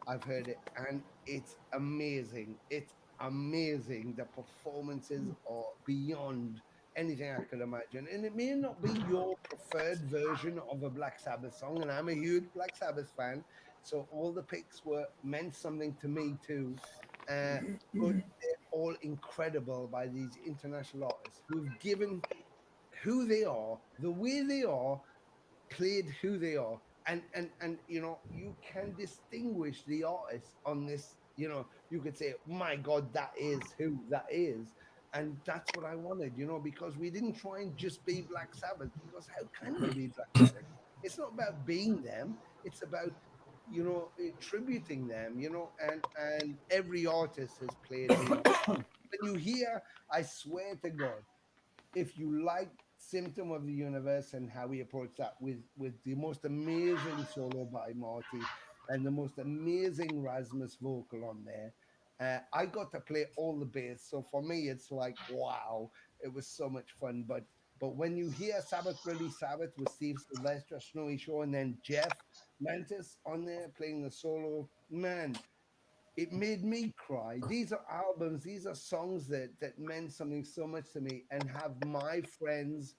I've heard it, and it's amazing. It's amazing. The performances are beyond anything I could imagine, and it may not be your preferred version of a Black Sabbath song, and I'm a huge Black Sabbath fan, so all the picks meant something to me too. But they're all incredible by these international artists who've given who they are, the way they are, played who they are. And you know, you can distinguish the artists on this. You know, you could say, my God, that is who that is. And that's what I wanted, you know, because we didn't try and just be Black Sabbath, because how can you be Black Sabbath? It's not about being them. It's about, you know, tributing them, you know, and every artist has played. When you hear, I swear to God, if you like Symptom of the Universe and how we approach that with the most amazing solo by Marty and the most amazing Rasmus vocal on there, I got to play all the bass, so for me it's like, wow, it was so much fun. But when you hear Sabbath Bloody Sabbath with Steve Sylvester, Snowy Show, and then Jeff Mantis on there playing the solo, man, it made me cry. These are albums, these are songs that meant something so much to me, and have my friends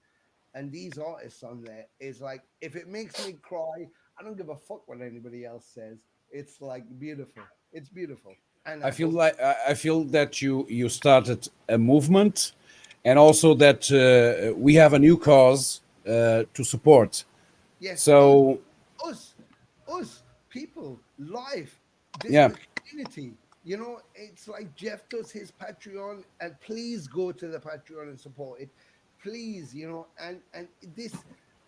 and these artists on there is like, if it makes me cry, I don't give a fuck what anybody else says. It's like beautiful. It's beautiful. And I feel that you started a movement, and also that we have a new cause to support. Yes. So us people, life, this community. You know, it's like Jeff does his Patreon, and please go to the Patreon and support it. Please, you know, and this,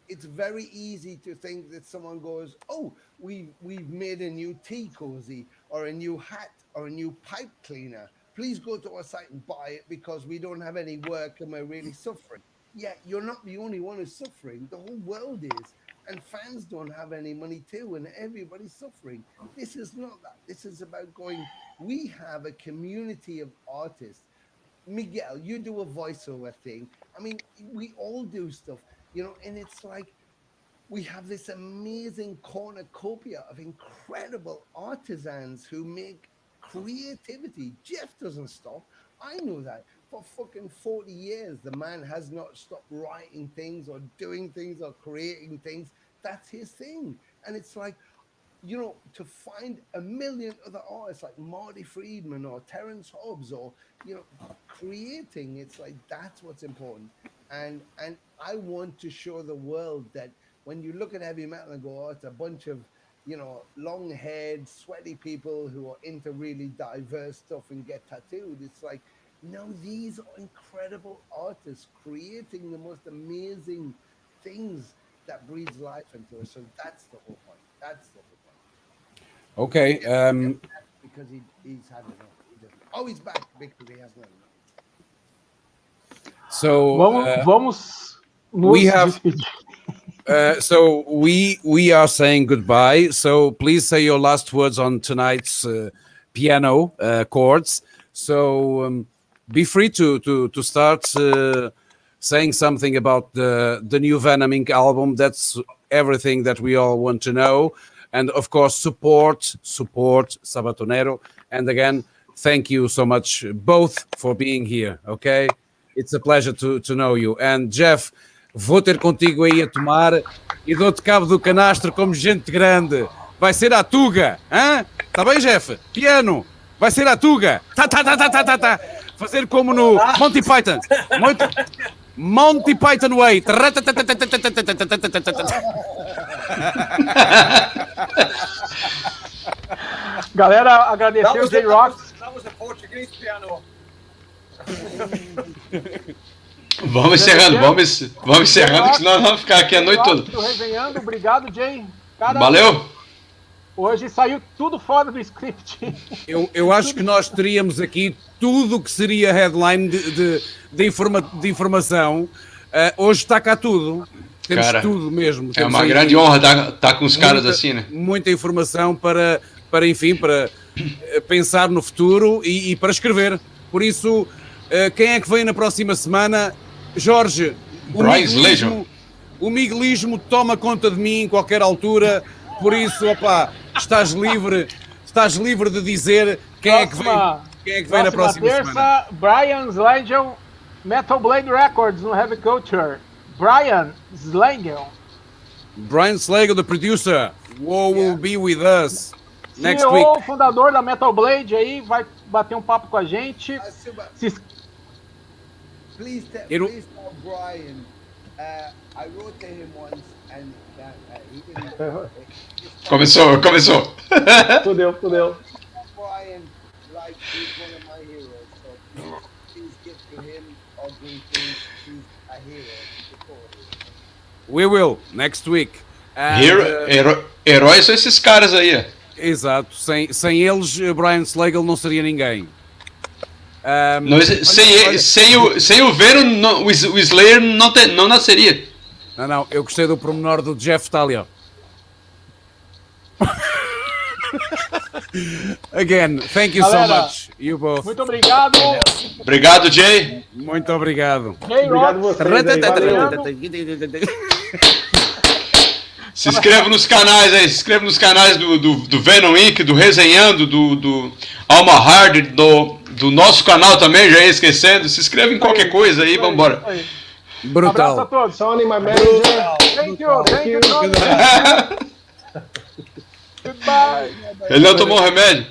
it's very easy to think that someone goes, oh, we've made a new tea cozy or a new hat or a new pipe cleaner. Please go to our site and buy it because we don't have any work and we're really suffering. Yeah, you're not the only one who's suffering. The whole world is. And fans don't have any money too, and everybody's suffering. This is not that. This is about going, we have a community of artists. Miguel, you do a voiceover thing. I mean, we all do stuff, you know, and it's like we have this amazing cornucopia of incredible artisans who make creativity. Jeff doesn't stop. I know that. For fucking 40 years, the man has not stopped writing things or doing things or creating things. That's his thing. And it's like, you know, to find a million other artists like Marty Friedman or Terrence Hobbs or, you know, creating, it's like, that's what's important. And I want to show the world that when you look at heavy metal and go, oh, it's a bunch of, you know, long-haired, sweaty people who are into really diverse stuff and get tattooed. It's like, no, these are incredible artists creating the most amazing things that breathes life into us. So that's the whole point. That's the whole point. Okay. Because he's had enough. Oh, he's back because he has no enough. So we have. So we are saying goodbye. So please say your last words on tonight's piano chords. So be free to start saying something about the new Venom Inc. album. That's everything that we all want to know. And of course, support Sabatonero. And again, thank you so much both for being here. Okay, it's a pleasure to know you. And Jeff, vou ter contigo aí a tomar e dou-te cabo do canastro como gente grande. Vai ser a Tuga, hein? Tá bem, Jeff? Piano, vai ser a Tuga. Tá. Fazer como no Monty Python. Monty Python Way. Galera, agradecer o J-Rox. That was a Portuguese piano. Vamos encerrando, vamos encerrando, que senão nós vamos ficar aqui a noite toda. Resenhando, obrigado, Jay. Cara, Valeu! hoje saiu tudo fora do script. Eu acho que nós teríamos aqui tudo que seria headline de informação. Hoje está cá tudo. Temos Cara, tudo mesmo. É uma grande honra estar com os caras assim, né? Muita informação para pensar no futuro e para escrever. Por isso, quem é que vem na próxima semana? Jorge, o miguelismo toma conta de mim em qualquer altura. Por isso, opá, estás livre de dizer quem é que vem na próxima terça, semana. Brian Slangel, Metal Blade Records no Heavy Culture. Brian Slangel, the producer, will be with us next CEO, week. fundador da Metal Blade aí, vai bater um papo com a gente. Please tell Brian. I wrote to him once and he didn't. Começou. Fudeu. Brian, like he's one of my heroes, so please give to him all greetings. He's a hero. We will, next week. Heróis são esses caras aí. Exato. Sem eles, Brian Slagel não seria ninguém. Sem o Venom, o Slayer não nasceria. Não, eu gostei do pormenor do Jeff Talia. Again, thank you so much. You both. Muito obrigado. Obrigado, Jay. Muito obrigado. Obrigado vocês aí, valeu. Se inscreva nos canais aí, do Venom Inc, do Resenhando, do Alma Hard, do nosso canal também, já ia esquecendo. Se inscreva em qualquer coisa aí, vambora. Brutal. Abraço a todos. Sony, my manager. Thank you. Thank you. Goodbye. Ele não tomou remédio?